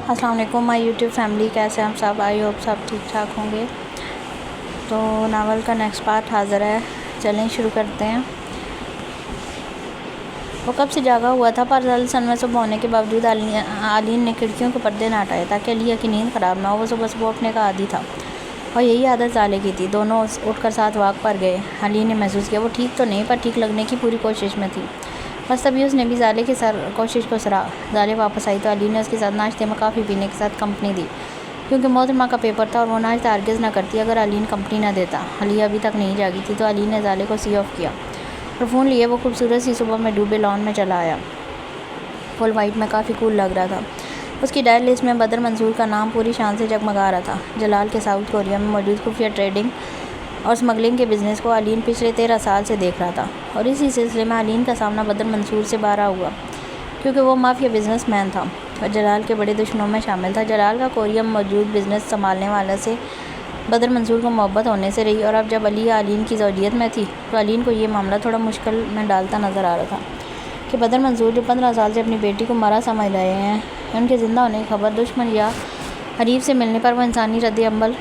السلام علیکم مائی YouTube family, کیسے ہم سب؟ آئی ہوپ سب ٹھیک ٹھاک ہوں گے۔ تو ناول کا نیکسٹ پارٹ حاضر ہے، چلیں شروع کرتے ہیں۔ وہ کب سے جاگا ہوا تھا، پر دراصل میں صبح ہونے کے باوجود علین نے کھڑکیوں کے پردے نہ ہٹائے تاکہ علیہ کی نیند خراب نہ ہو۔ وہ صبح اٹھنے کا عادی تھا اور یہی عادت زالے کی تھی۔ دونوں اٹھ کر ساتھ واک پر گئے۔ علین نے محسوس کیا وہ ٹھیک تو نہیں، پر ٹھیک لگنے کی پوری کوشش میں تھی۔ بس تبھی اس نے بھی زالے کی کوشش کو سراہا۔ زالے واپس آئی تو علین نے اس کے ساتھ ناشتے میں کافی پینے کے ساتھ کمپنی دی، کیونکہ محترمہ کا پیپر تھا اور وہ ناشتہ ہرگز نہ کرتی اگر علین کمپنی نہ دیتا۔ علیہ ابھی تک نہیں جاگی تھی تو علین نے زالے کو سی آف کیا اور فون لیے وہ خوبصورت سی صبح میں ڈوبے لان میں چلا آیا۔ فل وائٹ میں کافی کول لگ رہا تھا۔ اس کی ڈائل لسٹ میں بدر منصور کا نام پوری شان سے جگمگا رہا تھا۔ جلال کے ساؤتھ کوریا میں موجود خفیہ ٹریڈنگ اور سمگلنگ کے بزنس کو علین پچھلے 13 سال سے دیکھ رہا تھا، اور اسی سلسلے میں علین کا سامنا بدر منصور سے 12 ہوا، کیونکہ وہ مافیا بزنس مین تھا اور جلال کے بڑے دشمنوں میں شامل تھا۔ جلال کا کوریا میں موجود بزنس سنبھالنے والے سے بدر منصور کو محبت ہونے سے رہی، اور اب جب علیہ علین کی زوجیت میں تھی تو علین کو یہ معاملہ تھوڑا مشکل میں ڈالتا نظر آ رہا تھا کہ بدر منصور جو 15 سال سے اپنی بیٹی کو مرا سمجھ رہے ہیں، ان کے زندہ ہونے کی خبر دشمن یا حریف سے ملنے پر وہ انسانی رد عمل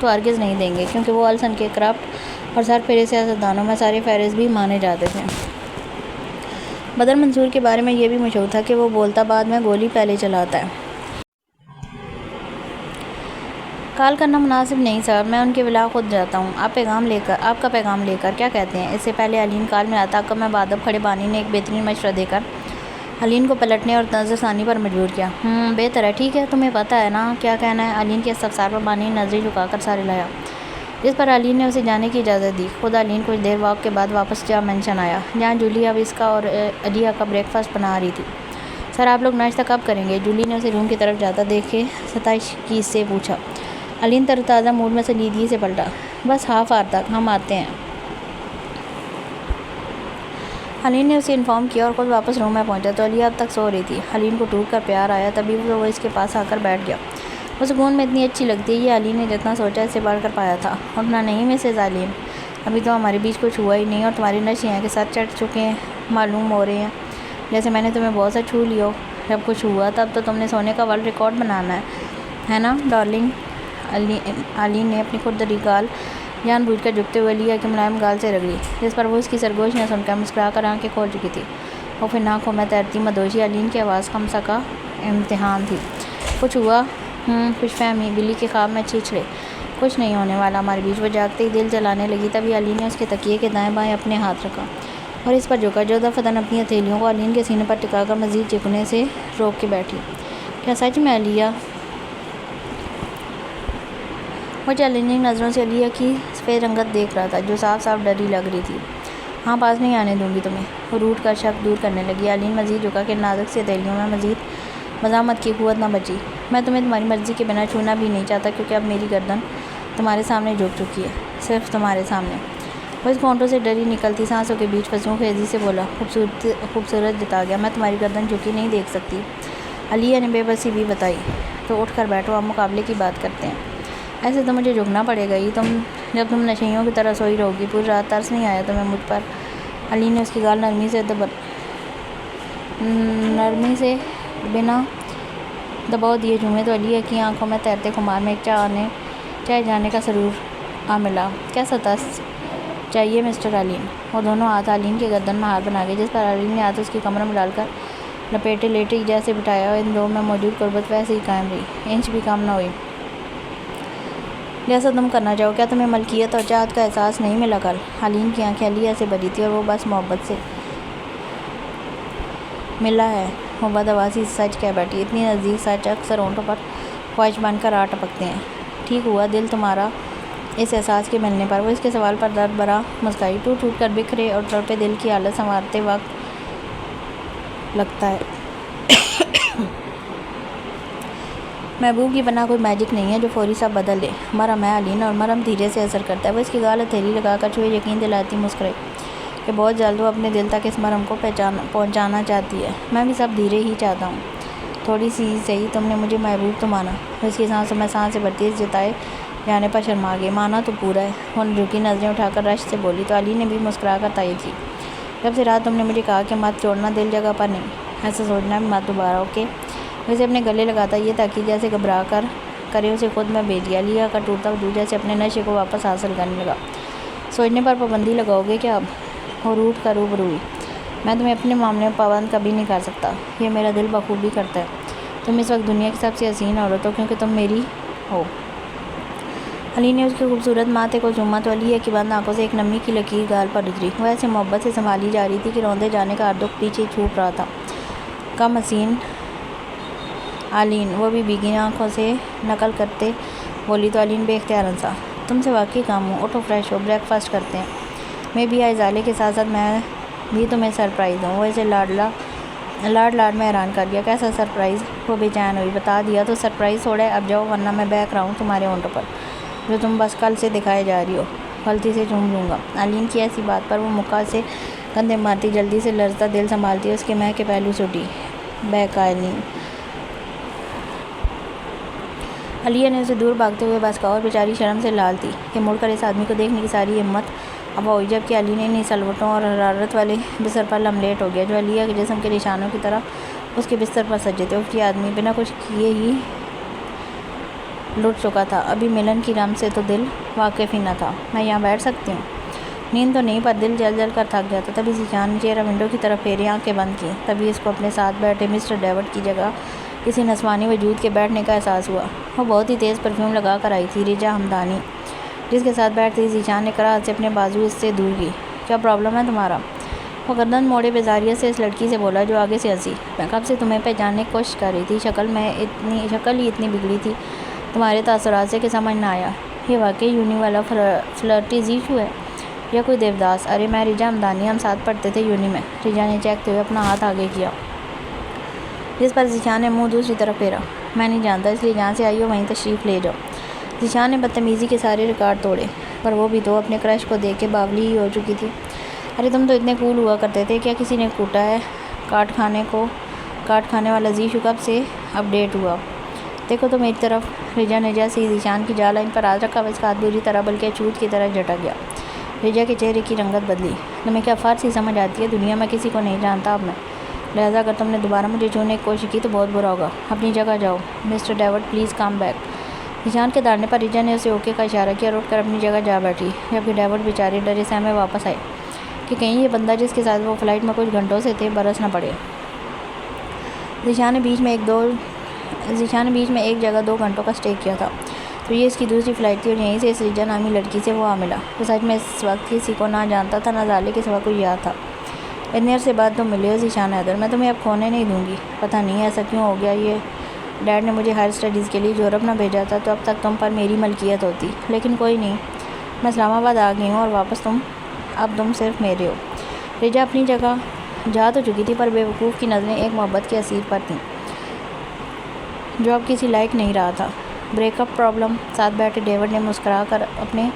تو ہرگز نہیں دیں گے، کیونکہ وہ السن کے کرپٹ اور سر پھیرے سیاستدانوں میں سارے فہرست بھی مانے جاتے تھے۔ بدر منصور کے بارے میں یہ بھی مشہور تھا کہ وہ بولتا بعد میں، گولی پہلے چلاتا ہے۔ کال کرنا مناسب نہیں صاحب، میں ان کے ولا خود جاتا ہوں، آپ کا پیغام لے کر۔ کیا کہتے ہیں؟ اس سے پہلے علین کال میں آتا کم بادب کھڑے بانی نے ایک بہترین مشورہ دے کر علین کو پلٹنے اور نظر ثانی پر مجبور کیا۔ بہتر ہے، ٹھیک ہے، تمہیں پتہ ہے نا کیا کہنا ہے؟ علین کے استفسار پر بانی نے نظریں جھکا کر سارے لایا، جس پر علین نے اسے جانے کی اجازت دی۔ خود علین کچھ دیر واک کے بعد واپس جا مینشن آیا، جہاں جولی اب اس کا اور علیہ کا بریک فاسٹ بنا رہی تھی۔ سر، آپ لوگ ناشتہ کب کریں گے؟ جولی نے اسے روم کی طرف جاتا دیکھے ستائش کی سے پوچھا۔ علین تر و تازہ موڈ میں سنجیدگی سے پلٹا، بس ہاف آور تک، ہم آتے ہیں۔ علین نے اسے انفارم کیا اور خود واپس روم میں پہنچا تو علیہ اب تک سو رہی تھی۔ علین کو ٹوٹ کر پیار آیا، تبھی وہ اس کے پاس آ کر بیٹھ گیا۔ وہ سکون میں اتنی اچھی لگتی ہے، یہ علین نے جتنا سوچا اس سے بڑھ کر پایا تھا۔ اٹھنا نہیں مسز علین، ابھی تو ہمارے بیچ کچھ ہوا ہی نہیں اور تمہاری نش یہاں کے ساتھ چڑھ چکے ہیں، معلوم ہو رہے ہیں جیسے میں نے تمہیں بہت سا چھو لیا ہو۔ جب کچھ ہوا تب تو تم نے سونے کا ورلڈ ریکارڈ بنانا ہے نا ڈارلنگ؟ علین نے اپنی خودداری گال جان بوجھ کر جھکتے ہوئے علیہ کے ملائم گال سے رگڑی، جس پر وہ اس کی سرگوشیاں سن کر مسکرا کر آنکھیں کھول چکی تھی۔ اور پھر آنکھوں میں تیرتی مدوشی۔ علین کی آواز خمسہ کا امتحان تھی۔ کچھ ہوا؟ کچھ فہمی؟ بلی کے خواب میں چھیچھڑے۔ کچھ نہیں ہونے والا ہمارے بیچ۔ وہ جاگتے ہی دل جلانے لگی، تبھی علین نے اس کے تکیے کے دائیں بائیں اپنے ہاتھ رکھا اور اس پر جھکا، جو دفعتاً اپنی ہتھیلیوں کو علین کے سینے پر ٹکا کر مزید چکنے سے روک کے بیٹھی۔ کیا سچ میں علیہ؟ وہ چیلنجنگ نظروں سے علیہ کی سفید رنگت دیکھ رہا تھا، جو صاف صاف ڈری لگ رہی تھی۔ ہاں، پاس نہیں آنے دوں گی تمہیں، وہ روٹ کر شک دور کرنے لگی۔ علین مزید جھکا کہ نازک سی ہتھیلیوں میں مزید مزاحمت کی قوت نہ بچی۔ میں تمہیں تمہاری مرضی کے بنا چھونا بھی نہیں چاہتا، کیونکہ اب میری گردن تمہارے سامنے جھک چکی ہے، صرف تمہارے سامنے۔ وہ اس ہونٹوں سے ڈری نکلتی سانسوں کے بیچ فضول خیزی سے بولا، خوبصورت جتا گیا، میں تمہاری گردن جھکی نہیں دیکھ سکتی۔ علیہ نے بے بسی بھی بتائی۔ تو اٹھ کر بیٹھو، اب مقابلے کی بات کرتے ہیں۔ ایسے تو مجھے جھکنا پڑے گا ہی، جب تم نشیوں کی طرح سوئی رہو گی پوری رات۔ ترس نہیں آیا تمہیں مجھ پر؟ علین نے اس کی گال نرمی سے بنا دباؤ دیے جھومے تو علیہ کی آنکھوں میں تیرتے خمار میں ایک چاہے جانے کا سرور آ ملا۔ کیسا ترس چاہیے مسٹر علین؟ وہ دونوں ہاتھ علین کے گردن میں ہاتھ بنا گئے، جس پر علین نے ہاتھ اس کی کمر میں ڈال کر لپیٹے لیٹے جیسے بٹھایا، اور ان دو میں موجود قربت ویسے ہی قائم رہی، انچ بھی کم نہ ہوئی۔ جیسا تم کرنا چاہو۔ کیا تمہیں ملکیت اور چاہت کا احساس نہیں ملا کل؟ علین کی آنکھیں علیہ سے بھری تھیں اور وہ بس محبت سے ملا ہے، وہ بدحواسی سے سچ کہہ بیٹھی۔ اتنی نزدیک سچ اکثر ہونٹوں پر خواہش بن کر آ ٹپکتے ہیں۔ ٹھیک ہوا دل تمہارا اس احساس کے ملنے پر؟ وہ اس کے سوال پر درد بھرا مسکرائی۔ ٹوٹ ٹوٹ کر بکھرے اور تڑپے دل کی حالت سنوارتے وقت لگتا ہے محبوب کی بنا کوئی میجک نہیں ہے جو فوری سب بدل دے۔ مرہم ہے علین، اور مرہم دھیرے سے اثر کرتا ہے۔ وہ اس کی گال ہتھیلی لگا کر چھوئے یقین دلاتی مسکرائی کہ بہت جلد وہ اپنے دل تک اس مرہم کو پہنچانا چاہتی ہے۔ میں بھی سب دھیرے ہی چاہتا ہوں، تھوڑی سی صحیح۔ تم نے مجھے محبوب تو مانا؟ وہ اس کی سانسوں میں سانسیں بھرتی اس جتائے جانے پر شرما گئی۔ مانا تو پورا ہے، وہ جھکی نظریں اٹھا کر رشک سے بولی تو علین نے بھی مسکرا کر تائید کی۔ جب سے رات تم نے مجھے کہا کہ مت چھوڑنا، دل جگہ پر نہیں، ایسا سوچنا بھی مت دوبارہ، اوکے؟ ویسے اپنے گلے لگاتا یہ تاکید جیسے گھبرا کر کرے اسے خود میں بھیج دیا. علیہ کا ٹوٹتا وجود جیسے اپنے نشے کو واپس حاصل کرنے لگا. سوچنے پر پابندی لگاؤ گے کیا اب؟ اور اٹھ کر روبرو ہوئی. میں تمہیں اپنے معاملے میں پابند کبھی نہیں کر سکتا. یہ میرا دل بخوبی کرتا ہے. تم اس وقت دنیا کی سب سے حسین عورت ہو کیونکہ تم میری ہو. علی نے اس کی خوبصورت ماتھے کو چوما تو علیہ کی بند آنکھوں سے ایک نمی کی لکیر گال پر اتری. وہ ایسے محبت سے سنبھالی جا رہی تھی کہ روندے جانے کا ہر دکھ پیچھے چھوٹ رہا تھا. کم حسین علین، وہ بھی بھیگی آنکھوں سے نقل کرتے بولی تو علین بے اختیار ہنسا. تم سے واقعی کام ہوں. اٹھو، فریش ہو، بریک فاسٹ کرتے ہیں. میں بھی ازالے کے ساتھ ساتھ میں بھی تمہیں سرپرائز ہوں. وہ اسے لاڈ میں حیران کر گیا. کیسا سرپرائز؟ وہ بے چین ہوئی. بتا دیا تو سرپرائز تھوڑا ہے. اب جاؤ ورنہ میں بہک رہا ہوں تمہارے ہونٹوں پر جو تم بس کل سے دکھائے جا رہی ہو. غلطی سے چوم لوں گا. علین کی ایسی بات پر وہ مکہ سے کندھے مارتی جلدی سے لرزتا دل سنبھالتی اس کے مہ کے پہلو سے اٹھی. بہکا علین. علیہ نے اسے دور بھاگتے ہوئے بس کہا اور بیچاری شرم سے لال تھی کہ مڑ کر اس آدمی کو دیکھنے کی ساری ہمت اب ہوئی جبکہ علی نے انہیں سلوٹوں اور حرارت والے بستر پر لملیٹ ہو گیا جو علیہ کے جسم کے نشانوں کی طرح اس کے بستر پر سجے تھے. یہ آدمی بنا کچھ کیے ہی لٹ چکا تھا. ابھی ملن کی رم سے تو دل واقف ہی نہ تھا. میں یہاں بیٹھ سکتی ہوں؟ نیند تو نہیں پر دل جل جل کر تھک گیا تھا. تبھی ذیشان نے چہرہ ونڈو کی طرف پھیرے آنکھیں بند کی. تبھی اس کو اپنے ساتھ بیٹھے مسٹر ڈیوڈ کی جگہ کسی نسوانی وجود کے بیٹھنے کا احساس ہوا. وہ بہت ہی تیز پرفیوم لگا کر آئی تھی. رجا ہمدانی جس کے ساتھ بیٹھتی. ذیشان نے کراہت سے اپنے بازو اس سے دور کی. کیا پرابلم ہے تمہارا؟ وہ گردن موڑے بیزاریت سے اس لڑکی سے بولا جو آگے سے ہنسی. میں کب سے تمہیں پہچاننے کی کوشش کر رہی تھی. شکل ہی اتنی بگڑی تھی تمہارے تاثرات سے کہ سمجھ نہ آیا یہ واقعی یونی والا فلرٹی زیشو ہے یا کوئی دیوداس. ارے میں رجا ہمدانی، ہم ساتھ پڑھتے تھے یونی میں. رجا نے چہکتے ہوئے اپنا ہاتھ آگے کیا جس پر ذیشان نے منہ دوسری طرف پھیرا. میں نہیں جانتا اس لیے جہاں سے آئی ہو وہیں تشریف لے جاؤ. ذیشان نے بدتمیزی کے سارے ریکارڈ توڑے پر وہ بھی تو اپنے کرش کو دیکھ کے باولی ہی ہو چکی تھی. ارے تم تو اتنے کول ہوا کرتے تھے. کیا کسی نے کوٹا ہے کاٹ کھانے والا زیشو کب سے اپ ڈیٹ ہوا؟ دیکھو تو میری طرف. رجا نے جیسے ہی ذیشان کی جا لائن پر آ رکھا اس کا ہاتھ بری طرح بلکہ چوت کی طرح جھٹک گیا. رجا کے چہرے کی رنگت بدلی. تمہیں کیا فارسی سمجھ آتی ہے؟ دنیا میں کسی کو نہیں جانتا اب میں. لہٰذا اگر تم نے دوبارہ مجھے چھونے کی کوشش کی تو بہت برا ہوگا. اپنی جگہ جاؤ. Mister David please come back. Zeeshan کے داڑھنے پر رجا نے اسے اوکے کا اشارہ کیا اور اٹھ کر اپنی جگہ جا بیٹھی جبکہ ڈیوڈ بیچارے ڈرے سہمے واپس آئے کہ کہیں یہ بندہ جس کے ساتھ وہ فلائٹ میں کچھ گھنٹوں سے تھے برس نہ پڑے. ذیشان نے بیچ میں ایک جگہ 2 گھنٹوں کا اسٹے کیا تھا تو یہ اس کی دوسری فلائٹ تھی اور یہیں سے اس رجا نامی لڑکی سے وہ آ ملا جو سچ میں اس وقت کسی کو نہ جانتا تھا نہ ظالے کے سوا کوئی یاد تھا. اتنے عرصے بعد تم ملے ہو ذیشان حیدر. میں تمہیں اب کھونے نہیں دوں گی. پتہ نہیں ایسا کیوں ہو گیا. یہ ڈیڈ نے مجھے ہائر اسٹڈیز کے لیے یورپ نہ بھیجا تھا تو اب تک تم پر میری ملکیت ہوتی. لیکن کوئی نہیں، میں اسلام آباد آ گئی ہوں اور واپس اب تم صرف میرے ہو. رجا اپنی جگہ جا تو چکی تھی پر بے وقوف کی نظریں ایک محبت کے اسیر پر تھیں جو اب کسی لائق نہیں رہا تھا. Break up problem. ساتھ بیٹھے ڈیوڈ نے مسکرا کر اپنے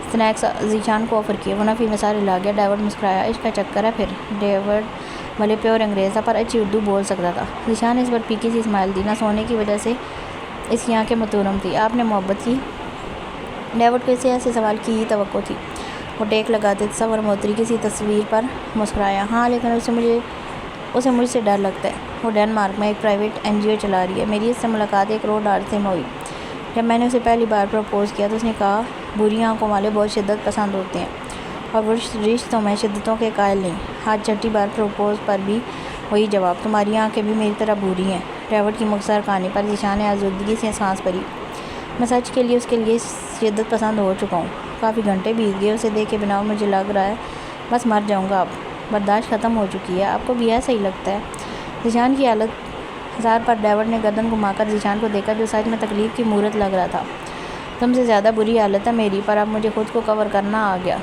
اسنیکس ذیشان کو آفر کیے. وہ نفی میں سارے لا گیا. ڈیوڈ مسکرایا. عشق کا چکر ہے پھر. ڈیوڈ بھلے پیور انگریز تھا پر اچھی اردو بول سکتا تھا. ذیشان نے اس پر پیکی سی اسمائل دی. نہ سونے کی وجہ سے اس کی آنکھیں متورم تھی. آپ نے محبت کی؟ ڈیوڈ کو اسے ایسے سوال کی ہی توقع تھی. وہ ٹیک لگاتے تصور میں اتری کسی تصویر پر مسکرایا. ہاں لیکن اسے مجھ سے ڈر لگتا ہے. وہ ڈنمارک میں ایک پرائیویٹ NGO چلا رہی ہے. میری اس سے ملاقات ایک روڈ حادثے میں ہوئی. جب میں نے اسے پہلی بار پروپوز کیا تو اس نے کہا بری آنکھوں والے بہت شدت پسند ہوتے ہیں اور وہ رشتوں میں شدتوں کے قائل نہیں. آج چھٹی بار پروپوز پر بھی وہی جواب. تمہاری آنکھیں بھی میری طرح بری ہیں. ڈیوڈ کی مختصر کہانی پر ذیشان نے آزردگی سے سانس بھری. میں سچ کے لیے اس کے لیے شدت پسند ہو چکا ہوں. کافی گھنٹے بیت گئے. اسے دیکھ کے بنا مجھے لگ رہا ہے بس مر جاؤں گا. اب برداشت ختم ہو چکی ہے. آپ کو بھی ایسا ہی لگتا ہے؟ ذیشان کی حالت ہزار پر ڈیوڈ نے گردن گھما کر ذیشان کو دیکھا جو سچ میں تکلیف کی مورت لگ رہا تھا. تم سے زیادہ بری حالت ہے میری پر اب مجھے خود کو کور کرنا آ گیا.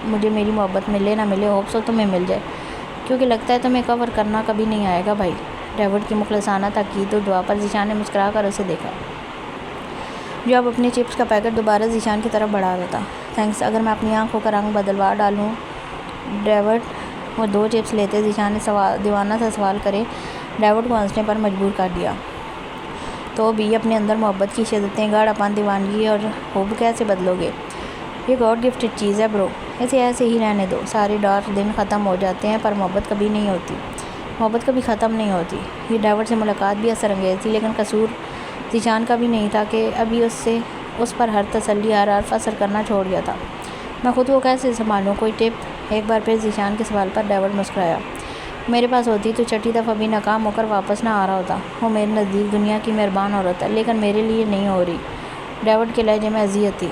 مجھے میری محبت ملے نہ ملے ہوپ سو تمہیں مل جائے کیونکہ لگتا ہے تمہیں کور کرنا کبھی نہیں آئے گا بھائی. ڈیوڈ کی مخلصانہ تاکید و دعا پر ذیشان نے مسکرا کر اسے دیکھا جو اب اپنے چپس کا پیکٹ دوبارہ ذیشان کی طرف بڑھا رہا تھا. تھینکس. اگر میں اپنی آنکھوں کا رنگ بدلوا ڈالوں ڈیوڈ. وہ 2 چپس لیتے ذیشان نے دیوانہ سا سوال کرے ڈیوڈ کو ہنسنے پر مجبور کر دیا. تو بھی اپنے اندر محبت کی شدتیں گاڑھ اپن دیوانگی اور حب کیسے بدلو گے؟ یہ گاڈ گفٹڈ چیز ہے برو. اسے ایسے ہی رہنے دو. سارے ڈارک دن ختم ہو جاتے ہیں پر محبت کبھی نہیں ہوتی. محبت کبھی ختم نہیں ہوتی۔ یہ ڈیوڈ سے ملاقات بھی اثر انگیز تھی، لیکن قصور ذیشان کا بھی نہیں تھا کہ ابھی اس پر ہر تسلی، ہر حرف اثر کرنا چھوڑ گیا تھا۔ میں خود کو کیسے سنبھالوں؟ کوئی ٹپ؟ ایک بار پھر ذیشان کے سوال پر ڈیوڈ مسکرایا۔ میرے پاس ہوتی تو چھٹی دفعہ بھی ناکام ہو کر واپس نہ آ رہا ہوتا۔ وہ میرے نزدیک دنیا کی مہربان عورت ہے، لیکن میرے لیے نہیں ہو رہی۔ ڈیوڈ کے لہجے میں اذیت تھی۔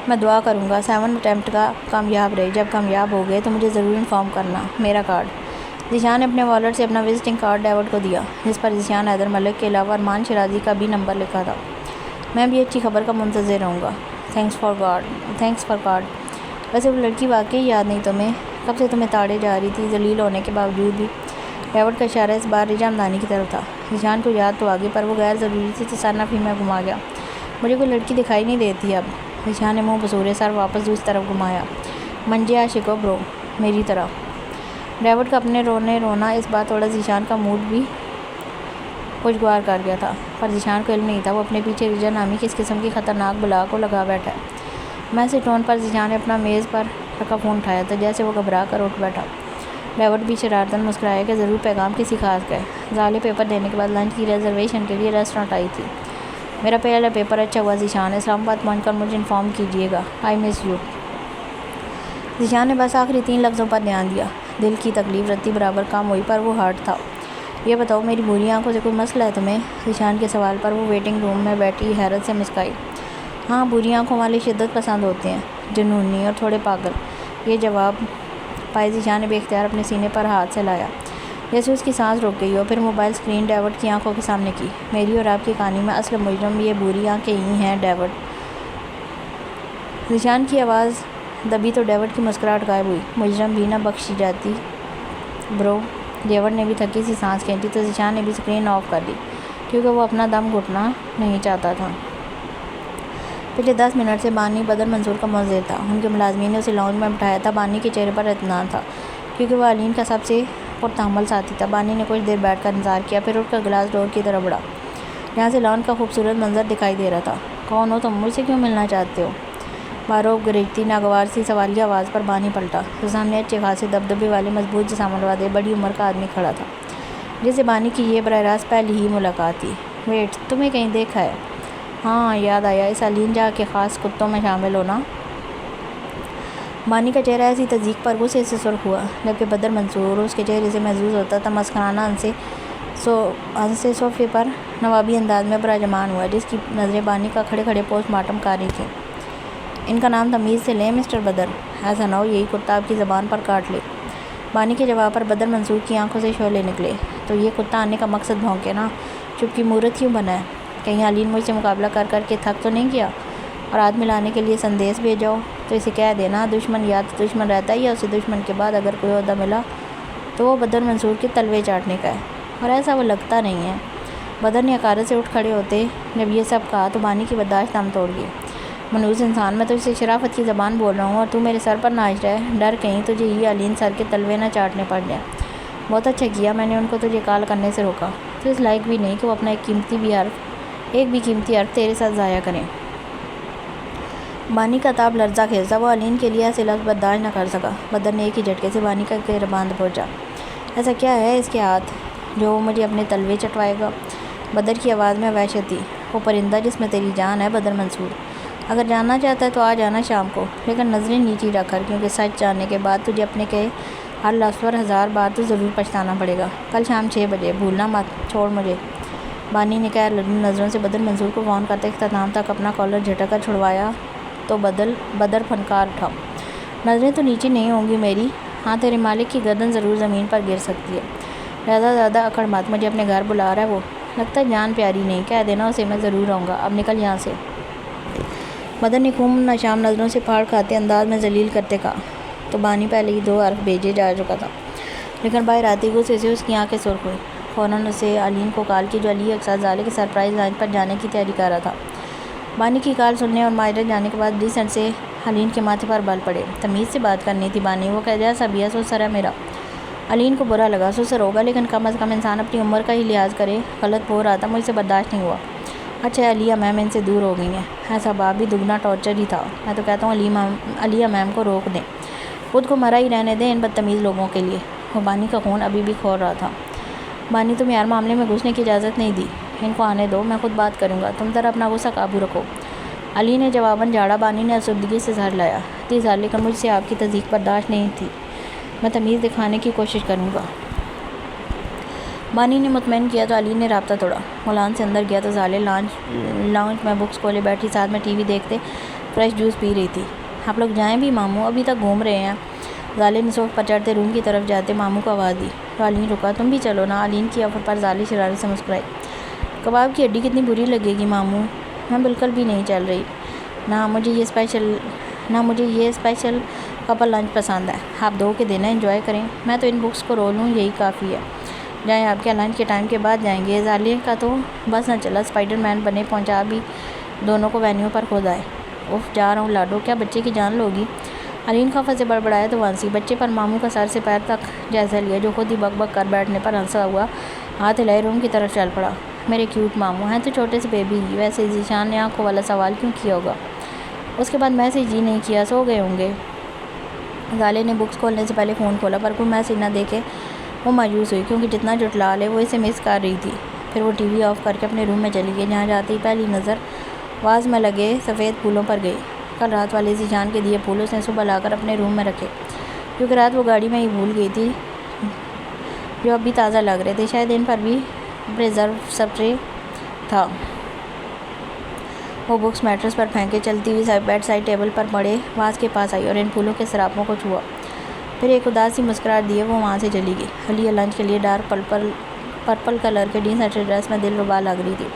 میں دعا کروں گا 7 اٹیمپٹ کا کامیاب رہے۔ جب کامیاب ہو گئے تو مجھے ضرور انفارم کرنا۔ میرا کارڈ۔ ذیشان نے اپنے والٹ سے اپنا وزٹنگ کارڈ ڈیوڈ کو دیا، جس پر ذیشان حیدر ملک کے علاوہ ارمان شیرازی کا بھی نمبر لکھا تھا۔ میں بھی اچھی خبر کا منتظر رہوں گا۔ Thanks for card. ویسے وہ لڑکی واقعی یاد نہیں تمہیں؟ کب سے تمہیں تاڑے جا رہی تھی، ذلیل ہونے کے باوجود بھی۔ ڈیوڈ کا اشارہ اس بار رجا مدانی کی طرف تھا۔ ذیشان کو یاد تو آگئی، پر وہ غیر ضروری سی تصنف ہی میں گھما گیا۔ مجھے کوئی لڑکی دکھائی نہیں دیتی اب۔ ذیشان نے منہ بسورے سر واپس دوسری طرف گھمایا۔ منجے عاشق ہو برو، میری طرح۔ ڈیوڈ کا اپنے رونا اس بات تھوڑا ذیشان کا موڈ بھی خوشگوار کر گیا تھا، پر ذیشان کو علم نہیں تھا وہ اپنے پیچھے رجا نامی کس قسم کی خطرناک بلا کو لگا بیٹھا ہے۔ میسج ٹون پر ذیشان نے اپنا میز پر رکھا فون اٹھایا تو جیسے وہ گھبرا کر اٹھ بیٹھا۔ ڈیوڈ بھی شرارتاً مسکرایا کہ ضرور پیغام کسی خاص کا ہے۔ زالے پیپر دینے کے بعد لنچ کی ریزرویشن کے لیے ریسٹورانٹ آئی تھی۔ میرا پہلا پیپر اچھا ہوا ذیشان، اسلام آباد پہنچ کر مجھے انفارم کیجیے گا۔ آئی مس یو۔ ذیشان نے بس آخری 3 لفظوں پر دھیان دیا۔ دل کی تکلیف رتی برابر کم ہوئی، پر وہ ہارٹ تھا۔ یہ بتاؤ میری بری آنکھوں سے کوئی مسئلہ ہے تمہیں؟ ذیشان کے سوال پر وہ ویٹنگ روم میں بیٹھی حیرت سے مسکرائی۔ ہاں، بری آنکھوں والے شدت پسند ہوتے ہیں، جنونی اور تھوڑے پاگل۔ یہ جواب پائے ذیشان نے بے اختیار اپنے سینے پر ہاتھ سے لایا، جیسے اس کی سانس رک گئی ہو۔ پھر موبائل اسکرین ڈیوڈ کی آنکھوں کے سامنے کی۔ میری اور آپ کی کہانی میں اصل مجرم یہ بری آنکھیں ہی ہیں ڈیوڈ۔ ذیشان کی آواز دبی تو ڈیوڈ کی مسکراہٹ غائب ہوئی۔ مجرم بھی نہ بخشی جاتی برو۔ ڈیوڈ نے بھی تھکی سی سانس کھینچی تو ذیشان نے بھی اسکرین آف کر دی، کیونکہ وہ اپنا دم گھٹنا نہیں چاہتا تھا۔ پچھلے 10 منٹ سے بانی بدر منصور کا منتظر تھا۔ ان کے ملازمین نے اسے لاؤنج میں بٹھایا تھا۔ بانی کے چہرے پر اطمینان تھا، کیونکہ وہ علین کا سب سے پرتحمل ساتھی تھا۔ بانی نے کچھ دیر بیٹھ کر انتظار کیا، پھر اٹھ کر گلاس ڈور کی طرف بڑھا، جہاں سے لان کا خوبصورت منظر دکھائی دے رہا تھا۔ کون ہو تم؟ مجھ سے کیوں ملنا چاہتے ہو؟ باروب گرجتی ناگوار سی سوالیہ آواز پر بانی پلٹا تو سامنے اچھے خاصے دبدبے والے مضبوط جسامت والے بڑی عمر کا آدمی کھڑا تھا، جس سے بانی کی یہ براہ راست پہلی ہی ملاقات تھی۔ ویٹ، تمہیں کہیں دیکھا ہے؟ ہاں، یاد آیا، اس علین جہاں کے خاص کتوں میں شامل ہونا۔ بانی کا چہرہ ایسی تصدیق پر غصے سے سرخ ہوا، جبکہ بدر منصور اس کے چہرے سے محظوظ ہوتا تھا مسخرانہ ہنس سے صوفے پر نوابی انداز میں براجمان ہوا، جس کی نظریں بانی کا کھڑے کھڑے پوسٹ مارٹم کر رہی تھیں۔ ان کا نام تمیز سے لیں مسٹر بدر، ایسا نہ ہو یہی کتا آپ کی زبان پر کاٹ لے۔ بانی کے جواب پر بدر منصور کی آنکھوں سے شعلے نکلے۔ تو یہ کتا آنے کا مقصد بھونکے نا، چپ کی مورت کیوں بنا ہے؟ کہیں علین مجھ سے مقابلہ کر کر کے تھک تو نہیں گیا؟ اور ہاتھ ملانے کے لیے سندیش بھیجاؤ تو اسے کہہ دینا دشمن یا تو دشمن رہتا ہے، یا اسے دشمن کے بعد اگر کوئی عہدہ ملا تو وہ بدر منصور کے تلوے چاٹنے کا ہے، اور ایسا وہ لگتا نہیں ہے۔ بدر نے حقارت سے اٹھ کھڑے ہوتے جب یہ سب کہا تو بانی کی برداشت دم توڑ گئی۔ منحوس انسان، میں تو اسے شرافت کی زبان بول رہا ہوں اور تو میرے سر پر ناچ رہا ہے۔ ڈر کہیں تجھے یہ علین سر کے تلوے نہ چاٹنے پڑ جائیں۔ بہت اچھا کیا میں نے ان کو تجھے کال کرنے سے روکا، تو اس لائق بھی نہیں کہ وہ اپنا ایک بھی قیمتی حرف تیرے ساتھ ضائع کریں۔ بانی کا تاب لرزہ خیز تھا، وہ علین کے لیے ایسے لفظ برداشت نہ کر سکا۔ بدر نے ایک ہی جھٹکے سے بانی کا گریباں دبوچا۔ ایسا کیا ہے اس کے ہاتھ جو وہ مجھے اپنے تلوے چٹوائے گا؟ بدر کی آواز میں وحشت تھی۔ وہ پرندہ جس میں تیری جان ہے بدر منصور، اگر جاننا چاہتا ہے تو آ جانا شام کو، لیکن نظریں نیچی رکھ کر، کیونکہ سچ جاننے کے بعد تجھے اپنے کہے ہر لفظ پر 1000 بار تو ضرور پچھتانا پڑے گا۔ کل شام 6 بجے، بھولنا مت، چھوڑ مجھے۔ بانی نے غیر نظروں سے بدر منصور کو فون کرتے اختتام تک اپنا کالر جھٹک کر چھڑوایا تو بدر فنکار اٹھا۔ نظریں تو نیچے نہیں ہوں گی میری، ہاں تیرے مالک کی گردن ضرور زمین پر گر سکتی ہے۔ زیادہ اکڑ مت، مجھے اپنے گھر بلا رہا ہے وہ، لگتا ہے جان پیاری نہیں، کہہ دینا اسے میں ضرور آؤں گا، اب نکل یہاں سے۔ بدر نے خوب ناشام نظروں سے پھاڑ کھاتے انداز میں ذلیل کرتے کہا تو بانی پہلے ہی 2 حرف بھیجے جا چکا تھا، لیکن باہر آتے غصے سے اس کی آنکھیں سرخ ہوئی۔ فوراً اسے علین کو کال کی جو علی اقصیٰ زالے کے سرپرائز لانچ پر جانے کی تیاری کر رہا تھا۔ بانی کی کال سننے اور ماجرا جانے کے بعد ڈیسنٹ سے علین کے ماتھے پر بل پڑے۔ تمیز سے بات کرنی تھی بانی، وہ کہ جیسا بھی ہے سسر ہے میرا۔ علین کو برا لگا، سسر ہوگا لیکن کم از کم انسان اپنی عمر کا ہی لحاظ کرے۔ غلط ہو رہا تھا، مجھ سے برداشت نہیں ہوا۔ اچھا علیہ میم ان سے دور ہو گئی ہیں، ایسا باپ بھی دگنا ٹارچر ہی تھا۔ میں تو کہتا ہوں علیہ میم کو روک دیں، خود کو مرا ہی رہنے دیں ان بدتمیز لوگوں کے لیے۔ وہ بانی کا خون ابھی بھی کھول رہا تھا۔ بانی تمہیں ہر معاملے میں گھسنے کی اجازت نہیں دی، ان کو آنے دو، میں خود بات کروں گا، تم ذرا اپنا غصہ قابو رکھو۔ علی نے جواباً جھاڑا۔ بانی نے افسردگی سے زہر لایا۔ 30 سال، لیکن مجھ سے آپ کی تذیق برداشت نہیں تھی، میں تمیز دکھانے کی کوشش کروں گا۔ بانی نے مطمئن کیا تو علی نے رابطہ توڑا۔ وہ لان سے اندر گیا تو زالے لاؤنج میں بکس کھولے بیٹھی، ساتھ میں ٹی وی دیکھتے فریش جوس پی رہی تھی۔ آپ لوگ جائیں بھی ماموں، ابھی تک گھوم رہے ہیں؟ زالے نے صوفے پر چڑھتے روم کی طرف جاتے ماموں کو آواز دی تو علین رکا۔ تم بھی چلو نا، علین کی آفر پر زالے شرارت سے مسکرائی۔ کباب کی ہڈی کتنی بری لگے گی ماموں، میں بالکل بھی نہیں چل رہی۔ نہ مجھے یہ اسپیشل کپل لنچ پسند ہے، آپ دو کے دن انجوائے کریں، میں تو ان بکس کو رو لوں، یہی کافی ہے۔ جائیں، آپ کیا لنچ کے ٹائم کے بعد جائیں گے؟ زالے کا تو بس نہ چلا، اسپائڈر مین بنے پہنچا بھی دونوں کو وینیو پر خود آئے۔ اف، جا رہا ہوں لاڈو، کیا بچے کی جان لوگی؟ علین خفا سے بڑبڑایا تو وانسی بچے پر ماموں کا سر سے پیر تک جائزہ لیا، جو خود ہی بک بک کر بیٹھنے پر ہنسا ہوا ہاتھ ہلائے روم کی طرف چل پڑا۔ میرے کیوٹ ماموں ہیں تو چھوٹے سے بیبی ہی، ویسے ذیشان نے آنکھوں والا سوال کیوں کیا ہوگا؟ اس کے بعد میسج ہی نہیں کیا، سو گئے ہوں گے۔ زالے نے بکس کھولنے سے پہلے فون کھولا، پر کوئی میسج نہ دیکھے وہ مایوس ہوئی، کیونکہ جتنا جھٹلا لے وہ اسے مس کر رہی تھی۔ پھر وہ ٹی وی آف کر کے اپنے روم میں چلی گئی، جہاں جاتے ہی پہلی نظر واز میں لگے سفید پھولوں پر گئی۔ کل رات والے ذیشان کے دیے پھول اس نے صبح لا کر اپنے روم میں رکھے، کیونکہ رات وہ گاڑی میں ہی بھول گئی تھی، جو اب بھی تازہ لگ رہے تھے، شاید ان پر بھی پریزرو سپرے تھا۔ وہ بکس میٹرس پر پھینکے چلتی ہوئی بیڈ سائڈ ٹیبل پر پڑے واز کے پاس آئی اور ان پھولوں کے سراپوں کو چھوا۔ پھر ایک اداس سی مسکراہٹ دیے وہ وہاں سے چلی گئی۔ علیہ لنچ کے لیے ڈارک پرپل کلر کے ڈیسنٹ ڈریس میں دلربا لگ رہی تھی،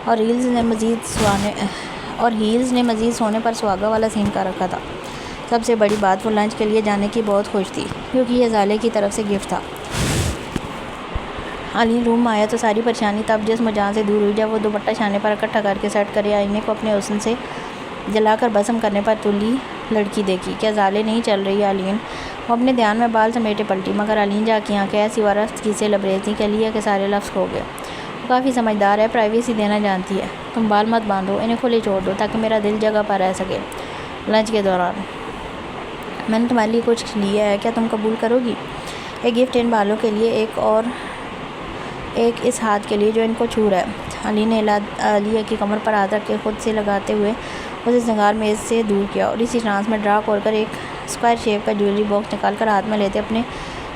اور ہیلز نے مزید سونے پر سہاگا والا سین کر رکھا تھا۔ سب سے بڑی بات، وہ لنچ کے لیے جانے کی بہت خوش تھی، کیونکہ یہ زالے کی طرف سے گفٹ تھا۔ علی روم میں آیا تو ساری پریشانی تب جسم و جان سے دور ہوئی، جب وہ دوپٹہ شانے پر اکٹھا کر کے سیٹ کرے آئینے کو اپنے حسن سے جلا کر بسم کرنے پر تلی لڑکی دیکھی۔ کیا زالے نہیں چل رہی علین؟ وہ اپنے دھیان میں بال سمیٹے پلٹی، مگر علین جا کی آنکھیں ایسی وارفتگی سے لبریز تھیں کہ علیہ کے سارے لفظ کھو گئے۔ وہ کافی سمجھدار ہے، پرائیویسی دینا جانتی ہے۔ تم بال مت باندھو، انہیں کھلے چھوڑ دو تاکہ میرا دل جگہ پر رہ سکے۔ لنچ کے دوران میں نے تمہارے لیے کچھ لیا ہے، کیا تم قبول کرو گی؟ ایک گفٹ ان بالوں کے لیے، ایک اس ہاتھ کے لیے جو ان کو چھو رہا ہے۔ علی نے علیہ کی کمر پر ہاتھ رکھ کے خود سے لگاتے ہوئے اسے سنگار میز سے دور کیا، اور اسی ٹرانس میں ڈرا کھول کر ایک اسکوائر شیپ کا جویلری باکس نکال کر ہاتھ میں لیتے اپنے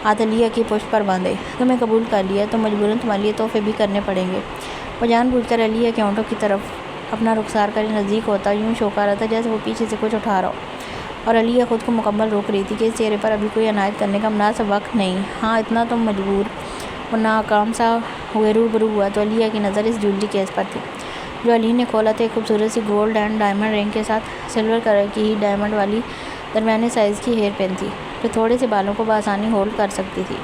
ہاتھ علیہ کی پشت پر باندھے۔ تمہیں قبول کر لیا تو مجبوراً تمہارے لیے تحفے بھی کرنے پڑیں گے۔ وہ جان بوجھ کر علیہ کے ہونٹوں کی طرف اپنا رخسار کر نزدیک ہوتا یوں شوکا رہا تھا جیسے وہ پیچھے سے کچھ اٹھا رہا ہو، اور علیہ خود کو مکمل روک رہی تھی کہ اس چہرے پر ابھی کوئی عنایت کرنے کا مناسب وقت نہیں۔ ہاں اتنا تم مجبور۔ وہ ناکام سا ہوئے روبرو ہوا تو علیہ کی نظر اس جویلری کیس پر تھی، جو علی نے کھولا تھا۔ ایک خوبصورت سی گولڈ اینڈ ڈائمنڈ رنگ کے ساتھ سلور کلر کی ہی ڈائمنڈ والی درمیانے سائز کی ہیئر پن تھی، جو تھوڑے سے بالوں کو بآسانی ہولڈ کر سکتی تھی۔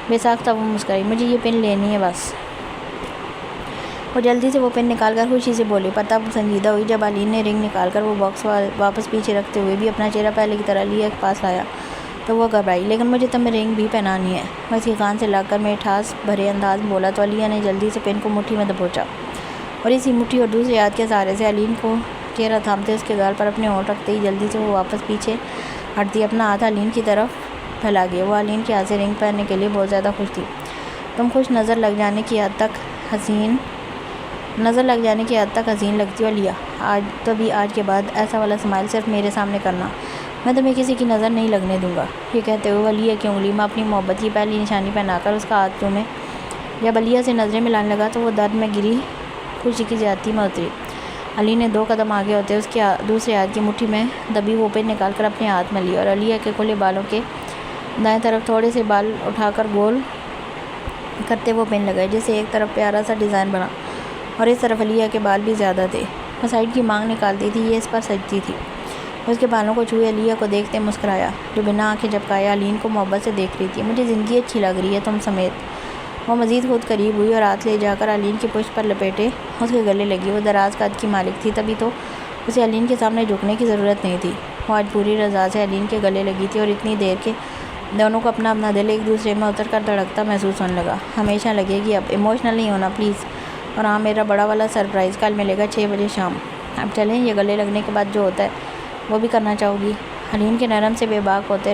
بے ساختہ وہ مسکرائی۔ مجھے یہ پن لینی ہے بس۔ وہ جلدی سے وہ پن نکال کر خوشی سے بولی، پر تب سنجیدہ ہوئی جب علین نے رنگ نکال کر وہ باکس واپس پیچھے رکھتے ہوئے بھی اپنا چہرہ پہلے کی طرح علیہ کے پاس لایا تو وہ گھبرائی۔ لیکن مجھے تمہیں رنگ بھی پہنانی ہے، وہ اس کے کان سے لا کر مٹھاس بھرے انداز میں بولا تو علیہ نے جلدی سے پن کو مٹھی میں دبوچا، اور اسی مٹھی اور دوسرے ہاتھ کے سہارے سے علین کو چہرہ تھامتے اس کے گال پر اپنے ہونٹ رکھتے ہی جلدی سے وہ واپس پیچھے ہٹ دی، اپنا ہاتھ علین کی طرف پھیلا گیا۔ وہ علین کے ہاتھ سے رنگ پہننے کے لیے بہت زیادہ خوش تھی۔ تم خوش نظر لگ جانے کی حد تک حسین لگتی ہو علیہ، آج کے بعد ایسا والا اسمائل صرف میرے سامنے کرنا، میں تمہیں کسی کی نظر نہیں لگنے دوں گا۔ یہ کہتے ہوئے علیہ کی انگلی میں اپنی محبت کی پہلی نشانی پہنا کر اس کا ہاتھ چومے۔ جب علیہ سے نظریں ملانے لگا تو وہ درد میں گری خوشی کی زیادتی میں اتری۔ علی نے 2 قدم آگے ہوتے اس کے دوسرے ہاتھ کی مٹھی میں دبی وہ پن نکال کر اپنے ہاتھ میں لی، اور علیہ کے کھلے بالوں کے دائیں طرف تھوڑے سے بال اٹھا کر گول کرتے وہ پن لگائے، جس سے ایک طرف پیارا سا ڈیزائن بنا اور اس طرف علیہ کے بال بھی زیادہ تھے۔ وہ سائڈ کی مانگ نکالتی تھی، یہ اس پر سجتی تھی۔ اس کے بالوں کو چھوئے علیہ کو دیکھتے مسکرایا، جو بنا آنکھیں جھپکائے علین کو محبت سے دیکھ رہی تھی۔ مجھے زندگی اچھی لگ رہی ہے، تم سمیت۔ وہ مزید خود قریب ہوئی اور ہاتھ لے جا کر علین کی پشت پر لپیٹے اس کے گلے لگی۔ وہ دراز قد کی مالک تھی، تبھی تو اسے علین کے سامنے جھکنے کی ضرورت نہیں تھی۔ وہ آج پوری رضا سے علین کے گلے لگی تھی، اور اتنی دیر کے دونوں کو اپنا دل ایک دوسرے میں اتر کر دھڑکتا محسوس ہونے لگا۔ ہمیشہ لگے گی اب، ایموشنل نہیں ہونا پلیز۔ اور ہاں، میرا بڑا والا سرپرائز کل ملے گا 6 بجے شام۔ اب چلیں، یہ گلے لگنے کے بعد جو ہوتا ہے وہ بھی کرنا چاہو گی؟ علین کے نرم سے بے باک ہوتے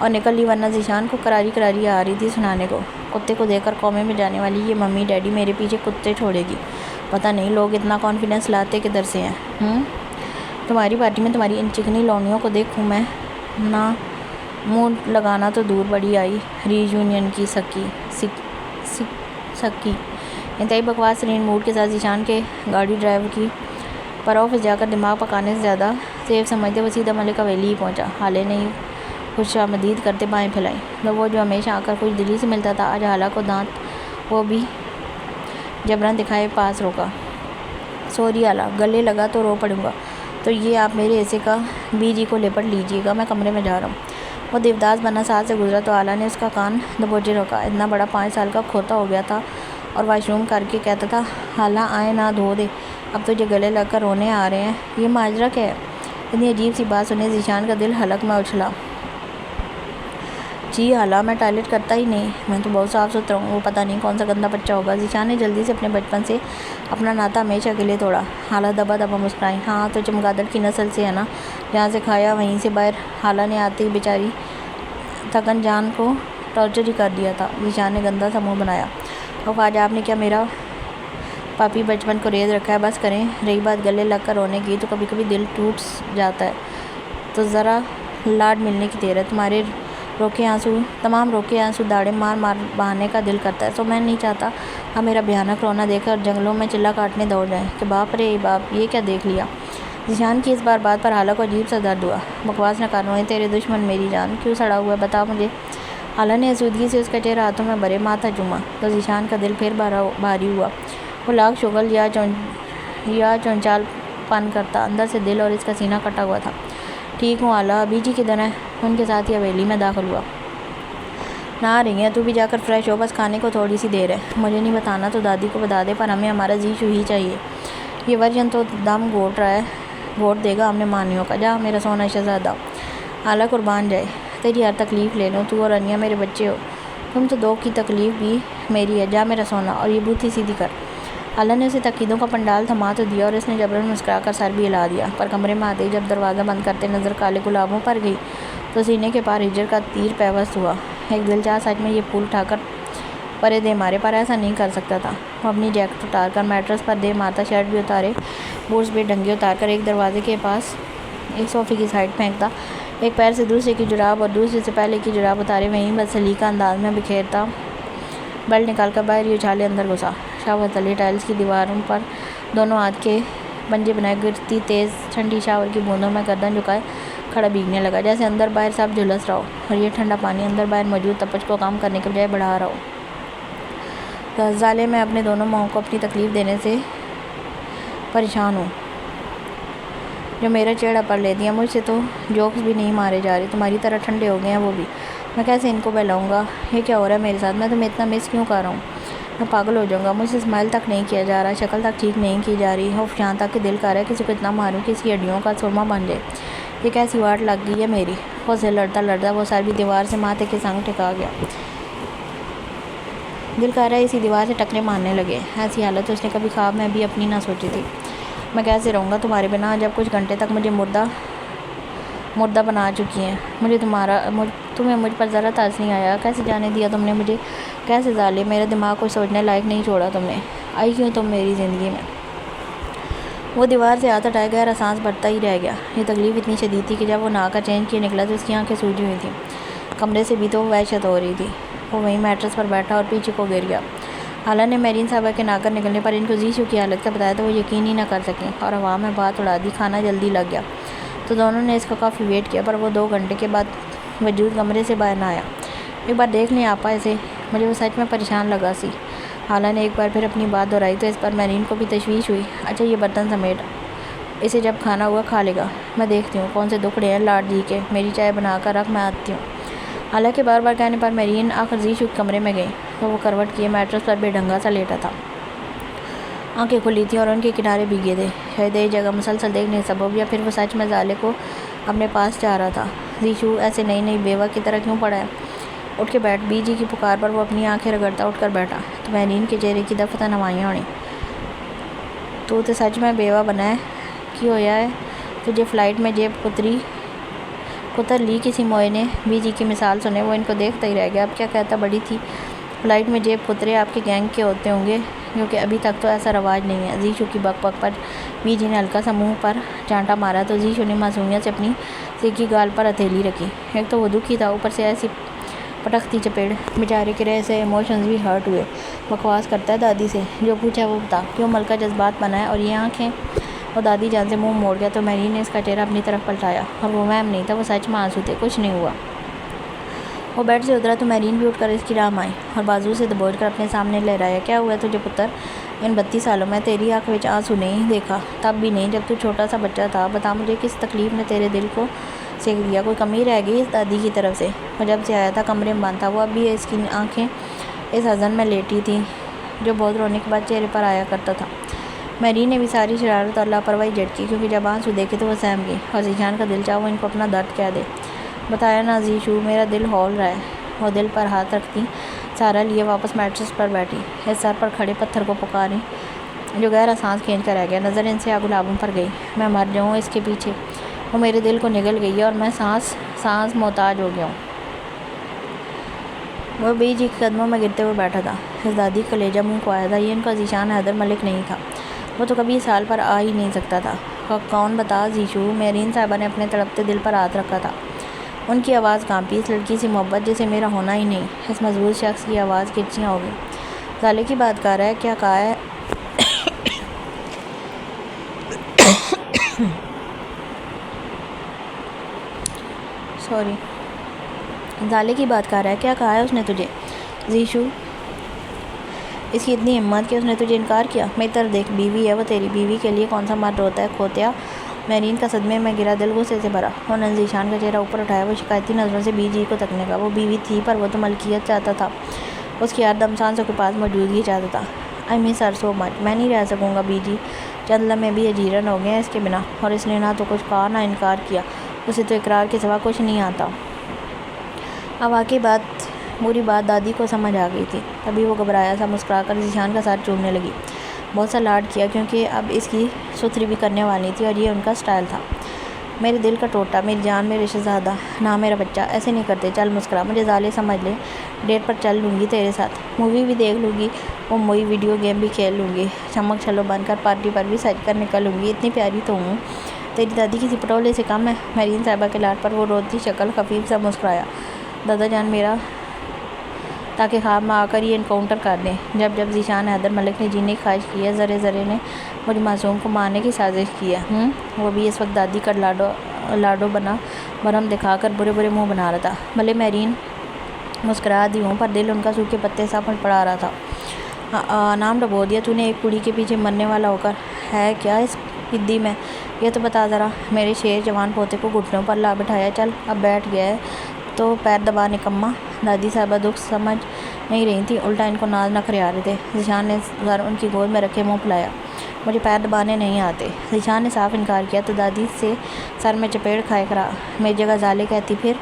اور نکل لی، ورنہ ذیشان کو کراری کراری آ رہی تھی سنانے کو۔ کتے کو دیکھ کر قومے میں جانے والی یہ ممی ڈیڈی میرے پیچھے کتے چھوڑے گی، پتہ نہیں لوگ اتنا کانفیڈنس لاتے کدھر سے ہیں۔ تمہاری پارٹی میں تمہاری ان چکنی لونڈیوں کو دیکھوں میں نہ منہ لگانا تو دور بڑی آئی ری یونین کی سکی انتہائی بکواس ترین موڈ کے ساتھ ذیشان کے گاڑی ڈرائیو کی، پر آفس جا کر دماغ پکانے سے زیادہ سیف سمجھتے وہ سیدھا ملک حویلی ہی پہنچا۔ حالے نے خوش آمدید کرتے بائیں پھیلائیں، وہ جو ہمیشہ آ کر خوش دلی سے ملتا تھا آج حالہ کو دانت وہ بھی جبراً دکھائے پاس روکا۔ سوری حالہ، گلے لگا تو رو پڑوں گا، تو یہ آپ میرے حصے کا بی جی کو لپٹ لیجیے گا، میں کمرے میں جا رہا ہوں۔ وہ دیوداس بنا ساتھ سے گزرا تو حالہ نے اس کا کان دبوچے روکا۔ اتنا بڑا 5 سال کا کھوتا ہو گیا تھا اور واش روم کر کے کہتا تھا حالہ آئیں نہ دھو دے، اب تجھے گلے لگ کر رونے آ رہے ہیں، یہ ماجرا کیا ہے؟ اتنی عجیب سی بات سنے ذیشان کا دل حلق میں اچھلا۔ جی حالہ، میں ٹوائلٹ کرتا ہی نہیں، میں تو بہت صاف ستھرا ہوں، وہ پتہ نہیں کون سا گندا بچہ ہوگا۔ ذیشان نے جلدی سے اپنے بچپن سے اپنا ناتا ہمیشہ کے لیے توڑا۔ حالہ دبا دبا مسکرائی۔ ہاں تو چمگادڑ کی نسل سے ہے نا، جہاں سے کھایا وہیں سے باہر۔ حالہ نے آتے ہی بیچاری تھکن جان کو ٹارچر ہی کر دیا تھا۔ ذیشان نے گندا سا منہ بنایا۔ اوف، آج آپ نے کیا میرا پاپی بچپن کو ریز رکھا ہے، بس کریں۔ رہی بات گلے لگ کر رونے کی، تو کبھی کبھی دل ٹوٹ جاتا ہے تو ذرا لاڈ ملنے کی دیر ہے۔ تمام روکے آنسو داڑھیں مار مار بہانے کا دل کرتا ہے، سو میں نہیں چاہتا آپ میرا بھیانک رونا دیکھ کر جنگلوں میں چلا کاٹنے دوڑ جائیں کہ باپ رے باپ، یہ کیا دیکھ لیا۔ ذیشان کی اس بات پر حالہ کو عجیب سا درد ہوا۔ بکواس نہ کر روئیں، تیرے دشمن میری جان کیوں سڑا ہوا ہے، بتا مجھے۔ حالہ نے آسودگی سے اس کا چہرہ ہاتھوں میں بھرے ماتھا چوما تو ذیشان کا دل پھر بھاری ہوا۔ وہ لاکھ شغل یا چونچال پن کرتا، اندر سے دل اور اس کا سینہ کٹا ہوا تھا۔ ٹھیک ہوں حالہ، ابھی جی کدھر ہیں؟ ان کے ساتھ ہی حویلی میں داخل ہوا۔ نہ آ رہی ہیں، تو بھی جا کر فریش ہو، بس کھانے کو تھوڑی سی دیر ہے۔ مجھے نہیں بتانا تو دادی کو بتا دے، پر ہمیں ہمارا ذیشو ہی چاہیے، یہ ورژن تو دم گھوٹ دے گا ہم نے مانیوں کا۔ جا میرا سونا شہزادہ۔ حالہ قربان جائے، تیری ہر تکلیف لے لوں، تو اور انیا میرے بچے ہو، تم تو دو کی تکلیف بھی میری ہے، جا میرا سونا، اور یہ بوتھی سیدھی کر۔ حالہ نے اسے تقیدوں کا پنڈال تھما تو دیا اور اس نے جبراً مسکرا کر سر بھی ہلا دیا، پر کمرے میں آتے ہی جب دروازہ بند کرتے نظر کالے گلابوں پر گئی تو سینے کے پار ہجر کا تیر پیوست ہوا۔ ایک دل چاہ سچ میں یہ پھول اٹھا کر پرے دے مارے، پر ایسا نہیں کر سکتا تھا۔ وہ اپنی جیکٹ اتار کر میٹرس پر دے مارتا، شرٹ بھی اتارے، بوٹس بھی ڈنگے اتار کر ایک دروازے کے پاس ایک صوفے کی سائڈ پھینکتا، ایک پیر سے دوسرے کی جراب اور دوسرے سے پہلے کی جراب اتارے وہیں بس سلیقہ انداز میں بکھیرتا، بیلٹ نکال کر باہر ہی اچھالے اندر گھسا۔ شاور تلے ٹائلز کی دیواروں پر دونوں ہاتھ کے پنجے بنائے گرتی تیز ٹھنڈی شاور کی بوندوں میں گردن جھکائے کھڑا بھیگنے لگا، جیسے اندر باہر سب جھلس رہا ہو اور یہ ٹھنڈا پانی اندر باہر موجود تپش کو کم کرنے کے بجائے بڑھا رہا ہو۔ ظالم، میں اپنے دونوں ماؤں کو اپنی تکلیف دینے سے پریشان ہوں جو میرا چہرہ پر لیتی ہیں، مجھ سے تو جوکس بھی نہیں مارے جا رہے، تمہاری طرح ٹھنڈے ہو گئے ہیں وہ بھی، میں کیسے ان کو بہلاؤں گا؟ یہ کیا ہو رہا ہے میرے ساتھ؟ میں تمہیں اتنا مس کیوں کر رہا ہوں؟ میں پاگل ہو جاؤں گا، مجھ سے اسمائل تک نہیں کیا جا رہا، شکل تک ٹھیک نہیں کی جا رہی، اوف یہاں تک کہ دل کر رہا ہے کسی کو اتنا ماروں کہ اس کی ہڈیوں کا سرما بن جائے، یہ کیسی واٹ لگ گئی ہے میری۔ وہ سے لڑتا وہ سر بھی دیوار سے ماتھے کے سنگ ٹکا گیا، دل کر رہا ہے اسی دیوار سے ٹکرے مارنے لگے۔ ایسی حالت اس نے کبھی خواب میں بھی اپنی نہ سوچی تھی۔ میں کیسے رہوں گا تمہارے بنا جب کچھ گھنٹے تک مجھے مردہ بنا چکی ہیں؟ تمہیں مجھ پر ذرا ترس نہیں آیا؟ کیسے جانے دیا تم نے مجھے؟ کیسے ظالم، میرا دماغ کچھ سوچنے لائق نہیں چھوڑا تم نے؟ آئی کیوں تم میری زندگی میں؟ وہ دیوار سے ہاتھ ہٹائے گہرا سانس بھرتا ہی رہ گیا۔ یہ تکلیف اتنی شدید تھی کہ جب وہ نہا کر چینج کیے نکلا تو اس کی آنکھیں سوجی ہوئی تھیں، کمرے سے بھی تو وحشت ہو رہی تھی۔ وہ وہیں میٹرس پر بیٹھا اور پیچھے کو گر گیا۔ حالہ نے میرین صاحبہ کے نہا کر نکلنے پر ان کو ذیشو کی حالت کا بتایا تو وہ یقین ہی نہ کر سکیں اور ہوا میں بات اڑا دی۔ کھانا جلدی لگ گیا تو دونوں نے اس کا کافی ویٹ کیا، پر وہ 2 گھنٹے کے بعد وجود کمرے سے باہر نہ آیا۔ ایک بار دیکھ لیں آپا اسے، مجھے وہ سچ میں پریشان لگا سی۔ حالہ نے ایک بار پھر اپنی بات دہرائی تو اس پر میرین کو بھی تشویش ہوئی۔ اچھا یہ برتن سمیٹ، اسے جب کھانا ہوا کھا لے گا، میں دیکھتی ہوں کون سے دکھڑے ہیں لاڈ جی کے، میری چائے بنا کر رکھ، میں آتی ہوں۔ حالانکہ بار بار کہنے پر میرین آخر ذیشو کے کمرے میں گئی تو وہ کروٹ کیے میٹرس پر بے ڈھنگا سا لیٹا تھا، آنکھیں کھلی تھیں اور ان کے کنارے بھیگے تھے، شاید یہ جگہ مسلسل دیکھنے سے سبب یا پھر وہ سچ میں ظالے کو اپنے پاس چاہ رہا تھا۔ ذیشو ایسے نئی بیوہ کی طرح کیوں پڑا ہے؟ اٹھ کے بیٹھ، بی جی کی پکار پر وہ اپنی آنکھیں رگڑتا اٹھ کر بیٹھا تو میرین کے چہرے کی دفتہ نمائیاں اڑیں۔ تو سچ میں بیوہ بنا ہے؟ کی ہویا ہے تجھے؟ فلائٹ میں جیب کتری پتر لی کسی موئے نے بی جی کی مثال سنے، وہ ان کو دیکھتا ہی رہ گیا۔ اب کیا کہتا، بڑی تھی فلائٹ میں جیب پترے آپ کے گینگ کے ہوتے ہوں گے، کیونکہ ابھی تک تو ایسا رواج نہیں ہے۔ زیشو کی بک بک پر بی جی نے ہلکا سا منہ پر چانٹا مارا تو زیشو نے معصومیت سے اپنی سیکی گال پر ہتھیلی رکھی۔ ایک تو وہ دکھی تھا، اوپر سے ایسی پٹختی چپیڑ، بیچارے کے رہے سے ایموشنز بھی ہرٹ ہوئے۔ بکواس کرتا ہے دادی سے، جو پوچھا وہ بتا، کیوں ملکہ جذبات بنا ہے اور یہ آنکھیں؟ وہ دادی جان سے منہ موڑ گیا تو میرین نے اس کا چہرہ اپنی طرف پلٹایا، اور وہ وہم نہیں تھا، وہ سچ میں آنسو تھے۔ کچھ نہیں ہوا۔ وہ بیڈ سے اترا تو میرین بھی اٹھ کر اس کی راہ آئی اور بازو سے دبوچ کر اپنے سامنے لہرایا۔ کیا ہوا تجھے پتر؟ ان 32 سالوں میں تیری آنکھ وچ آنسو نہیں دیکھا، تب بھی نہیں جب تو چھوٹا سا بچہ تھا۔ بتا مجھے کس تکلیف نے تیرے دل کو سیک دیا؟ کوئی کمی رہ گئی اس دادی کی طرف سے؟ وہ جب سے آیا تھا کمرے میں بند تھا، وہ اب بھی اس کی آنکھیں اس حزن میں لیٹی تھیں جو بہت رونے کے بعد چہرے پر آیا کرتا تھا۔ میرین نے بھی ساری شرارت اور لاپرواہی جھٹکی، کیونکہ جب آنسو دیکھے تو وہ سہم گئی، اور ذیشان کا دل چاہا وہ ان کو اپنا درد کہہ دے۔ بتایا نا زیشو، میرا دل ہول رہا ہے۔ وہ دل پر ہاتھ رکھتی سہارا لیے واپس میٹرس پر بیٹھی، اس سر پر کھڑے پتھر کو پکاری جو گہرا سانس کھینچ کر رہ گیا۔ نظر ان سے گلابوں پر گئی۔ میں مر جاؤں اس کے پیچھے، وہ میرے دل کو نگل گئی ہے اور میں سانس محتاج ہو گیا ہوں۔ وہ بی جی کے قدموں میں گرتے ہوئے بیٹھا تھا۔ اس دادی کا کلیجہ منہ کو آیا تھا، یہ ان کا ذیشان حیدر ملک نہیں تھا، وہ تو کبھی اس حال پر آ ہی نہیں سکتا تھا۔ کون بتا زیشو؟ میرین صاحبہ نے اپنے تڑپتے دل پر ہاتھ رکھا تھا۔ ان کی آواز کانپی، اس لڑکی سے محبت جسے میرا ہونا ہی نہیں۔ اس مضبوط شخص کی آواز کرچیاں ہو گئی۔ سالے کی بات کر رہا ہے، کیا کہا ہے؟ زالے کی بات کر رہا ہے، کیا کہا ہے اس نے تجھے؟ زیشو، اس کی اتنی ہمت کہ اس نے تجھے انکار کیا؟ میری طرف دیکھ، بیوی ہے وہ تیری، بیوی کے لیے کون سا مرد روتا ہے کھوتیا؟ میرین کا صدمے میں گرا دل غصے سے بھرا۔ انہوں نے ذیشان کا چہرہ اوپر اٹھایا، وہ شکایتی نظروں سے بی جی کو تکنے لگا۔ وہ بیوی تھی پر وہ تو ملکیت چاہتا تھا، اس کی ہر دم سانسوں کے پاس موجودگی چاہتا تھا۔ آئی مس ہر سو مچ، میں نہیں رہ سکوں گا بی جی۔ چند لمحے بھی اجیرن ہو گئے ہیں اس کے بنا، اور اس نے نہ تو کچھ کہا نہ انکار کیا، اسے تو اقرار کے سوا کچھ نہیں آتا۔ اب واقعی بری بات دادی کو سمجھ آ گئی تھی۔ تبھی وہ گھبرایا سا مسکرا کر ذیشان کا سر چومنے لگی۔ بہت سا لاڈ کیا، کیونکہ اب اس کی ستھری بھی کرنے والی تھی اور یہ ان کا سٹائل تھا۔ میرے دل کا ٹوٹا، میری جان، میرے شہزادہ، نہ میرا بچہ، ایسے نہیں کرتے، چل مسکرا، مجھے زالے سمجھ لے، ڈیٹ پر چل لوں گی تیرے ساتھ، مووی بھی دیکھ لوں گی، وہ موئی ویڈیو گیم بھی کھیل لوں گی، چمک چھلو بن کر پارٹی پر بھی سج کر نکلوں گی، اتنی پیاری تو ہوں، تیری دادی کسی پٹولے سے کم ہے؟ میرین صاحبہ کے لاڈ پر وہ روتی شکل خفیف سا مسکرایا۔ دادا جان میرا، تاکہ خواب میں آ کر یہ انکاؤنٹر کر دیں۔ جب ذیشان حیدر ملک نے جینے کی خواہش کی ہے، ذرے ذرے نے مجھ معصوم کو مارنے کی سازش کی ہے۔ وہ بھی اس وقت دادی کا لاڈو بنا برہم دکھا کر برے برے منہ بنا رہا تھا۔ بھلے میرین مسکرا دی ہوں، پر دل ان کا سوکھے پتے سا پڑا رہا تھا۔ نام ڈبو دیا تو نے ایک کڑی کے پیچھے مرنے والا ہو کر، ہے کیا اس گدی میں؟ یہ تو بتا ذرا۔ میرے شیر جوان پوتے کو گھٹنوں پر لا بٹھایا، چل اب بیٹھ گیا ہے تو پیر دبا نکما۔ دادی صاحبہ دکھ سمجھ نہیں رہی تھی، الٹا ان کو ناز نخرے آ رہے تھے۔ ذیشان نے سر ان کی گود میں رکھے منہ پھلایا۔ مجھے پیر دبانے نہیں آتے۔ ذیشان نے صاف انکار کیا تو دادی سے سر میں چپیڑ کھائے کرا، میری جگہ زالے کہتی پھر؟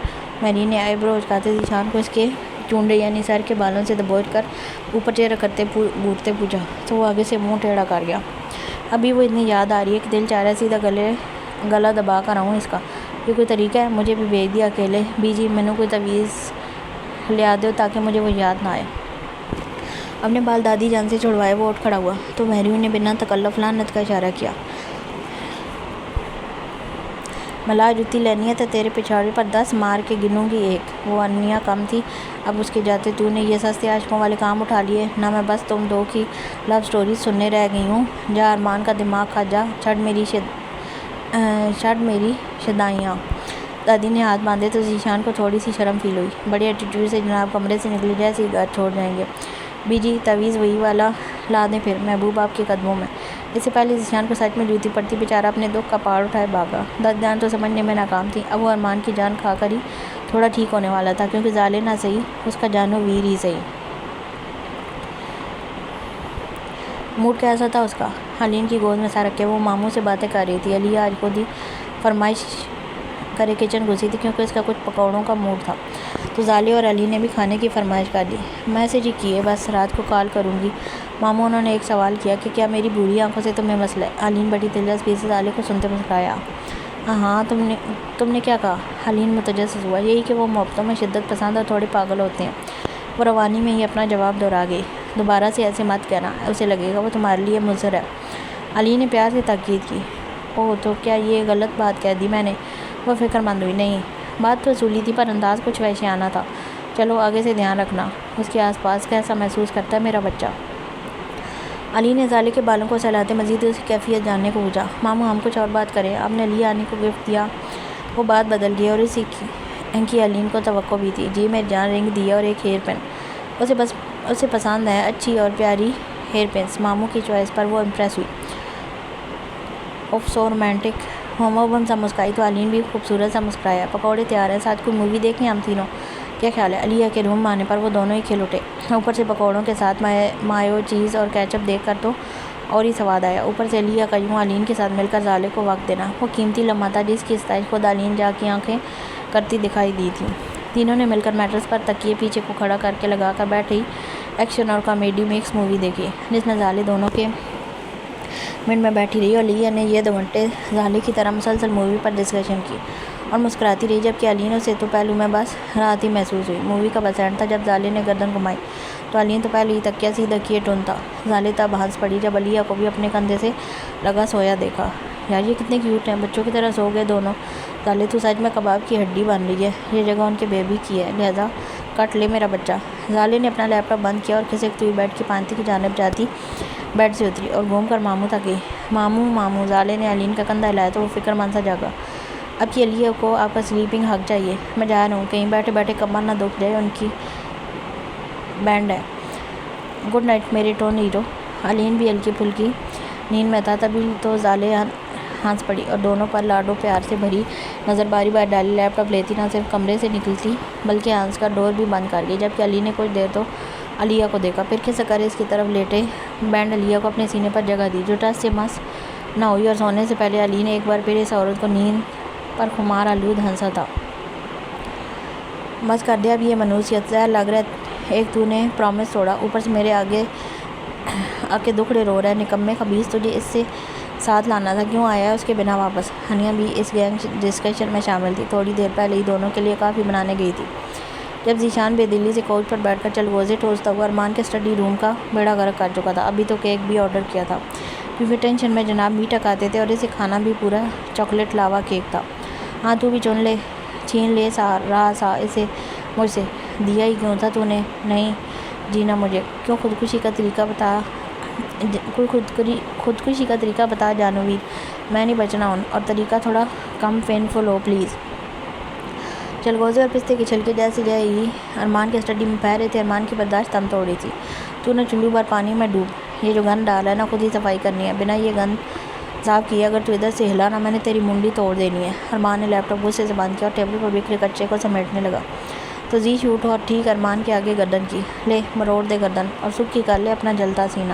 میرین نے آئی برو اچکاتے ذیشان کو اس کے چونڈے یعنی سر کے بالوں سے دبوچ کر اوپر چہرہ کرتے گھورتے پوچھا، تو وہ آگے سے منہ ٹیڑھا کر گیا۔ ابھی وہ اتنی یاد آ رہی ہے کہ دل چاہ رہا ہے سیدھا گلا دبا کر آؤں اس کا۔ یہ کوئی طریقہ ہے؟ مجھے بھی بھیج دیا اکیلے۔ بی جی مینوں کوئی تعویذ لیا دو تاکہ مجھے وہ یاد نہ آئے۔ اپنے بال دادی جان سے چھڑوائے وہ اٹھ کھڑا ہوا تو میرین نے بنا تکلف لعنت کا اشارہ کیا۔ ملا جُتی لینی ہے تو تیرے پچھاڑی پر 10 مار کے گنوں گی ایک۔ وہ انیا کم تھی اب اس کے جاتے تو نے یہ سستے عاشقوں والے کام اٹھا لیے؟ نہ میں بس تم دو کی لو سٹوریز سننے رہ گئی ہوں۔ جا ارمان کا دماغ کھا جا، چھڑ میری شدائیاں۔ دادی نے ہاتھ باندھے تو ذیشان کو تھوڑی سی شرم فیل ہوئی۔ بڑے ایٹیٹیوڈ سے جناب کمرے سے نکلی جیسے ہی گھر چھوڑ جائیں گے۔ بی جی تعویذ وہی والا لا دیں پھر، محبوب آپ کے قدموں میں۔ اس سے پہلے ذیشان کو سچ میں جوتی پڑتی، بیچارہ اپنے دکھ کا پہاڑ اٹھائے بھاگا۔ دادی جان تو سمجھنے میں ناکام تھی، اب وہ ارمان کی جان کھا کر ہی تھوڑا ٹھیک ہونے والا تھا، کیونکہ زالے نہ صحیح، اس کا جانو ویر ہی صحیح۔ موڈ کیسا تھا اس کا؟ حلیم کی گود میں سر رکھے وہ ماموں سے باتیں کر رہی تھی۔ علیہ آج خود ہی فرمائش کرے کچن گھسی تھی، کیونکہ اس کا کچھ پکوڑوں کا موڈ تھا، تو زالے اور علی نے بھی کھانے کی فرمائش کر دی۔ میسج ہی کیے بس، رات کو کال کروں گی۔ ماموں انہوں نے ایک سوال کیا کہ کیا میری بری آنکھوں سے تمہیں مسئلہ ہے؟ علیم بڑی دلچسپی سے زالے کو سنتے مسکرایا۔ ہاں تم نے کیا کہا؟ علین متجسس ہوا۔ یہی کہ وہ محبتوں میں شدت پسند اور تھوڑے پاگل ہوتے ہیں۔ وہ روانی میں ہی اپنا جواب دہرا گئی۔ دوبارہ سے ایسے مت کہنا، اسے لگے گا وہ تمہارے لیے مضر ہے۔ علین نے پیار سے تاکید کی۔ اوہ تو کیا یہ غلط بات کہہ دی میں نے؟ وہ فکر مند ہوئی۔ نہیں، بات تو اصولی تھی پر انداز کچھ وحشیانہ تھا۔ چلو آگے سے دھیان رکھنا۔ اس کے آس پاس کیسا محسوس کرتا ہے میرا بچہ؟ علین نے زالے کے بالوں کو سہلاتے مزید اس کی کیفیت جاننے کو پوچھا۔ ماموں ہم کچھ اور بات کریں، آپ نے علی آنی کو گفٹ دیا؟ وہ بات بدل گئی اور اسی کی علین کو توقع بھی تھی۔ جی میری جان، رنگ دیا اور ایک ہیئر پن۔ اسے پسند ہے، اچھی اور پیاری ہیئر پنس۔ ماموں کی چوائس پر وہ امپریس ہوئی۔ اوف سو رومانٹک۔ ہوموبم سا مسکرائی تو علین بھی خوبصورت سا مسکرایا۔ پکوڑے تیار ہیں، ساتھ کوئی مووی دیکھیں ہم تینوں؟ کیا خیال ہے؟ علیہ کے روم آنے پر وہ دونوں ہی کھل اٹھے۔ اوپر سے پکوڑوں کے ساتھ مایو چیز اور کیچپ دیکھ کر تو اور ہی سواد آیا۔ اوپر سے علیہ کا یوں علین کے ساتھ مل کر زالے کو وقت دینا، وہ قیمتی لمحہ تھا جس کی ستائش خود علین جا کی آنکھیں کرتی دکھائی دی تھی۔ تینوں نے مل کر میٹرس پر تکیے پیچھے کو کھڑا کر کے لگا کر بیٹھی ایکشن اور کامیڈی مکس مووی دیکھی، جس میں زالے دونوں کے منٹ میں بیٹھی رہی اور علیہ نے یہ 2 گھنٹے زالے کی طرح مسلسل مووی پر ڈسکشن کی اور مسکراتی رہی، جبکہ علین اسے تو پہلو میں بس راحت ہی محسوس ہوئی۔ مووی کا بس اینڈ تھا جب زالے نے گردن گھمائی تو علین تو پہلے ہی تکیہ سیدھا کیے ٹون تھا۔ زالے تب ہنس پڑی جب علیہ کو بھی اپنے کندھے سے لگا سویا دیکھا۔ یار یہ کتنے کیوٹ ہیں، بچوں کی طرح سو گئے دونوں۔ زالے تو سچ میں کباب کی ہڈی بن رہی ہے، یہ جگہ ان کے بیبی کی ہے، لہذا کٹ لے میرا بچہ۔ زالے نے اپنا لیپ ٹاپ بند کیا اور کھسکتی ہوئی بیڈ کی پانتی کی جانب جاتی بیڈ سے اتری اور گھوم کر ماموں تک گئی۔ ماموں زالے نے علین کا کندھا ہلایا تو وہ فکر مند سا جاگا۔ اب کی علیہ کو آپ کا سلیپنگ حق چاہیے، میں جا رہا ہوں، کہیں بیٹھے بیٹھے کمر نہ دکھ جائے، ان کی بینڈ ہے۔ گڈ نائٹ میرے ٹون ہیرو۔ علین بھی ہلکی پھلکی نیند میں تھا، تبھی تو زالے ہنس پڑی اور دونوں پر لاڈو پیار سے بھری نظر باری بار ڈالی۔ لیپ ٹاپ لیتی نہ صرف کمرے سے نکلتی بلکہ ہنس کر ڈور بھی بند کر گئی، جبکہ علی نے کچھ دیر تو علیہ کو دیکھا، پھر کھسک کر اس کی طرف لیٹے بینڈ علیہ کو اپنے سینے پر جگہ دی، جو ٹس سے مس نہ ہوئی، اور سونے سے پہلے علی نے ایک بار پھر اس عورت کو نیند پر خمار آلود ہنسا تھا۔ بس کر دیا اب یہ منحوسیت، زہر لگ رہا ہے، ایک تو نے پرومس توڑا، اوپر سے میرے آگے آ کے دکھڑے رو رہا ہے، نکمے خبیث، تجھے اس سے ساتھ لانا تھا، کیوں آیا ہے اس کے بنا واپس؟ ہنیا بھی اس گینگ ڈسکشن میں شامل تھی، تھوڑی دیر پہلے ہی دونوں کے لیے کافی بنانے گئی تھی، جب ذیشان بے دلی سے کوچ پر بیٹھ کر چلغوزے ٹھوستا ہوا ارمان کے اسٹڈی روم کا بیڑا غرق کر چکا تھا۔ ابھی تو کیک بھی آرڈر کیا تھا، کیونکہ ٹینشن میں جناب میٹھا کھاتے تھے اور اسے کھانا بھی پورا چاکلیٹ لاوا کیک تھا۔ ہاں تو بھی چھین لے رہا سا اسے مجھ سے، دیا ہی کیوں تھا تو نے؟ نہیں جینا مجھے، کیوں؟ خودکشی کا طریقہ بتا جانویر، میں نہیں بچنا ہوں، اور طریقہ تھوڑا کم پینفل ہو پلیز۔ چلغوزے اور پستے کے چھلکے جیسے ہی ارمان کے اسٹڈی میں پھیل رہے تھے، ارمان کی برداشت تم توڑ رہی تھی۔ تو نے چلو بھر پانی میں ڈوب، یہ جو گند ڈالا ہے نا، خود ہی صفائی کرنی ہے، بنا یہ گند صاف کیے اگر تو ادھر سے ہلا نا، میں نے تیری منڈی توڑ دینی ہے۔ ارمان نے لیپ ٹاپ غصے سے بند کیا اور ٹیبل پر بکھرے کچے کو سمیٹنے لگا۔ تو زیشو اٹھا اور ٹھیک ارمان کے آگے گردن کی، لے مروڑ دے گردن اور سکھی کر لے اپنا جلتا سینہ۔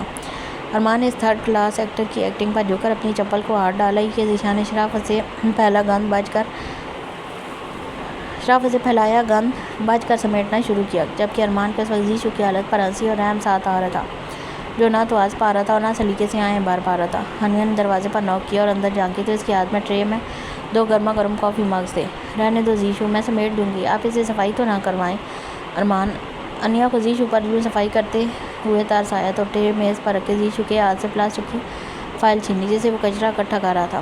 ارمان نے اس 3rd کلاس ایکٹر کی ایکٹنگ پر جھک کر اپنی چپل کو ہاتھ ڈالا ہی کہ ذیشان نے شرافت سے پھیلایا گند بچ کر سمیٹنا شروع کیا، جبکہ ارمان کو اس وقت زیشو کی حالت پر ہنسی اور رحم ساتھ آ رہا تھا، جو نہ تو ہنس پا رہا تھا اور نہ سلیقے سے آہیں بھر پا رہا تھا۔ ہنیا نے دروازے پر نوک کیا اور اندر جھانکی تو اس کے ہاتھ میں ٹرے میں 2 گرما گرم کافی مگز تھے۔ رہنے دو زیشو، میں سمیٹ دوں گی، آپ اسے صفائی تو نہ کروائیں۔ ارمان انیا کو زیشو پر یوں صفائی کرتے ہوئے ترس آیا تو ٹرے میز پر رکھے زیشو کے ہاتھ سے پلاسٹک کی فائل چھین لی، جسے وہ کچرا اکٹھا کر رہا تھا۔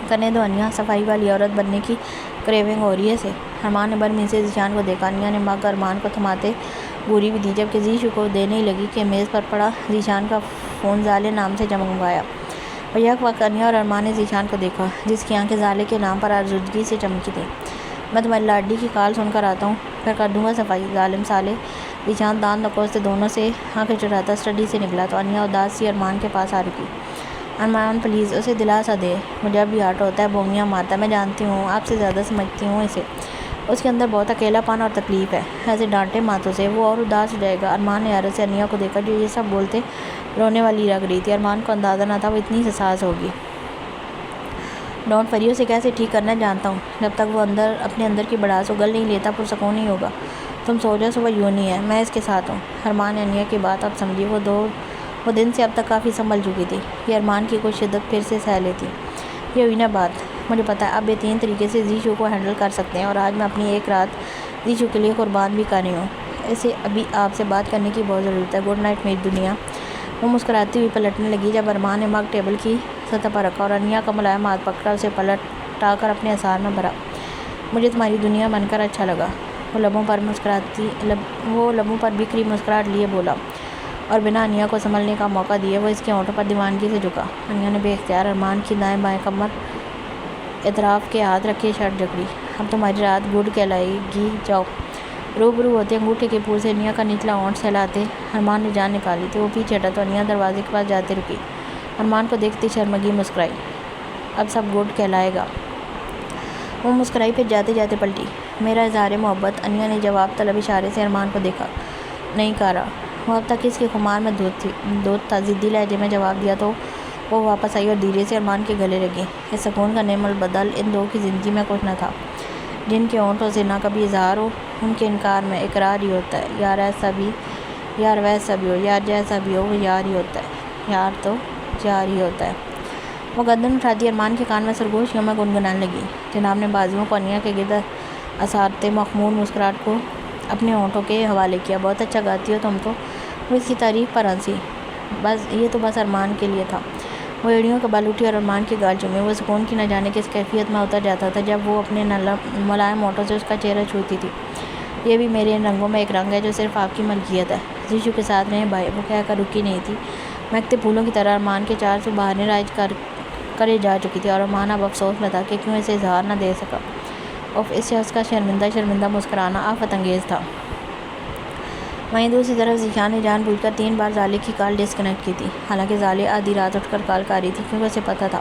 کرنے دو انیا، صفائی والی عورت بننے کی کریونگ ہو رہی ہے اسے۔ ارمان نے برمی سے ذیشان کو دیکھا، انیا نے مگ ارمان کو تھماتے گوری بھی دی، جبکہ زیشو کو دینے ہی لگی کہ میز پر پڑا ذیشان کا فون زالے نام سے جگمگایا، اور یک وقت انیا اور ارمان نے ذیشان کو دیکھا، جس کی آنکھیں زالے کے نام پر آزردگی سے چمکی تھیں۔ میں تمہاری لاڈلی کی کال سن کر آتا ہوں، پھر کر دوں گا صفائی، ظالم سالے۔ ذیشان دانت نکوستے دونوں سے آنکھیں چراتا اسٹڈی سے نکلا تو انیا اداس سی ارمان کے پاس آ رکی۔ ارمان پلیز اسے دلاسا دے، مجھے اب بھی ہارٹ ہوتا ہے، بونگیاں مارتا ہے، میں جانتی ہوں آپ سے زیادہ سمجھتی ہوں اسے، اس کے اندر بہت اکیلا پن اور تکلیف ہے، ایسے ڈانٹے مات اسے، وہ اور اداس ہو جائے گا۔ ارمان نے حیرت سے انیا کو دیکھا جو یہ سب بولتے رونے والی لگ رہی تھی، ارمان کو اندازہ نہ تھا وہ اتنی حساس ہوگی۔ ڈونٹ وری، اسے کیسے ٹھیک کرنا ہے جانتا ہوں، جب تک وہ اپنے اندر کی بڑاس اگل نہیں لیتا پرسکون نہیں ہوگا، تم سو جاؤ، صبح یوں نہیں ہے، میں اس کے ساتھ ہوں۔ ارمان نے انیا کی بات اب سمجھی، وہ دن سے اب تک کافی سنبھل چکی تھی، یہ ارمان کی کوئی شدت پھر سے سہ لیتی۔ یہ ہوئی نا بات، مجھے پتہ ہے آپ بہترین طریقے سے زیشو کو ہینڈل کر سکتے ہیں، اور آج میں اپنی ایک رات زیشو کے لیے قربان بھی کر رہی ہوں۔ اسے ابھی آپ سے بات کرنے کی بہت ضرورت ہے۔ گڈ نائٹ میری دنیا۔ وہ مسکراتی ہوئی پلٹنے لگی جب ارمان نے مگ ٹیبل کی سطح پر رکھا اور انیا کا ملائم ہاتھ پکڑا اسے پلٹا کر اپنے اثار میں بھرا۔ مجھے تمہاری دنیا بن کر اچھا لگا، وہ لبوں پر بکھری مسکراہٹ لیے بولا، اور بنا انیا کو سنبھلنے کا موقع دیے وہ اس کے ہونٹوں پر دیوانگی سے جھکا۔ انیا نے بے اختیار ارمان کی دائیں بائیں کمر اطراف کے ہاتھ رکھے شرٹ جکڑی۔ اب تمہاری رات گڈ کہلائے گی، جاؤ۔ روبرو ہوتے انگوٹھے کے پھول سے انیا کا نچلا ہونٹ سہلاتے ارمان نے جان نکالی تھی۔ وہ پیچھے ہٹا تو انیا دروازے کے پاس جاتے رکی، ارمان کو دیکھتی شرمگی مسکرائی۔ اب سب گڈ کہلائے گا، وہ مسکرائی، پھر جاتے جاتے پلٹی۔ میرا اظہار محبت۔ انیا نے جواب طلب اشارے سے ارمان کو دیکھا۔ نہیں کارا۔ وہ اب تک اس کے خمار میں دھت تھا۔ ضدی لہجے میں جواب دیا تو وہ واپس آئی اور دھیرے سے ارمان کے گلے لگی۔ اس سکون کا نعم البدل ان دو کی زندگی میں کچھ نہ تھا۔ جن کے ہونٹوں سے نہ کبھی اظہار ہو، ان کے انکار میں اقرار ہی ہوتا ہے۔ یار ایسا بھی، یار ویسا بھی ہو، یار جیسا بھی ہو، وہ یار ہی ہوتا ہے، یار تو یار ہی ہوتا ہے۔ وہ گردن اٹھاتی ارمان کے کان میں سرگوشیوں میں گنگنانے لگی۔ جناب نے بازوؤں کو انیا کے گرد اثارتے مخمور مسکراہٹ کو اپنے ہونٹوں کے حوالے کیا۔ بہت اچھا گاتی ہو تم تو۔ وہ اس کی تعریف پر ہنسی۔ یہ تو بس ارمان کے لیے تھا۔ وہ ایڑیوں کے بل اٹھی اور ارمان کے گال چومے۔ وہ سکون کی نہ جانے کس کیفیت میں اتر جاتا تھا جب وہ اپنے ملائم ہونٹوں سے اس کا چہرہ چھوتی تھی۔ یہ بھی میرے ان رنگوں میں ایک رنگ ہے جو صرف آپ کی ملکیت ہے۔ زیشو کے ساتھ رہیں بھائی، وہ کہہ کر رکی نہیں تھی۔ مہکتے پھولوں کی طرح ارمان کے چار سو بہانے رائج کرے جا چکی تھی، اور ارمان اب افسوس میں تھا کہ کیوں اسے اظہار نہ دے سکا۔ اس شخص کا شرمندہ مسکرانا آفت انگیز تھا۔ وہیں دوسری طرف ذیشان نے جان بوجھ کر 3 بار زالے کی کال ڈسکنیکٹ کی تھی، حالانکہ زالے آدھی رات اٹھ کر کال کر رہی تھی، کیونکہ اسے پتہ تھا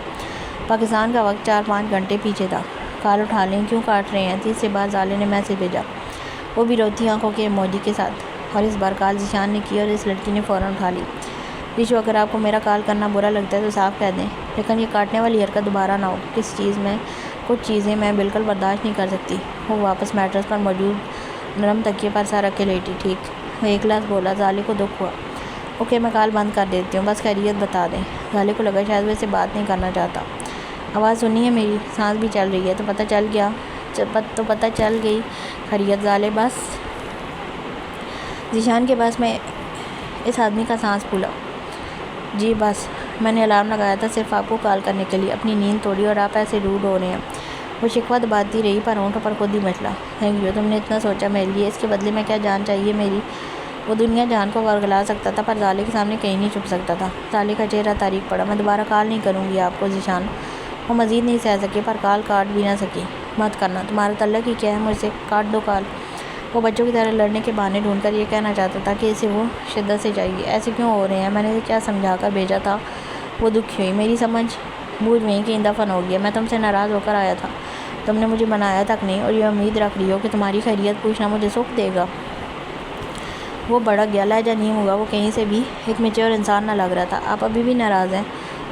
پاکستان کا وقت 4-5 گھنٹے پیچھے تھا۔ کال اٹھا لیں، کیوں کاٹ رہے ہیں؟ تیسری بار زالے نے میسج بھیجا، وہ بھی روتی آنکھوں کے ایموجی کے ساتھ، اور اس بار کال ذیشان نے کی اور اس لڑکی نے فوراً اٹھا لی۔ زیشو، اگر آپ کو میرا کال کرنا برا لگتا ہے تو صاف کہہ دیں، لیکن یہ کاٹنے والی حرکت دوبارہ نہ ہو۔ کچھ چیزیں میں بالکل برداشت نہیں کر سکتی۔ وہ واپس میٹرس پر موجود نرم تکیے پر سر رکھ کے لیٹی۔ ٹھیک، وہ ایک لفظ بولا۔ زالے کو دکھ ہوا۔ اوکے، میں کال بند کر دیتی ہوں، بس خیریت بتا دیں۔ زالے کو لگا شاید وہ اس سے بات نہیں کرنا چاہتا۔ آواز سنی ہے میری؟ سانس بھی چل رہی ہے تو پتہ چل گئی خیریت زالے۔ بس ذیشان کے بس میں اس آدمی کا سانس پھولا۔ جی بس، میں نے الارم لگایا تھا صرف آپ کو کال کرنے کے لیے، اپنی نیند توڑی اور آپ ایسے روڈ ہو رہے ہیں۔ وہ شکوہ دباتی رہی پر ہونٹوں پر خود ہی مچلا۔ تھینک یو، تم نے اتنا سوچا میرے لیے، اس کے بدلے میں کیا جان چاہیے میری؟ وہ دنیا جان کو ورگلا سکتا تھا پر زالے کے سامنے کہیں نہیں چھپ سکتا تھا۔ زالے کا چہرہ تاریک پڑا۔ میں دوبارہ کال نہیں کروں گی آپ کو ذیشان۔ وہ مزید نہیں سہ سکی پر کال کاٹ بھی نہ سکی۔ مت کرنا، تمہارا تعلق ہی کیا ہے مجھ سے؟ کاٹ دو کال۔ وہ بچوں کی طرح لڑنے کے بہانے ڈھونڈ کر یہ کہنا چاہتا تھا کہ اسے وہ شدت سے چاہیے۔ ایسے کیوں ہو رہے ہیں؟ میں نے کیا سمجھا کر بھیجا تھا؟ وہ دکھی ہوئی۔ میری سمجھ بوجھ وہیں کہیں دفن ہو گیا۔ میں تم سے ناراض ہو کر آیا تھا، تم نے مجھے منایا تک نہیں، اور یہ امید رکھ رہی ہو کہ تمہاری خیریت پوچھنا مجھے سکھ دے گا۔ وہ بھڑک گیا، لہجہ نیم ہوا۔ وہ کہیں سے بھی ایک میچور انسان نہ لگ رہا تھا۔ آپ ابھی بھی ناراض ہیں؟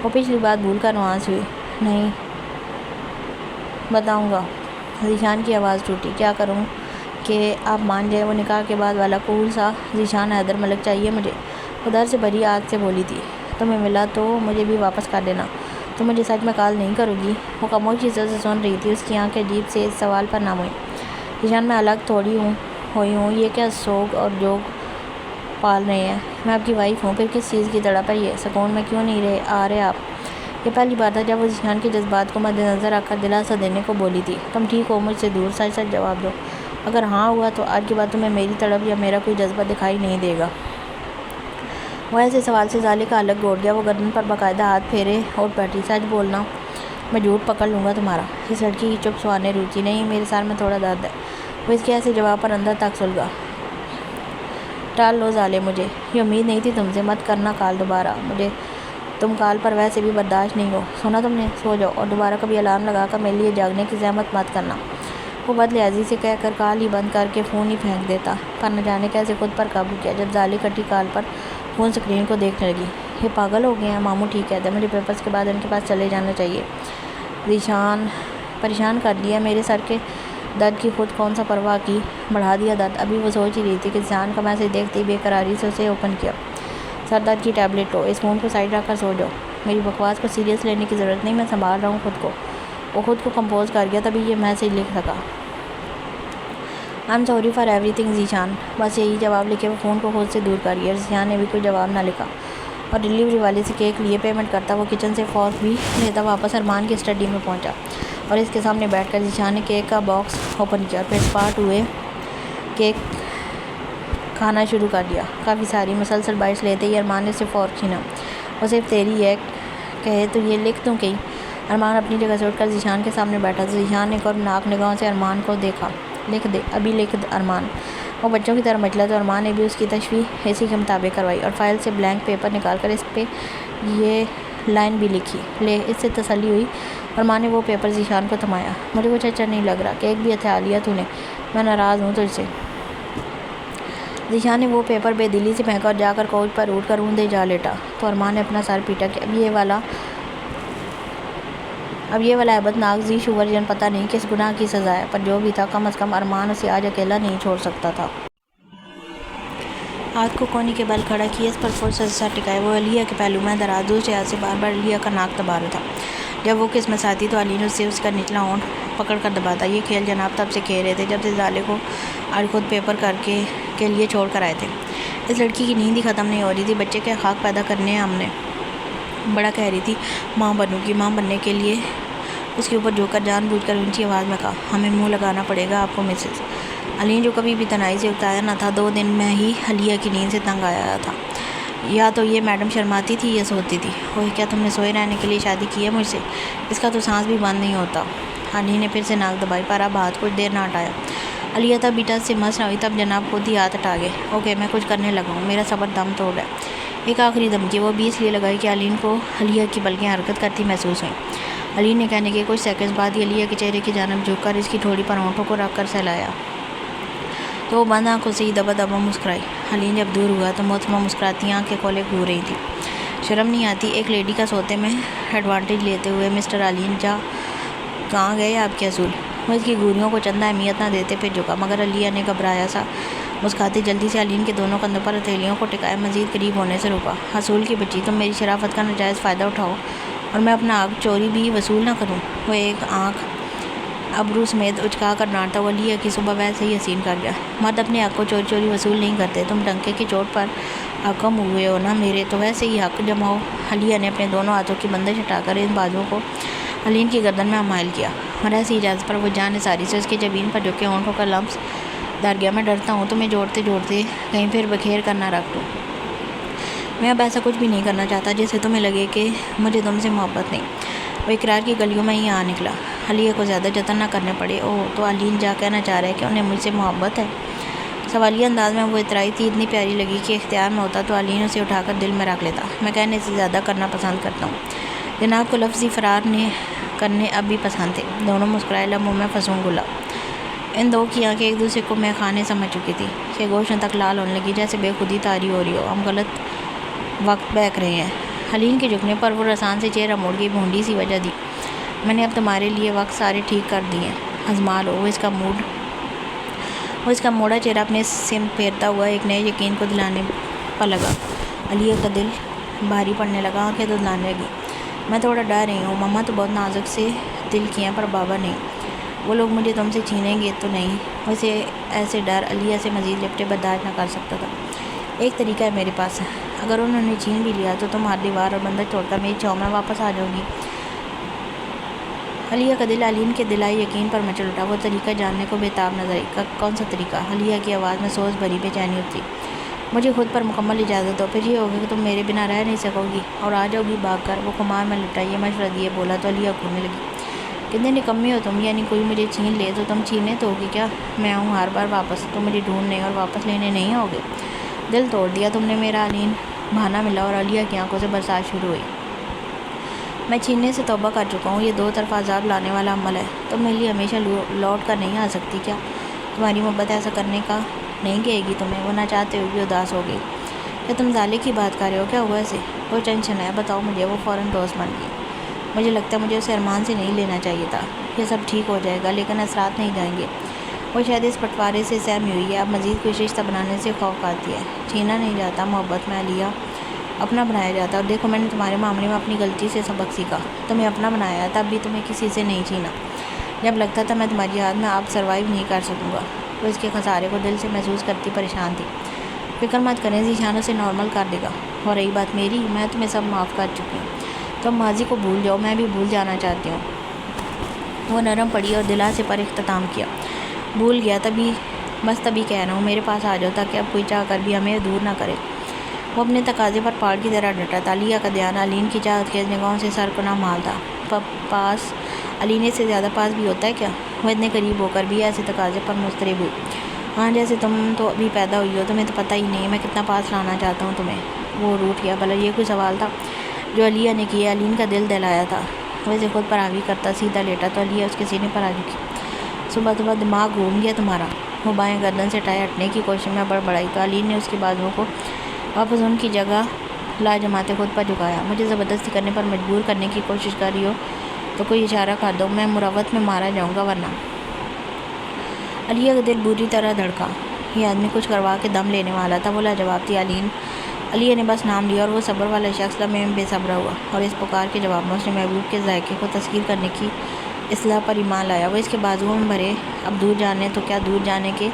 وہ پچھلی بات بھول کر وہاں سے ہوئی۔ نہیں بتاؤں گا۔ ذیشان کی آواز ٹوٹی۔ کیا کروں کہ آپ مان جائیں؟ وہ نکاح کے بعد والا کول سا ذیشان حیدر ملک چاہیے مجھے، وہ در سے بھری آگ سے بولی تھی۔ تمہیں ملا تو مجھے بھی واپس کر دینا۔ تم مجھے سچ میں کال نہیں کرو گی؟ وہ خاموشی سے اسے سن رہی تھی، اس کی آنکھیں عجیب سے اس سوال پر نم ہوئیں۔ ذیشان، میں الگ تھوڑی ہوئی ہوں، یہ کیا سوگ اور جوگ پال رہے ہیں؟ میں آپ کی وائف ہوں، پھر کس چیز کی تڑپ ہے یہ؟ سکون میں کیوں نہیں آ رہے آپ؟ یہ پہلی بار تھا جب وہ ذیشان کے جذبات کو مد نظر رکھ کر دلاسا دینے کو بولی تھی۔ تم ٹھیک ہو مجھ سے دور؟ سچ سچ جواب دو۔ اگر ہاں ہوا تو آج کے بعد تمہیں میری تڑپ یا میرا کوئی جذبہ دکھائی نہیں دے گا۔ وہ ایسے سوال سے زالے کا حلق گوڑ گیا۔ وہ گردن پر باقاعدہ ہاتھ پھیرے اٹھ بیٹھی۔ سچ بولنا، میں جھوٹ پکڑ لوں گا تمہارا۔ اس لڑکی کی چپ سنوانے روچی نہیں، میرے سر میں تھوڑا درد ہے۔ وہ اس کے ایسے جواب پر اندر تک سلگا۔ ٹال لو زالے مجھے، یہ امید نہیں تھی تم سے۔ مت کرنا کال دوبارہ، مجھے تم کال پر ویسے بھی برداشت نہیں ہو۔ سنا تم نے؟ سو جاؤ، اور دوبارہ کبھی الارم لگا کر میرے لیے جاگنے کی زحمت مت کرنا۔ وہ بد لہذی سے کہہ کر کال ہی بند کر کے فون ہی پھینک دیتا، پر نہ جانے کیسے خود پر قابو کیا جب زالے کٹی کال پر فون اسکرین کو دیکھنے لگی۔ یہ پاگل ہو گئے ہیں؟ ماموں ٹھیک کہتے ہیں، مجھے پیپرز کے بعد ان کے پاس چلے جانا چاہیے۔ ذیشان پریشان کر دیا میرے سر کے درد کی خود کون سا پرواہ کی، بڑھا دیا درد۔ ابھی وہ سوچ ہی رہی تھی کہ ذیشان کا میسج دیکھتے ہی بے قراری سے اسے اوپن کیا۔ سر درد کی ٹیبلٹ لو، اس فون کو سائڈ رکھ کر سو جاؤ۔ میری بکواس کو سیریس لینے کی ضرورت نہیں، میں سنبھال رہا ہوں خود کو۔ وہ خود کو کمپوز کر گیا، تبھی یہ میسیج لکھ سکا، آئی am sorry for every thing Zeeshan. بس یہی جواب لکھ کے وہ فون کو خود سے دور کر گیا۔ ذیشان نے بھی کوئی جواب نہ لکھا اور ڈلیوری والے سے کیک لیے پیمنٹ کرتا وہ کچن سے فورک بھی لیتا واپس ارمان کی اسٹڈی میں پہنچا اور اس کے سامنے بیٹھ کر ذیشان نے کیک کا باکس اوپن کیا اور پھر اسپاٹ ہوئے کیک کھانا شروع کر دیا۔ کافی ساری مسلسل بائٹس لیتے ہی ارمان نے اسے فورک چھینا۔ وہ صرف تیری ہے کہے تو یہ لکھ دوں کہیں؟ ارمان اپنی جگہ سے اٹھ کر ذیشان کے سامنے بیٹھا تو ذیشان نے کرناک نگاہوں سے ارمان کو دیکھا۔ لکھ دے، ابھی لکھ ارمان۔ وہ بچوں کی طرح مچلا تو ارمان نے بھی اس کی تشریح اسی کے مطابق کروائی اور فائل سے بلینک پیپر نکال کر اس پہ یہ لائن بھی لکھی۔ لے، اس سے تسلی ہوئی۔ ارمان نے وہ پیپر ذیشان کو تھمایا۔ مجھے کچھ اچھا نہیں لگ رہا، کیک بھی ہتھیا لیا تو نے، میں ناراض ہوں تجھ سے۔ ذیشان نے وہ پیپر بے دلی سے پھینکا اور جا کر کوچ پر اٹھ کر اوندے جا لیٹا تو ارمان نے اپنا سر پیٹا کہ اب یہ والا ہیبت ناک ذیشو ورژن پتہ نہیں کس گناہ کی سزا ہے، پر جو بھی تھا کم از کم ارمان اسے آج اکیلا نہیں چھوڑ سکتا تھا۔ ہاتھ کو کونی کے بل کھڑا کیے، اس پر فرصت سے سر ٹکائے، وہ علیہ کے پہلو میں دراز دوسرے ہاتھ سے بار بار علیہ کا ناک دبا رہا تھا۔ جب وہ قسمت آتی تو علی نے اسے اس کا نچلا ہونٹ پکڑ کر دباتا۔ یہ کھیل جناب تب سے کھیل رہے تھے جب سے زالے کو آج خود پیپر کے لیے چھوڑ کر آئے تھے۔ اس لڑکی کی نیند ہی ختم نہیں ہو رہی تھی۔ بچے کے خاک پیدا کرنے ہم نے، بڑا کہہ رہی تھی ماں بنوں گی، ماں بننے کے لیے اس کے اوپر جھک کر جان بوجھ کر اونچی آواز میں کہا، ہمیں منہ لگانا پڑے گا آپ کو مسز۔ علی جو کبھی بھی تنہائی سے اکتایا نہ تھا، 2 دن میں ہی علیہ کی نیند سے تنگ آیا تھا۔ یا تو یہ میڈم شرماتی تھی یا سوتی تھی۔ اوہ، کیا تم نے سوئے رہنے کے لیے شادی کی ہے مجھ سے؟ اس کا تو سانس بھی بند نہیں ہوتا۔ علی نے پھر سے ناک دبائی، پر اب ہاتھ کچھ دیر نہ ہٹایا۔ علیہ تب بیٹا سے مس نہ ہوئی، تب جناب خود ہی ہاتھ ہٹا گئے۔ اوکے، میں کچھ کرنے لگا ہوں، میرا صبر دم توڑ ہے۔ ایک آخری دھمکی وہ بھی اس لیے لگائی کہ علین کو علیہ کی پلکیں حرکت کرتی محسوس ہوئیں۔ علین نے کہنے کے کچھ سیکنڈز بعد ہی علیہ کے چہرے کی جانب جھک کر اس کی ٹھوڑی پر ہونٹوں کو رکھ کر سہلایا تو وہ بند آنکھوں سے ہی دبا دبا مسکرائی۔ علین جب دور ہوا تو محترمہ مسکراتی آنکھیں کھولے گھور رہی تھی۔ شرم نہیں آتی ایک لیڈی کا سوتے میں ایڈوانٹیج لیتے ہوئے؟ مسٹر علین جا، کہاں گئے آپ کے اصول؟ وہ اس کی گھوریوں کو چندہ اہمیت نہ دیتے پھر جھکا، مگر علیہ نے گھبرایا سا مسکراتے جلدی سے علین کے دونوں کندھوں پر ہتھیلیوں کو ٹکائے مزید قریب ہونے سے روکا۔ اصول کی بچی، تم میری شرافت کا ناجائز فائدہ اٹھاؤ اور میں اپنا حق چوری بھی وصول نہ کروں؟ وہ ایک آنکھ ابرو سمیت اچکا کر ڈانٹتا ہوا علیہ کی صبح ویسے ہی حسین کر گیا۔ مرد اپنے حق کو چوری چوری وصول نہیں کرتے، تم ڈنکے کی چوٹ پر حکم ہوئے ہو نا میرے، تو ویسے ہی حق جماؤ۔ علیہ نے اپنے دونوں ہاتھوں کی بندش ہٹا کر ان بازوؤں کو علین کی گردن میں حمائل کیا اور ایسی اجازت پر وہ جان نثاری سے اس کے جبین پر جھکے ہونٹوں کا لمس دھر گیا۔ میں ڈرتا ہوں تمہیں جوڑتے جوڑتے کہیں پھر بکھیر کر نہ رکھ دوں۔ میں اب ایسا کچھ بھی نہیں کرنا چاہتا جس سے تمہیں لگے کہ مجھے تم سے محبت نہیں۔ وہ اقرار کی گلیوں میں ہی آ نکلا۔ علیہ کو زیادہ جتن نہ کرنے پڑے۔ اوہ، تو علین جا کہنا چاہ رہا ہے کہ انہیں مجھ سے محبت ہے؟ سوالیہ انداز میں وہ اترائی تھی اتنی پیاری لگی کہ اختیار میں ہوتا تو علین اسے اٹھا کر دل میں رکھ لیتا۔ میں کہنے سے زیادہ کرنا پسند کرتا ہوں۔ جناب کو لفظی فرار کرنے اب بھی پسند تھے۔ دونوں مسکرائے، لب میں فسون گھلا۔ ان دو کی آنکھیں ایک دوسرے کو میں خانے سمجھ چکی تھی کہ گوشوں تک لال ہونے لگی، جیسے بے خودی طاری ہو رہی ہو، ہم غلط وقت بہک رہے ہیں۔ علین کے جھکنے پر وہ رسان سے چہرہ موڑ گئی، بھونڈی سی وجہ دی، میں نے اب تمہارے لیے وقت سارے ٹھیک کر دیے، آزما لو۔ وہ اس کا موڑا چہرہ اپنے سمت پھیرتا ہوا ایک نئے یقین کو دلانے پر لگا۔ علیہ کا دل بھاری پڑنے لگا، آنکھیں دھندلانے لگی۔ میں تھوڑا ڈر رہی ہوں، مما تو بہت نازک سے دل کی ہیں، پر بابا نہیں۔ وہ لوگ مجھے تم سے چھینیں گے تو نہیں؟ ویسے ایسے ڈر علیہ سے مزید لپٹے برداشت نہ کر سکتا تھا۔ ایک طریقہ ہے میرے پاس، اگر انہوں نے چھین بھی لیا تو تم ہر دیوار اور بندر چھوڑ کر میری چھاؤں میں واپس آ جاؤ گی۔ علیہ کا دل علین کے دلائی یقین پر مچل اٹھا۔ وہ طریقہ جاننے کو بےتاب نظر آئی۔ کون سا طریقہ؟ علیہ کی آواز میں سوز بھری بے چینی اتری۔ مجھے خود پر مکمل اجازت ہو، پھر یہ ہوگا کہ تم میرے بنا رہ نہیں سکو گی اور آ جاؤ گی بھاگ کر۔ وہ خمار میں لٹا یہ مشورہ دیے بولا تو علیہ کھولنے لگی۔ کتنے نکمی ہو تم، یعنی کوئی مجھے چھین لے تو تم چھیننے تو ہوگی کیا؟ میں آؤں ہر بار واپس، تم مجھے ڈھونڈنے اور واپس لینے نہیں ہوگے؟ دل توڑ دیا تم نے میرا علین۔ بہانہ ملا اور علیہ کی آنکھوں سے برسات شروع ہوئی۔ میں چھیننے سے توبہ کر چکا ہوں، یہ 2 طرفہ عذاب لانے والا عمل ہے۔ تم میرے لیے ہمیشہ لوٹ کر نہیں آ سکتی کیا؟ تمہاری محبت ایسا کرنے کا نہیں کہے گی تمہیں؟ وہ نہ چاہتے ہوئے بھی اداس ہو گئی۔ کیا تم زالے کی بات کر رہے ہو؟ کیا ہوا اسے؟ کوئی ٹینشن ہے؟ بتاؤ مجھے۔ وہ فوراً دوست بن گئی۔ مجھے لگتا ہے مجھے اسے ارمان سے نہیں لینا چاہیے تھا۔ یہ سب ٹھیک ہو جائے گا، لیکن اثرات نہیں جائیں گے۔ وہ شاید اس بٹوارے سے سہمی ہوئی ہے، اب مزید کوئی رشتہ بنانے سے خوف کھاتی ہے۔ چھینا نہیں جاتا محبت میں علیہ، اپنا بنایا جاتا ہے. اور دیکھو میں نے تمہارے معاملے میں اپنی غلطی سے سبق سیکھا, تمہیں اپنا بنایا, تب بھی تمہیں کسی سے نہیں چھینا. جب لگتا تھا میں تمہاری یاد میں اب سروائیو نہیں کر سکوں گا. وہ اس کے خسارے کو دل سے محسوس کرتی پریشان تھی. فکر مت کریں, ذیشانوں سے نارمل کر دے گا. اور رہی بات میری, میں تمہیں سب معاف کر چکی ہوں. تم ماضی کو بھول جاؤ, میں بھی بھول جانا چاہتی ہوں. وہ نرم پڑی اور دلا سے پر اختتام کیا. بھول گیا بس تبھی کہہ رہا ہوں, میرے پاس آ جاؤ تاکہ اب کوئی چاہ کر بھی ہمیں دور نہ کرے. وہ اپنے تقاضے پر پہاڑ کی طرح ڈٹا تھا. علیہ کا دھیان علین کی چاہت خیز نگاہوں سے سر کو نہ مال تھا. پاس علین سے زیادہ پاس بھی ہوتا ہے کیا؟ وہ اتنے قریب ہو کر بھی ایسے تقاضے پر مضطرب ہوئی. ہاں جیسے تم تو ابھی پیدا ہوئی ہو, تمہیں تو پتہ ہی نہیں میں کتنا پاس لانا چاہتا ہوں تمہیں. وہ روٹ گیا. بھلا یہ کوئی سوال تھا جو علیہ نے کیا؟ علین کا دل دہلایا تھا. وہ اسے خود پر حاوی کرتا سیدھا لیٹا تو علیہ اس کے سینے پر آ جھکی. صبح دماغ گھوم گیا تمہارا. وہ بائیں گردن سے ٹائے ہٹنے کی کوشش میں بڑبڑائی تو علین نے اس کی بازوؤں کو واپس ان کی جگہ لا جماتے خود پر جھکایا. مجھے زبردستی کرنے پر مجبور کرنے کی کوشش کر رہی ہو تو کوئی اشارہ کر دو, میں مروت میں مارا جاؤں گا ورنہ. علیہ کا دل بری طرح دھڑکا. یہ آدمی کچھ کروا کے دم لینے والا تھا. وہ لاجواب تھی. علیہ نے بس نام لیا اور وہ صبر والا شخص لمحے میں بے صبرا ہوا, اور اس پکار کے جواب میں اس نے محبوب کے ذائقے کو تسخیر کرنے کی اصلاح پر ایمان لایا. وہ اس کے بازوؤں میں بھرے اب دور جانے تو کیا دور جانے کے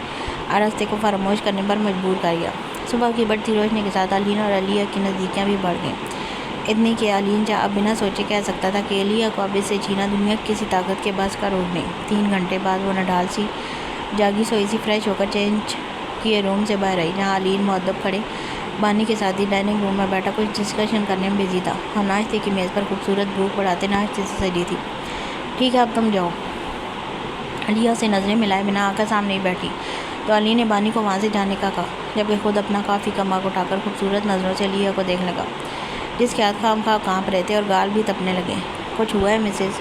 راستے کو فراموش کرنے پر مجبور کر گیا. صبح کی بڑھتی روشنی کے ساتھ علین اور علیہ کی نزدیکیاں بھی بڑھ گئیں. اتنی کہ علین اب بنا سوچے کہہ سکتا تھا کہ علیہ کو اب اس سے چھینا دنیا کی کسی طاقت کے بس کا روگ نہیں. 3 گھنٹے بعد وہ نڈال سی جاگی سوئی سی فریش ہو کر چینج کیے روم سے باہر آئی, جہاں علین مؤدب کھڑے بانی کے ساتھ ہی ڈائننگ روم میں بیٹھا کچھ ڈسکشن کرنے میں بزی تھا, اور ناشتے کی میز پر خوبصورت بھوک بڑھاتے ناشتے سے سجی تھی. ٹھیک ہے اب تم جاؤ. علیہ سے نظریں ملائے بنا آ کر سامنے ہی بیٹھی تو علی نے بانی کو وہاں سے جانے کا کہا, جبکہ خود اپنا کافی کا مگ اٹھا کر خوبصورت نظروں سے علیہ کو دیکھنے لگا, جس کے ہاتھ خام خواہ کانپ رہے تھے اور گال بھی تپنے لگے. کچھ ہوا ہے مسز؟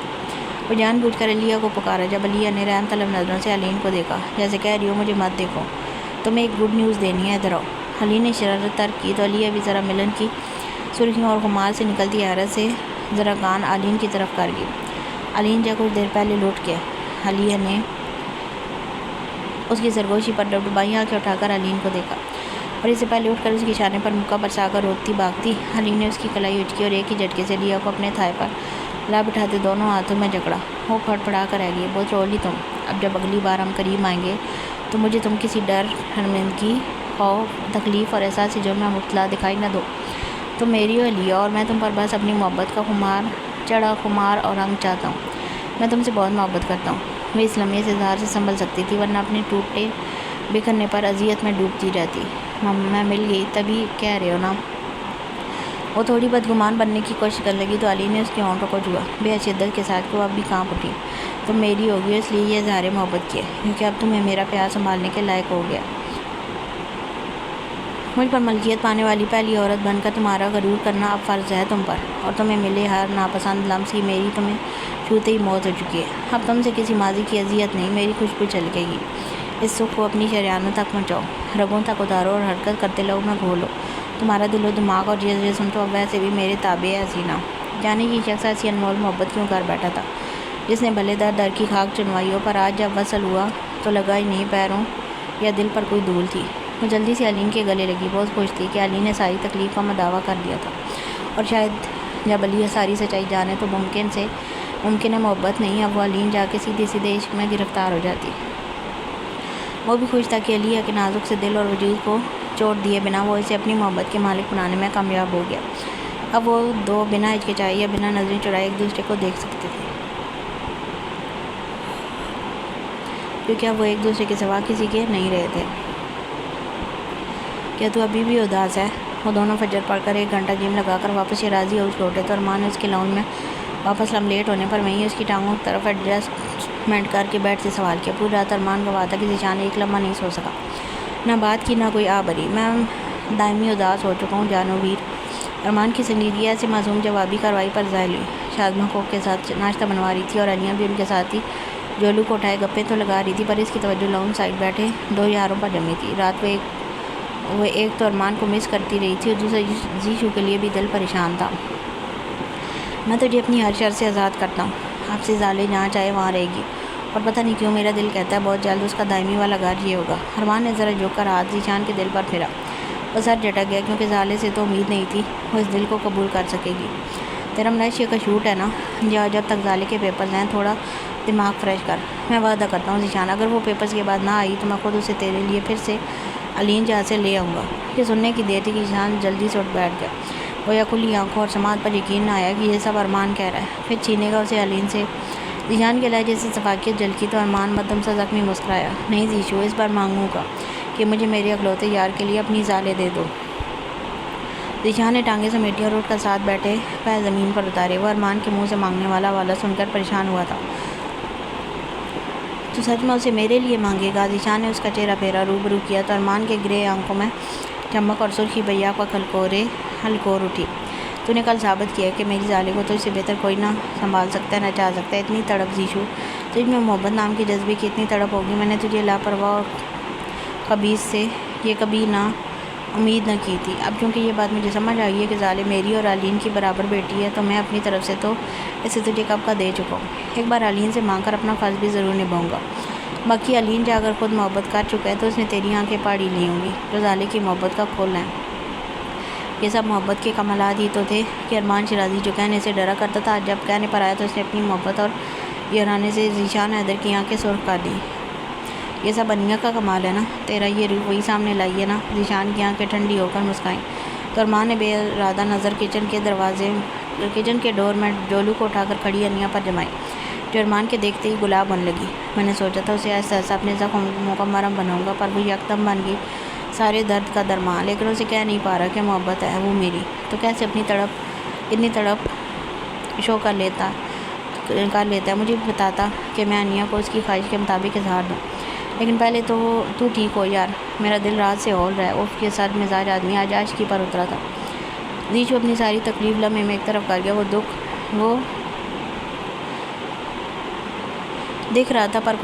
وہ جان بوجھ کر علیہ کو پکارا. جب علیہ نے رحم طلب نظروں سے علین کو دیکھا, جیسے کہہ رہی ہو مجھے مت دیکھو, تمہیں ایک گڈ نیوز دینی ہے, ادھر آؤ. علی نے شرارت ترک کی تو علیہ بھی ذرا ملن کی سرخیوں اور خمار سے نکلتی حیرت سے ذرا کان علین کی طرف کر گئی. علین جا کچھ دیر پہلے لوٹ گیا. علیہ نے اس کی سرگوشی پر ڈبڈبائی آنکھیں اٹھا کر علین کو دیکھا, اور اس سے پہلے اٹھ کر اس کے شانے پر مکہ برسا کر روتی بھاگتی. علین نے اس کی کلائی اچکی اور ایک ہی جھٹکے سے علیہ کو اپنے تھائے پر لا بٹھاتے دونوں ہاتھوں میں جکڑا. وہ پھڑ پڑا کر رہ گئی. بہت رو لی تم. اب جب اگلی بار ہم قریب آئیں گے تو مجھے تم کسی ڈر, شرمندگی, خوف, تکلیف اور احساس جرم میں مبتلا دکھائی نہ دو. تم میری ہو علیہ, اور میں تم پر بس اپنی محبت کا خمار اور رنگ چاہتا ہوں. میں تم سے بہت محبت کرتا ہوں. وہ اس لمحے سے اظہار سے سنبھل سکتی تھی, ورنہ اپنے ٹوٹے بکھرنے پر اذیت میں ڈوبتی رہتی. میں مل گئی تبھی کہہ رہے ہو نا؟ وہ تھوڑی بدگمان بننے کی کوشش کرنے لگی تو علی نے اس کے ہونٹوں کو چھوا بے شدت کے ساتھ کہ وہ اب بھی کانپ اٹھی. تم میری ہوگی, اس لیے یہ اظہار محبت کیا, کیونکہ اب تمہیں میرا پیار سنبھالنے کے لائق ہو گیا. مجھ پر ملکیت پانے والی پہلی عورت بن کر تمہارا غرور کرنا اب فرض ہے تم پر, اور تمہیں ملے ہر ناپسند لمس کی میری تمہیں چھوتے ہی موت ہو چکی ہے. اب تم سے کسی ماضی کی اذیت نہیں, میری خوشبو چلکے گی. اس سکھ کو اپنی شریانوں تک پہنچاؤ, رگوں تک اتارو اور حرکت کرتے لو میں گھولو. تمہارا دل و دماغ اور جسم تو اب ویسے بھی میرے تابع ہے حسینہ. جانے کی شخص ایسی انمول محبت کیوں کر بیٹھا تھا, جس نے بھلے در کی خاک چنوائی ہو, پر آج جب وصل ہوا تو لگا ہی نہیں پیروں یا دل پر کوئی دھول تھی. وہ جلدی سے علین کے گلے لگی. بہت خوش تھی کہ علی نے ساری تکلیف کا مداوع کر دیا تھا, اور شاید جب علی ساری سچائی جانے تو ممکن ہے محبت نہیں, اب وہ علین جا کے سیدھے عشق میں گرفتار ہو جاتی. وہ بھی خوش تھا کہ علیہ کے نازک سے دل اور وجود کو چوٹ دیے بنا وہ اسے اپنی محبت کے مالک بنانے میں کامیاب ہو گیا. اب وہ دو بنا ہچکچائی یا بنا نظریں چرائے ایک دوسرے کو دیکھ سکتے تھے, کیونکہ اب وہ ایک دوسرے کے سوا کسی کے نہیں رہے تھے. کیا تو ابھی بھی اداس ہے؟ وہ دونوں فجر پڑھ کر 1 گھنٹہ جم لگا کر واپس شیرازی ہاؤس لوٹے تو ارمان نے اس کے لاؤنج میں واپس لیٹ ہونے پر وہیں اس کی ٹانگوں کی طرف ایڈجسٹمنٹ کر کے بیڈ سے سوال کیا. پوری رات ارمان گواہ تھا کہ ذیشان ایک لمحہ نہیں سو سکا, نہ بات کی نہ کوئی بری. میں دائمی اداس ہو چکا ہوں جانو ویر. ارمان کی سنجیدگی ایسے معصوم جوابی کارروائی پر ظاہر ہوئی. شادمہ کوک کے ساتھ ناشتہ بنوا رہی تھی اور علیہ بھی ان کے ساتھ ہی جولو کو اٹھائے گپیں تو لگا رہی تھی, پر اس کی توجہ لاؤنج سائڈ بیٹھے 2 یاروں پر جمی تھی. رات وہ ایک تو ارمان کو مس کرتی رہی تھی اور دوسرا زیشو کے لیے بھی دل پریشان تھا. میں تجھے اپنی ہر شر سے آزاد کرتا ہوں. آپ سے زالے جہاں چاہے وہاں رہے گی, اور پتہ نہیں کیوں میرا دل کہتا ہے بہت جلد اس کا دائمی والا گھر یہ ہوگا. ارمان نے ذرا جھک کر ہاتھ ذیشان کے دل پر پھیرا. وہ سر جھٹک گیا کیونکہ زالے سے تو امید نہیں تھی وہ اس دل کو قبول کر سکے گی۔ تیرا ملیشیا کا شوٹ ہے نا، جب تک زالے کے پیپرز ہیں تھوڑا دماغ فریش کر۔ میں وعدہ کرتا ہوں ذیشان، اگر وہ پیپرز کے بعد نہ آئی تو میں خود اسے تیرے لیے پھر سے علین جہاز سے لے آؤں گا۔ یہ سننے کی دیر تھی کہ ذیشان جلدی سے اٹھ بیٹھ گیا۔ گویا کھلی آنکھوں اور سماعت پر یقین نہ آیا کہ یہ سب ارمان کہہ رہا ہے، پھر چھینے گا اسے علین سے۔ ذیشان کے لہجے سے شفقت جھلکی تو ارمان مدھم سا زخمی مسکرایا۔ نہیں ذیشو، اس بار مانگوں گا کہ مجھے میرے اکلوتے یار کے لیے اپنی زالیں دے دو۔ ذیشان نے ٹانگیں سمیٹی اور اٹھ کر ساتھ بیٹھے پیر زمین پر اتارے۔ وہ ارمان کے منہ سے مانگنے والا حوالہ سن کر پریشان ہوا تھا۔ تو سچ میں اسے میرے لیے مانگے گا؟ ذیشان نے اس کا چہرہ پھیرا، روبرو کیا تو ارمان کے گرے آنکھوں میں چمک اور سرخی بیاق و ہلکور اٹھی۔ تو نے کل ثابت کیا کہ میری زالے کو تجھ سے بہتر کوئی نہ سنبھال سکتا ہے، نہ چاہ سکتا ہے۔ اتنی تڑپ ذیشو، تجھ میں محبت نام کے جذبے کی اتنی تڑپ ہوگی، میں نے تجھے لاپرواہ اور خبیث سے یہ کبھی نہ امید نہ کی تھی۔ اب چونکہ یہ بات مجھے سمجھ آئی ہے کہ زالے میری اور علین کی برابر بیٹی ہے تو میں اپنی طرف سے تو اسے تجھے کب کا دے چکا ہوں۔ ایک بار علین سے مانگ کر اپنا فرض بھی ضرور نبھاؤں گا۔ باقی علین جا کر خود محبت کر چکا ہے تو اس نے تیری آنکھیں پاڑی لی ہوں گی جو زالے کی محبت کا کھول ہیں۔ یہ سب محبت کے کمالات ہی تو تھے کہ ارمان شیرازی جو کہنے سے ڈرا کرتا تھا جب کہنے پر آیا تو اس نے اپنی محبت اور یارانے سے ذیشان حیدر کی آنکھیں سرخ کر دیں۔ یہ سب انیہ کا کمال ہے نا، تیرا یہ روح وہی سامنے لائی ہے نا۔ ذیشان کی آنکھیں ٹھنڈی ہو کر مسکرائیں تو ارمان نے بے ارادہ نظر کچن کے ڈور میں ڈولو کو اٹھا کر کھڑی انیہ پر جمائی جو ارمان کے دیکھتے ہی گلاب بن لگی۔ میں نے سوچا تھا اسے آہستہ آہستہ اپنے زخموں کا مرہم بناؤں گا پر وہ یکدم بن گئی سارے درد کا درماں، لیکن اسے کہہ نہیں پا رہا کہ محبت ہے وہ میری تو کیسے اتنی تڑپ شو کر لیتا ہے۔ مجھے بھی بتاتا کہ میں انیہ کو اس کی خواہش کے مطابق اظہار دوں، لیکن پہلے تو ٹھیک ہو یار، میرا دل رات سے ہول رہا ہے۔ اف، یہ سر مزاج آدمی آج عاشقی پر اترا تھا۔ ذیشو اپنی ساری تکلیف لمحے میں ایک طرف کر گیا۔ وہ دکھ رہا تھا پر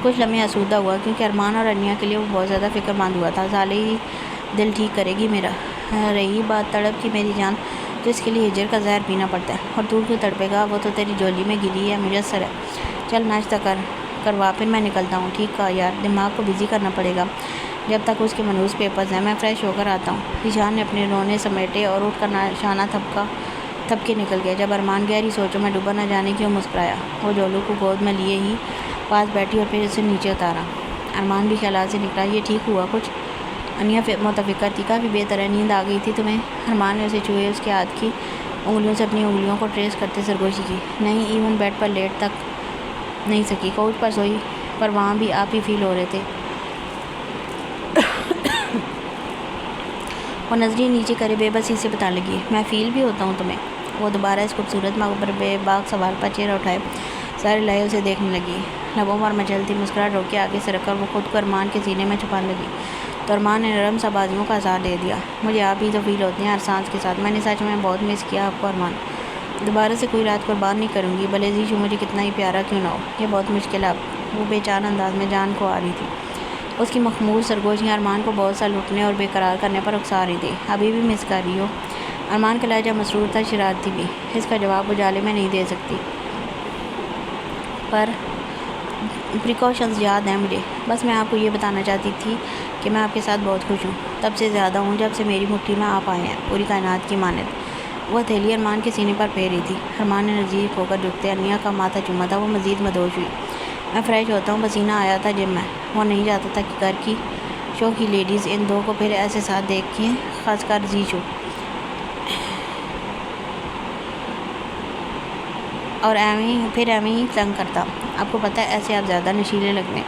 کچھ لمحے آسودہ ہوا کیونکہ ارمان اور انیہ کے لیے وہ بہت زیادہ فکر مند ہوا تھا۔ زالے ہی دل ٹھیک کرے گی میرا۔ رہی بات تڑپ کی میری جان، تو اس کے لیے ہجر کا زہر پینا پڑتا ہے، اور تو کیوں تڑپے گا؟ وہ تو تیری جولی میں گلی ہے، میسر ہے۔ چل ناشتہ کروا پھر میں نکلتا ہوں۔ ٹھیک کہا یار، دماغ کو بزی کرنا پڑے گا جب تک اس کے منحوس پیپرز ہیں۔ میں فریش ہو کر آتا ہوں۔ ذیشان نے اپنے رونے سمیٹے اور اٹھ کر شانہ تھپ کے نکل گیا۔ جب ارمان گہری سوچوں میں ڈوبا نہ جانے کیوں مسکرایا، وہ ڈولو کو گود میں لیے ہی پاس بیٹھی اور پھر اسے نیچے اتارا۔ ارمان بھی خیالات سے نکلا۔ یہ ٹھیک ہوا کچھ؟ انیہ متفکر تھی۔ کافی بہتر ہے۔ نیند آ گئی تھی تمہیں؟ ارمان نے اسے چھوئے اس کے ہاتھ کی انگلیوں سے اپنی انگلیوں کو ٹریس کرتے سرگوشی کی۔ نہیں، ایون بیڈ پر لیٹ تک نہیں سکی، کوچ پر سوئی، پر وہاں بھی آپ ہی فیل ہو رہے تھے۔ وہ نظریں نیچے کرے بے بسی سے بتانے لگی، میں فیل بھی ہوتا ہوں تمہیں؟ وہ دوبارہ اس خوبصورت مغرب بے باک سوال پر چہرہ اٹھائے سارے لائے اسے دیکھنے لگی۔ لبوں پر مچلتی مسکراہٹ روک کے آگے سے رکھ کر وہ خود کو ارمان کے سینے میں چھپانے لگی تو ارمان نے نرم سا بازوؤں کا اظہار دے دیا۔ مجھے آپ ہی تو فیل ہوتے ہیں ہر سانس کے ساتھ۔ میں نے سچ میں بہت مس کیا آپ کو ارمان۔ دوبارہ سے کوئی رات قربان نہیں کروں گی، بھلے ذیشو مجھے کتنا ہی پیارا کیوں نہ ہو۔ یہ بہت مشکل ہے اب۔ وہ بے چان انداز میں جان کو آ رہی تھی۔ اس کی مخمور سرگوشیاں ارمان کو بہت سا لٹنے اور بے قرار کرنے پر اکسا رہی تھی۔ ابھی بھی مس کر رہی ہو؟ ارمان کا لہجہ مسرور تھا، شرارتی بھی۔ اس کا جواب اجالے میں نہیں دے سکتی، پر پریکاشنز یاد ہیں مجھے۔ بس میں آپ کو یہ بتانا چاہتی تھی کہ میں آپ کے ساتھ بہت خوش ہوں، تب سے زیادہ ہوں جب سے میری مٹھی میں آپ آئے ہیں، پوری کائنات کی مانند۔ وہ ہتھیلی ارمان کے سینے پر پھیر رہی تھی۔ ارمان نے نزدیک ہو کر جھکتے انیہ کا ماتھا چوما تھا۔ وہ مزید مدہوش ہوئی۔ میں فریش ہوتا ہوں، پسینہ آیا تھا جم میں۔ وہ نہیں چاہتا تھا کہ گھر کی شوخی لیڈیز ان دو کو پھر ایسے ساتھ دیکھیں، خاص کر ذیشو، اور پھر ایویں ہی تنگ کرتا۔ آپ کو پتہ ہے ایسے آپ زیادہ نشیلے لگتے ہیں۔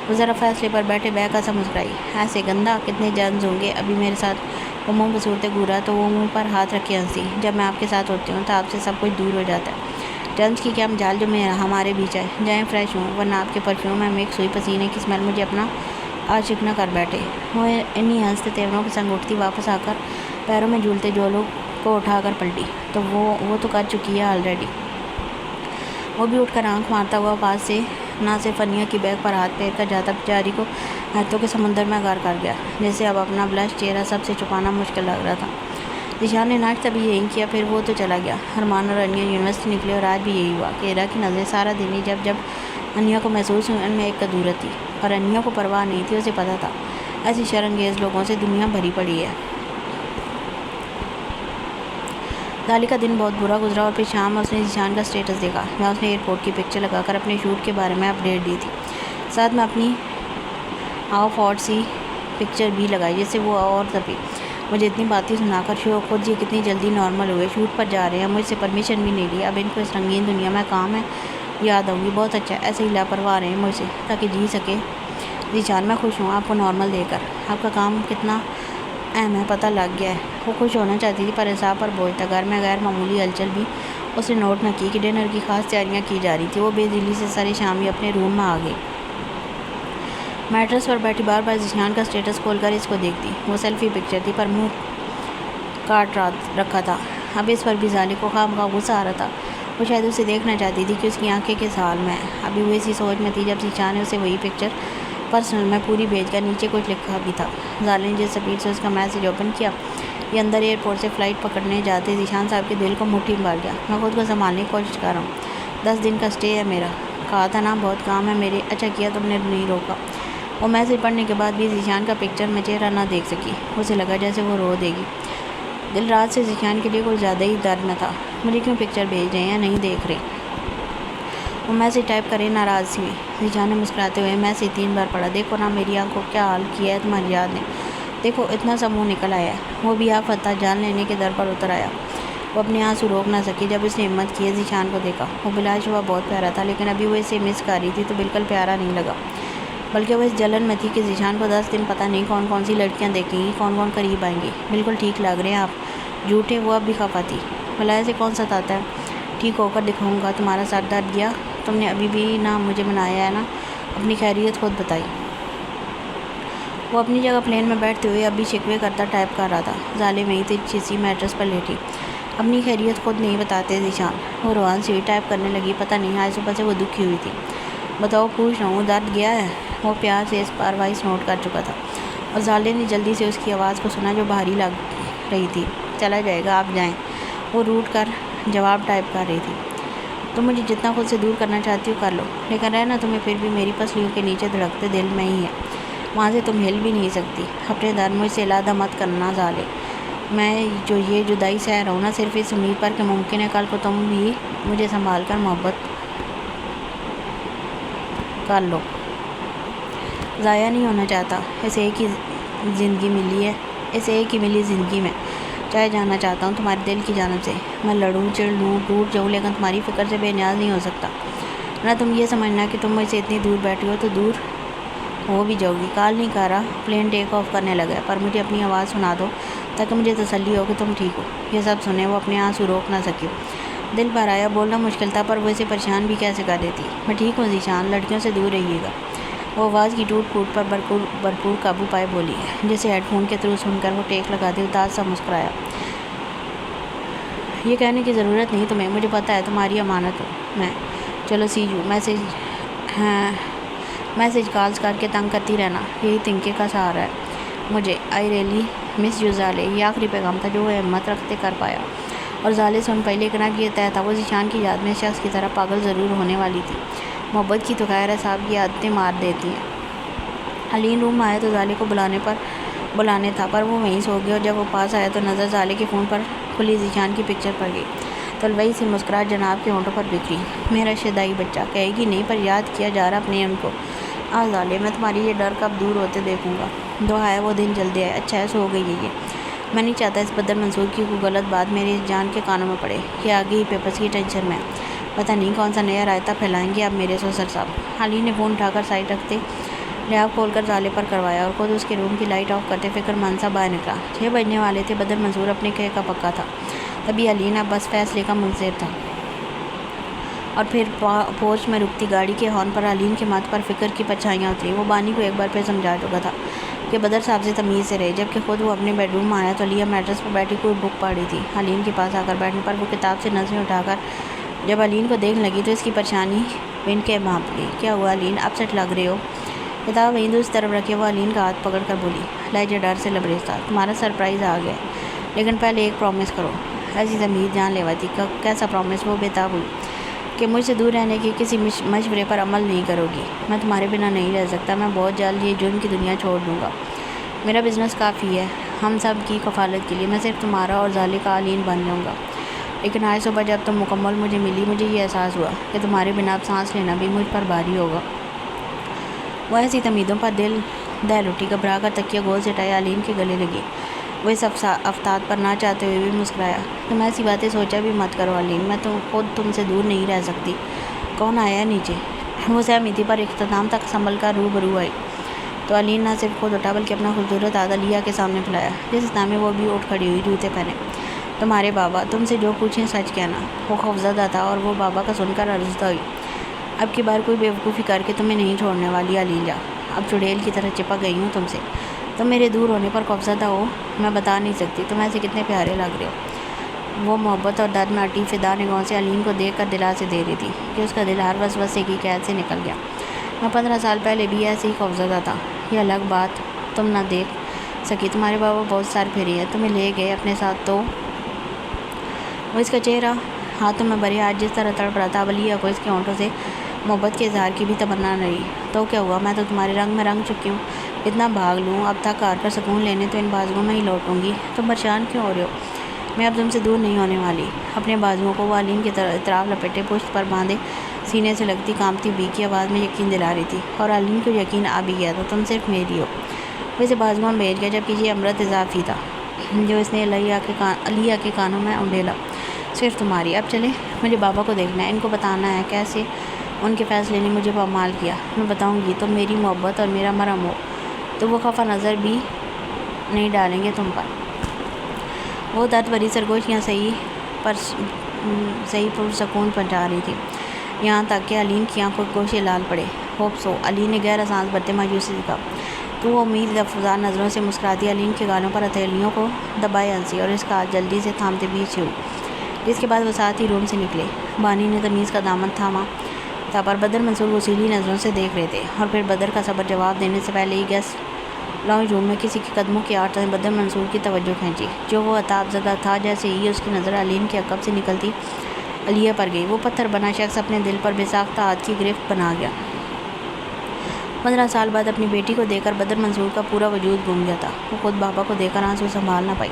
وہ ذرا فاصلے پر بیٹھے بہکا سا مسکرائی۔ ایسے گندا کتنے جرمز ہوں گے ابھی میرے ساتھ۔ وہ منہ بصورت گورا تو وہ منہ پر ہاتھ رکھ کے ہنسی۔ جب میں آپ کے ساتھ ہوتی ہوں تو آپ سے سب کچھ دور ہو جاتا ہے۔ جرمز کی کیا مجال جو ہمارے بیچ آئے۔ جائیں فریش ہوں، ورنہ آپ کے پرفیوم میں مکس ہوئی پسینے کی اسمیل مجھے اپنا عاشق نہ کر بیٹھے۔ وہ انہی ہنستے تیوروں کے سنگ اٹھتی، واپس آ کر پیروں میں جھولتے جولوں کو اٹھا کر پلٹی تو وہ تو کر چکی ہے آلریڈی۔ وہ بھی اٹھ کر آنکھ مارتا ہوا پاس سے نہ صرف انیہ کی بیگ پر ہاتھ پھیر کر جاتا بیچاری کو ہاتھوں کے سمندر میں غرق کر گیا، جیسے اب اپنا بلش چہرہ سب سے چھپانا مشکل لگ رہا تھا۔ ذیشان نے ناشتہ بھی یہی کیا، پھر وہ تو چلا گیا۔ ارمان اور انیہ یونیورسٹی نکلے اور آج بھی یہی ہوا کہ ایرا کی نظریں سارا دن ہی جب انیا کو محسوس ہوئی ان میں ایک کدورت تھی، اور انیا کو پرواہ نہیں تھی، اسے پتہ تھا ایسی شرانگیز لوگوں سے دنیا بھری پڑی ہے۔ ظالی کا دن بہت برا گزرا، اور پھر شام میں اس نے ذیشان کا اسٹیٹس دیکھا جہاں اس نے ایئرپورٹ کی پکچر لگا کر اپنے شوٹ کے بارے میں اپڈیٹ دی تھی، ساتھ میں اپنی آف ہاٹ سی پکچر بھی لگائی جس سے وہ اور تپی۔ مجھے اتنی باتیں سنا کر خود یہ کتنی جلدی نارمل ہوئے، شوٹ پر جا رہے ہیں، مجھ سے پرمیشن بھی نہیں لی، اب ان کو اس رنگین دنیا میں کام ہے، یاد آؤں گی، بہت اچھا، ایسے ہی لاپرواہ رہے ہیں مجھ سے تاکہ جی سکے۔ ذیشان میں خوش ہوں آپ کو نارمل دے کر، آپ کا کام کتنا اہم ہے پتہ لگ گیا ہے۔ وہ خوش ہونا چاہتی تھی پر اعصاب پر بوجھ تھا، گھر میں غیر معمولی ہلچل بھی اس نے نوٹ نہ کی کہ ڈنر کی خاص تیاریاں کی جا رہی تھی۔ وہ بے دلی سے سارے شامی اپنے روم میں آ گئی، میٹرس پر بیٹھی بار بار ذیشان کا اسٹیٹس کھول کر اس کو دیکھتی۔ وہ سیلفی پکچر تھی پر منہ کاٹ رکھا تھا، اب اس پر بھی ظالی کو خواہ غصہ آ رہا تھا۔ وہ شاید اسے دیکھنا چاہتی تھی کہ اس کی آنکھیں کس حال میں ہیں۔ ابھی وہ اسی سوچ میں تھی جب ذیشان نے اسے وہی پکچر پرسنل میں پوری بھیج کر نیچے کچھ لکھا بھی تھا۔ ظالی نے جس سپیڈ سے اس کا میسیج اوپن کیا، یہ اندر ایئرپورٹ سے فلائٹ پکڑنے جاتے ذیشان صاحب کے دل کو مٹھی میں ڈال گیا۔ میں خود کو سنبھالنے کی کوشش کر رہا ہوں، 10 دن کا اسٹے ہے میرا، کہا تھا نا بہت کام ہے میرے، اچھا کیا تم نے نہیں روکا۔ وہ میسیج پڑھنے کے بعد بھی ذیشان کا پکچر میں چہرہ نہ دیکھ سکی، اسے لگا جیسے وہ رو دے گی۔ دل رات سے ذیشان کے لیے کچھ زیادہ ہی درد میں تھا۔ مجھے کیوں پکچر بھیج رہے ہیں، نہیں دیکھ رہے؟ وہ میسیج ٹائپ کرے ناراض سی ہوئی۔ ذیشان نے مسکراتے ہوئے میسیج 3 بار پڑھا، دیکھو نا میری آنکھ کو کیا حال کیا ہے تمہاری یاد نے، دیکھو اتنا سا منہ نکل آیا ہے۔ وہ بھی آپ فتح جان لینے کے در پر اتر آیا۔ وہ اپنے آنسو روک نہ سکی جب اس نے ہمت کی ذیشان کو دیکھا۔ وہ بلا شبہ بہت پیارا تھا، لیکن ابھی وہ اسے مس کر رہی تھی تو بالکل پیارا نہیں لگا، بلکہ وہ اس جلن میں تھی کہ ذیشان کو 10 دن پتہ نہیں کون کون سی لڑکیاں دیکھیں گی، کون کون قریب آئیں گی۔ بالکل ٹھیک لگ رہے ہیں آپ، جھوٹے۔ وہ اب بھی خفا تھی۔ بھلا ایسے کون ستاتا ہے، ٹھیک ہو کر دکھاؤں گا۔ تمہارا سر درد گیا؟ تم نے ابھی بھی نہ مجھے منایا ہے نا، اپنی خیریت خود بتائی۔ وہ اپنی جگہ پلین میں بیٹھتے ہوئے اب بھی شکوے کرتا ٹائپ کر رہا تھا۔ ظالی وہیں تھی چیسی میٹرس پر لیٹی، اپنی خیریت خود نہیں بتاتے ذیشان۔ وہ روان سی ہوئی ٹائپ کرنے لگی، پتہ نہیں آج صبح سے وہ دکھی ہوئی تھی۔ بتاؤ پوچھ رہا ہوں، درد گیا ہے؟ وہ پیار سے اس بار وائس نوٹ کر چکا تھا، اور ظالی نے جلدی سے اس کی آواز کو سنا جو بھاری لگ رہی تھی۔ چلا جائے گا، آپ جائیں۔ وہ روٹ کر جواب ٹائپ کر رہی تھی، تم مجھے جتنا خود سے دور کرنا چاہتی ہو کر لو، لیکن رہنا تمہیں پھر بھی میری پسلیوں کے نیچے دھڑکتے دل میں ہی ہے، وہاں سے تم ہل بھی نہیں سکتی۔ اپنے در مجھ سے علادہ مت کرنا ظالی، میں جو یہ جدائی سہ رہا ہوں نا صرف اس امید پر کہ ممکن ہے کل کو تم بھی مجھے سنبھال کر محبت کر لو۔ ضائع نہیں ہونا چاہتا، اسے ایک ہی زندگی ملی ہے، اسے ایک ہی ملی زندگی میں چاہے جانا چاہتا ہوں تمہارے دل کی جانب سے۔ میں لڑوں چڑ لوں ٹوٹ جاؤں لیکن تمہاری فکر سے بے نیاز نہیں ہو سکتا۔ نہ تم یہ سمجھنا کہ تم مجھ سے اتنی دور بیٹھی ہو تو دور ہو بھی جاؤ گی۔ کال نہیں کر رہا، پلین ٹیک آف کرنے لگا ہے، پر مجھے اپنی آواز سنا دو تاکہ مجھے تسلی ہو کہ تم ٹھیک ہو۔ یہ سب سنے وہ اپنے آنسو روک نہ سکی، دل بھر آیا، بولنا مشکل تھا پر وہ اسے پریشان بھی کیسے کر دیتی۔ میں ٹھیک ہوں ذیشان، لڑکیوں سے دور رہیے گا۔ وہ آواز کی ٹوٹ پھوٹ پر بھرپور قابو پائے بولی، جسے ہیڈ فون کے تھرو سن کر وہ ٹیک لگاتے اداس سا مسکرایا۔ یہ کہنے کی ضرورت نہیں تمہیں، مجھے پتہ ہے تمہاری امانت ہوں میں۔ چلو سی یو۔ میسیج کالز کر کے تنگ کرتی رہنا، یہی تنکے کا سہارا ہے مجھے۔ آئی ریئلی مس یو ظالی۔ یہ آخری پیغام تھا جو وہ ہمت رکھتے کر پایا، اور ظالی سن پائی، لیکن اب یہ طے تھا وہ ذیشان کی یاد میں اس شخص کی طرح پاگل ضرور ہونے والی تھی۔ محبت کی تو خیر ہے صاحب، یہ عادتیں مار دیتی ہیں۔ علین روم میں آیا تو ظالی کو بلانے تھا پر وہ وہیں سو گیا، اور جب وہ پاس آیا تو نظر ظالی کے فون پر کھلی ذیشان کی پکچر پر گئی۔ طلبائی سی مسکراہٹ جناب کے ہونٹوں پر بکھری۔ میرا شیدائی بچہ، کہے گی نہیں پر یاد کیا جا رہا اپنے ان کو۔ ظالی، میں تمہاری یہ ڈر کب دور ہوتے دیکھوں گا۔ دعا ہے وہ دن جلدی آئے۔ اچھا ہے سو گئی ہے یہ، میں نہیں چاہتا اس بدر منصور کی کوئی غلط بات میری اس جان کے کانوں میں پڑے کہ آگے ہی پیپرز کی ٹینشن میں، پتہ نہیں کون سا نیا رائتہ پھیلائیں گے اب میرے سسر صاحب۔ علین نے فون اٹھا کر سائڈ رکھتے لیپ کھول کر ظالی پر کروایا اور خود اس کے روم کی لائٹ آف کرتے فکر مند سا باہر نکلا۔ 6 بجنے والے تھے، بدر منصور اپنے کہے کا پکا تھا۔ تبھی علین اب بس فیصلے کا منتظر تھا، اور پھر پورچ میں رکتی گاڑی کے ہارن پر علین کے ماتھے پر فکر کی پرچھائیاں اتری۔ وہ بانی کو ایک بار پھر سمجھا چکا تھا کہ بدر صاحب سے تمیز سے رہے۔ جب کہ خود وہ اپنے بیڈ روم میں آیا تو علیہ میٹرس پر بیٹھی کوئی بک پڑھ رہی تھی۔ علین کے پاس آ کر بیٹھنے پر وہ کتاب سے نظریں اٹھا کر جب علین کو دیکھنے لگی تو اس کی پریشانی بن کے بھانپ گئی۔ کیا ہوا علین، اپسیٹ لگ رہے ہو؟ کتاب وہیں دوسری طرف رکھے وہ علین کا ہاتھ پکڑ کر بولی، لہجہ ڈر سے لبریز تھا، تمہارا سرپرائز آ گیا ہے، لیکن پہلے ایک پرومس کرو۔ ایسی ضمیر جان لیوا تھی، کیسا پرومس؟ وہ بے تاب ہوئی۔ کہ مجھ سے دور رہنے کے کسی مشورے پر عمل نہیں کرو گی۔ میں تمہارے بنا نہیں رہ سکتا، میں بہت جلد یہ جرم کی دنیا چھوڑ دوں گا۔ میرا بزنس کافی ہے ہم سب کی کفالت کے لیے، میں صرف تمہارا اور ظالے کا علین بن جاؤں گا۔ لیکن آج صبح جب تم مکمل مجھے ملی، مجھے یہ احساس ہوا کہ تمہارے بنا اب سانس لینا بھی مجھ پر بھاری ہوگا۔ وہ ایسی تمیدوں پر دل دہل اٹھی، گھبرا کر تکیہ گول سے ٹائے علین کے گلے لگی۔ وہ اس افتاد پر نہ چاہتے ہوئے بھی مسکرایا۔ تم ایسی باتیں سوچا بھی مت کرو علین، میں خود تم سے دور نہیں رہ سکتی۔ کون آیا ہے نیچے؟ وہ سہمیتی پر اختتام تک سنبھل کر روبرو آئی تو علین نہ صرف خود اٹھا بلکہ اپنا خوبصورت ہاتھ علیہ کے سامنے پھیلایا، جس اسنا میں وہ بھی اٹھ کھڑی ہوئی، جوتے پہنے۔ تمہارے بابا تم سے جو پوچھیں سچ کہنا۔ وہ خوفزدہ تھا اور وہ بابا کا سن کر ارزدہ ہوئی۔ اب کی بار کوئی بیوقوفی کر کے تمہیں نہیں چھوڑنے والی علین جا، اب چڑیل کی طرح چپک گئی ہوں تم سے۔ تم میرے دور ہونے پر خوفزدہ ہو، میں بتا نہیں سکتی تم ایسے کتنے پیارے لگ رہے ہو۔ وہ محبت اور درد ناٹی فدا نگاہوں سے علین کو دیکھ کر دلا سے دے رہی تھی کہ اس کا دل ہر وسوسے کی قید سے نکل گیا۔ میں 15 سال پہلے بھی ایسے ہی خوفزدہ تھا، یہ الگ بات تم نہ دیکھ سکی۔ تمہارے بابا بہت سر پھیری ہے، تمہیں لے گئے اپنے ساتھ تو وہ اس کا چہرہ ہاتھوں میں بھرے ہاتھ جس طرح تڑپ رہا تھا، اب علیہ کو اس کے ہونٹوں سے محبت کے اظہار کی بھی تمنا نہ رہی۔ تو کیا ہوا، میں تو تمہارے رنگ میں رنگ چکی ہوں، اتنا بھاگ لوں اب تک ہار کر سکون لینے تو ان بازوؤں میں ہی لوٹوں گی۔ تم پریشان کیوں ہو رہے ہو، میں اب تم سے دور نہیں ہونے والی۔ اپنے بازوؤں کو وہ علین کی اطراف لپیٹے پشت پر باندھے سینے سے لگتی کانپتی بیکی آواز میں یقین دلا رہی تھی، اور علین کو یقین آ بھی گیا تھا، تم صرف میری ہو۔ وہ اسے بازوؤں میں بیٹھ گیا جبکہ یہ امرت اضافی تھا جو اس نے علیہ کے کانوں میں اونڈیلا، صرف تمہاری۔ اب چلے، مجھے بابا کو دیکھنا ہے، ان کو بتانا ہے کیسے ان کے فیصلے نے مجھے پامال کیا۔ میں بتاؤں گی تم میری محبت اور میرا مرہم ہو تو وہ خفا نظر بھی نہیں ڈالیں گے تم پر۔ وہ درد بھری سرگوشیاں صحیح پرسکون پہنچا رہی تھی، یہاں تک کہ علین کی آنکھوں کے گوشے لال پڑے۔ ہوپ سو، علین نے گہرا سانس بھرتے مایوسی سے کہا۔ تو وہ امید افزا نظروں سے مسکراتی علین کے گالوں پر ہتھیلیوں کو دبائے ہنسی اور اس کا ہاتھ جلدی سے تھامتے پیچھے ہوئی، جس کے بعد وہ ساتھ ہی روم سے نکلے۔ بانی نے تمیز کا دامن تھاما تھا پر بدر منصور وسیلی نظروں سے دیکھ رہے تھے، اور پھر بدر کا صبر جواب دینے سے پہلے ہی گیسٹ لاؤنج روم میں کسی کے قدموں کی آہٹ نے بدر منصور کی توجہ کھینچی، جو وہ عتاب زدہ تھا۔ جیسے ہی اس کی نظر علین کے عقب سے نکلتی علیہ پر گئی، وہ پتھر بنا شخص اپنے دل پر بے ساختہ ہاتھ کی گرفت بنا گیا۔ 15 سال بعد اپنی بیٹی کو دیکھ کر بدر منصور کا پورا وجود گم گیا تھا۔ وہ خود بابا کو دیکھ کر آنسو سنبھال نہ پائی۔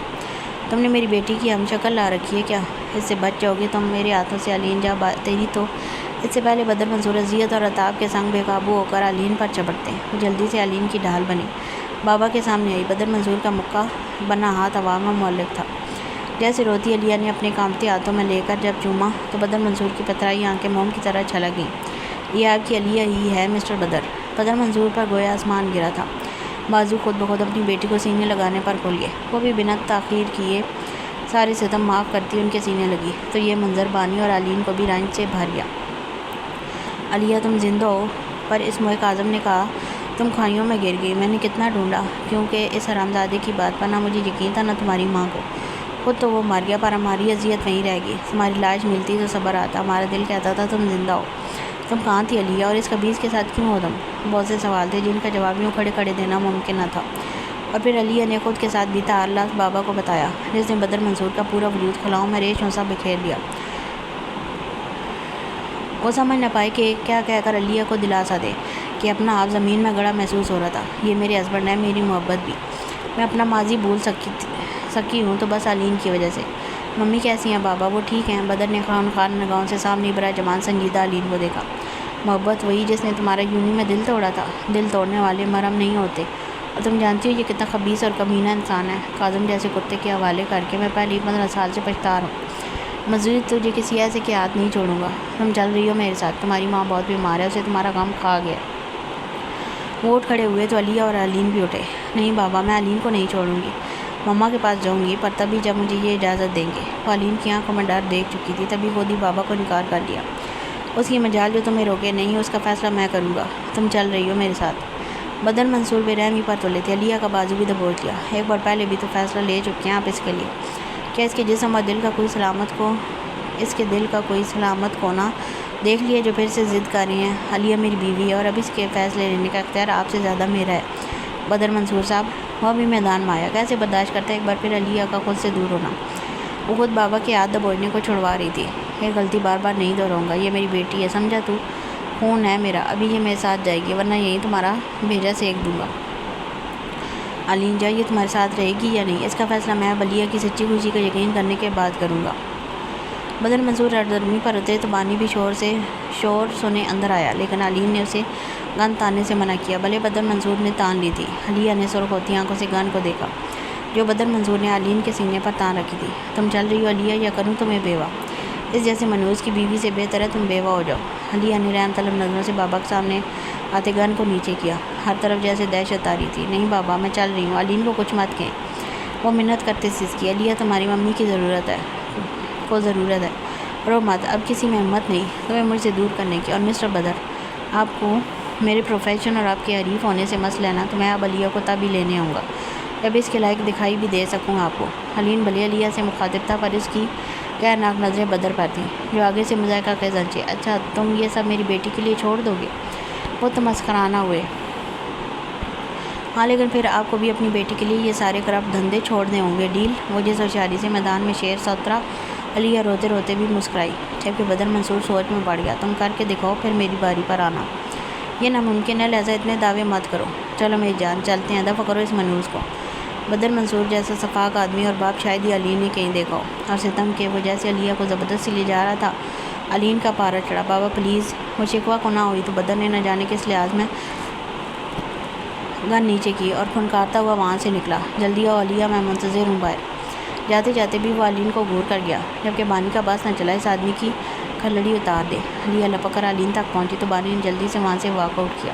تم نے میری بیٹی کی ہم شکل لا رکھی ہے کیا؟ اس سے بچ جاؤ گی تم میرے ہاتھوں سے علین جا، تیری تو۔ اس سے پہلے بدر منصور اذیت اور عتاب کے سنگ بے قابو ہو کر علین پر چپٹتے، وہ جلدی سے علین کی ڈھال بنی، بابا کے سامنے آئی۔ بدر منصور کا مکہ بنا ہاتھ ہوا میں معلق تھا، جیسے روتی علیہ نے اپنے کانپتے ہاتھوں میں لے کر جب چوما تو بدر منصور کی پترائی آنکھیں موم کی طرح چھلک گئیں۔ یہ آپ کی علیہ ہی ہے مسٹر بدر۔ بدر منصور پر گویا آسمان گرا تھا، بازو خود بخود اپنی بیٹی کو سینے لگانے پر کھل گئے۔ وہ بھی بنا تاخیر کیے سارے ستم معاف کرتی ان کے سینے لگی تو یہ منظر بانی اور علین کو بھی رنج سے بھر گیا۔ علیہ تم زندہ ہو، پر اس محق اعظم نے کہا تم کھائیوں میں گر گئی۔ میں نے کتنا ڈھونڈا، کیونکہ اس حرامزادے کی بات پر نہ مجھے یقین تھا نہ تمہاری ماں کو۔ خود تو وہ مر گیا پر ہماری اذیت وہیں رہ گئی۔ تمہاری لاش ملتی تو صبر آتا، ہمارا دل کہتا تھا تم زندہ ہو۔ تم کہاں تھی علیہ، اور اس خبیث کے ساتھ کیوں ہو تم؟ بہت سے سوال تھے جن کا جواب یوں کھڑے کھڑے دینا ممکن نہ تھا، اور پھر علیہ نے خود کے ساتھ بیتا حالات بابا کو بتایا، جس نے بدر منصور کا پورا وجود خلاؤں میں ریشوں سا بکھیر دیا۔ وہ سمجھ نہ پائے کہ کیا کہہ کر علیہ کو دلاسا دے کہ اپنا آپ زمین میں گڑا محسوس ہو رہا تھا۔ یہ میرے ہسبینڈ ہے، میری محبت بھی، میں اپنا ماضی بھول سکی ہوں تو بس علین کی وجہ سے۔ ممی کیسی ہیں بابا؟ وہ ٹھیک ہیں۔ بدر نے خان نگاہوں سے سامنے برائے جمان سنجیدہ علین کو دیکھا۔ محبت وہی جس نے تمہارا یونی میں دل توڑا تھا؟ دل توڑنے والے مرہم نہیں ہوتے، اور تم جانتی ہو یہ کتنا خبیث اور کمینہ انسان ہے۔ کاظم جیسے کتے کے حوالے کر کے میں پہلے ہی 15 سال سے پچھتا رہا ہوں۔ مزید تجھے کسی ایسے کے ہاتھ نہیں چھوڑوں گا۔ تم چل رہی ہو میرے ساتھ، تمہاری ماں بہت بیمار ہے، اسے تمہارا غم کھا گیا۔ وہ اٹھ کھڑے ہوئے تو علیہ اور علین بھی اٹھے۔ نہیں بابا، میں علین کو نہیں چھوڑوں گی، مما کے پاس جاؤں گی، پر تبھی جب مجھے یہ اجازت دیں گے۔ وہ علین کی آنکھوں میں ڈر دیکھ چکی تھی، تبھی خود ہی بابا کو انکار کر لیا۔ اس کی مجال جو تمہیں روکے نہیں، اس کا فیصلہ میں کروں گا۔ تم چل رہی ہو میرے ساتھ۔ بدر منصور بے رحمی پر تلے تھے، علیہ کا بازو بھی دبوچ لیا۔ ایک بار پہلے بھی تو فیصلہ لے چکے ہیں آپ اس کے لیے، کیا اس کے جسم اور دل کا کوئی سلامت کونا دیکھ لیے جو پھر سے ضد کر رہی ہیں؟ علیہ میری بیوی ہے اور اب اس کے فیصلے لینے کا اختیار آپ سے زیادہ میرا ہے۔ بدر منصور صاحب، وہ بھی میدان میں آیا، کیسے برداشت کرتا ہے ایک بار پھر علیہ کا خود سے دور ہونا۔ وہ خود بابا کے ہاتھ دبوچنے کو چھڑوا رہی تھی۔ یہ غلطی بار بار نہیں دہراؤں گا. یہ میری بیٹی ہے, سمجھا تو, خون ہے میرا. ابھی یہ میرے ساتھ جائے گی ورنہ یہیں تمہارا بھیجا سینک دوں گا. علین جان, یہ تمہارے ساتھ رہے گی یا نہیں, اس کا فیصلہ میں علیہ کی سچی خوشی کا یقین کرنے کے بعد کروں گا. بدر منصور سرگرمی پر ہوتے تو بانی بھی شور سنے اندر آیا, لیکن علین نے اسے گن تاننے سے منع کیا. بھلے بدر منصور نے تان لی تھی. علیہ نے سرخ ہوتی آنکھوں سے گن کو دیکھا جو بدر منصور نے علین کے سینے پر تان رکھی تھی. تم چل رہی ہو علیہ, یا کروں تمہیں بیوہ؟ اس جیسے منوس کی بیوی سے بہتر ہے تم بیوہ ہو جاؤ. علیہ نے رحم طلب نظروں سے بابا کے سامنے آتے گن کو نیچے کیا. ہر طرف جیسے دہشت آ رہی تھی. نہیں بابا, میں چل رہی ہوں. علین کو کچھ مت کہیں. وہ منت کرتے سسکی. علیہ, تمہاری ممی کی ضرورت ہے. رو مت, اب کسی میں ہمت نہیں تمہیں مجھ سے دور کرنے کی. اور مسٹر بدر, آپ کو میرے پروفیشن اور آپ کے حریف ہونے سے مسئلہ ہے نا, تو میں اب علیہ کو تب ہی لینے آؤں گا جب اس کے لائق دکھائی بھی دے سکوں آپ کو. علین بھلے علیہ سے مخاطب تھا, پر اس کی غیرناک نظریں بدر پر تھیں جو آگے سے مذائقہ کے زنچے. اچھا, تم یہ سب میری بیٹی کے لیے چھوڑ دو گے؟ وہ تو مسخرانہ ہوئے. ہاں, لیکن پھر آپ کو بھی اپنی بیٹی کے لیے یہ سارے کرپٹ دھندے چھوڑنے ہوں گے. ڈیل؟ وہ جس ہوشیاری سے میدان میں شیر سا اترا, علیہ روتے روتے بھی مسکرائی, جبکہ بدر منصور سوچ میں پڑ گیا. تم کر کے دکھاؤ, پھر میری باری پر آنا. یہ ناممکن ہے, لہذا اتنے دعوے مت کرو. چلو میری جان, چلتے ہیں. دفع کرو اس منوس کو. بدر منصور جیسا شفاق آدمی اور باپ شاید ہی علین نے کہیں دیکھا ہو. اور ستم کے وہ جیسے علیہ کو زبردستی لے جا رہا تھا. علین کا پارا چڑھا. بابا پلیز. وہ شکوہ کو نہ ہوئی تو بدر نے نہ جانے کس لحاظ میں گن نیچے کی اور پھنکارتا ہوا وہاں سے نکلا. جلدی آؤ علیہ, میں منتظر ہوں باہر. جاتے جاتے بھی وہ علین کو گور کر گیا. جبکہ بانی کا باس نہ چلا, اس آدمی کی کھلڑی اتار دے. علیہ لپک کر علین تک پہنچی تو بانی نے جلدی سے وہاں سے واک آؤٹ کیا.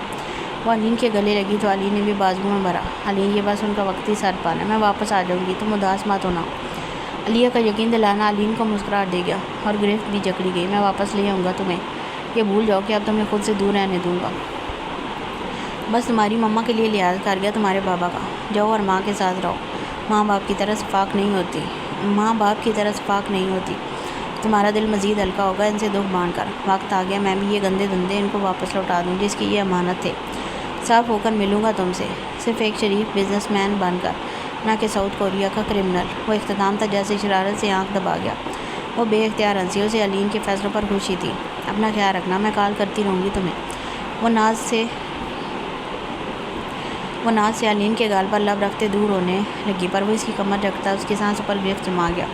وہ علین کے گلے لگی تو علین نے بھی بازو میں بھرا. علین, یہ بس ان کا وقتی سر پانا, میں واپس آ جاؤں گی, تم اداس مت ہونا. علیہ کا یقین دلانا علین کو مسکراہٹ دے گیا اور گرفت بھی جکڑی گئی. میں واپس لے آؤں گا تمہیں. یہ بھول جاؤ کہ اب تمہیں خود سے دور رہنے دوں گا. بس تمہاری مما کے لیے لحاظ کر گیا تمہارے بابا کا. جاؤ اور ماں کے ساتھ رہو. ماں باپ کی طرح شفاق نہیں ہوتی. تمہارا دل مزید ہلکا ہوگا ان سے دکھ بانٹ کر. وقت آ گیا میں بھی یہ گندے دھندے ان کو واپس لوٹا دوں جس کی یہ امانت تھے. صاف ہو کر ملوں گا تم سے, صرف ایک شریف بزنس مین بن کر, نہ کہ ساؤتھ کوریا کا کرمنل. وہ اختتام تھا جیسے شرارت سے آنکھ دبا گیا. وہ بے اختیار ہنسی. اسے علین کے فیصلوں پر خوشی تھی. اپنا خیال رکھنا, میں کال کرتی رہوں گی تمہیں. وہ ناز سے علین کے گال پر لب رکھتے دور ہونے لگی, پر وہ اس کی کمر رکھتا اس کی سانسوں پر گرفت جما گیا.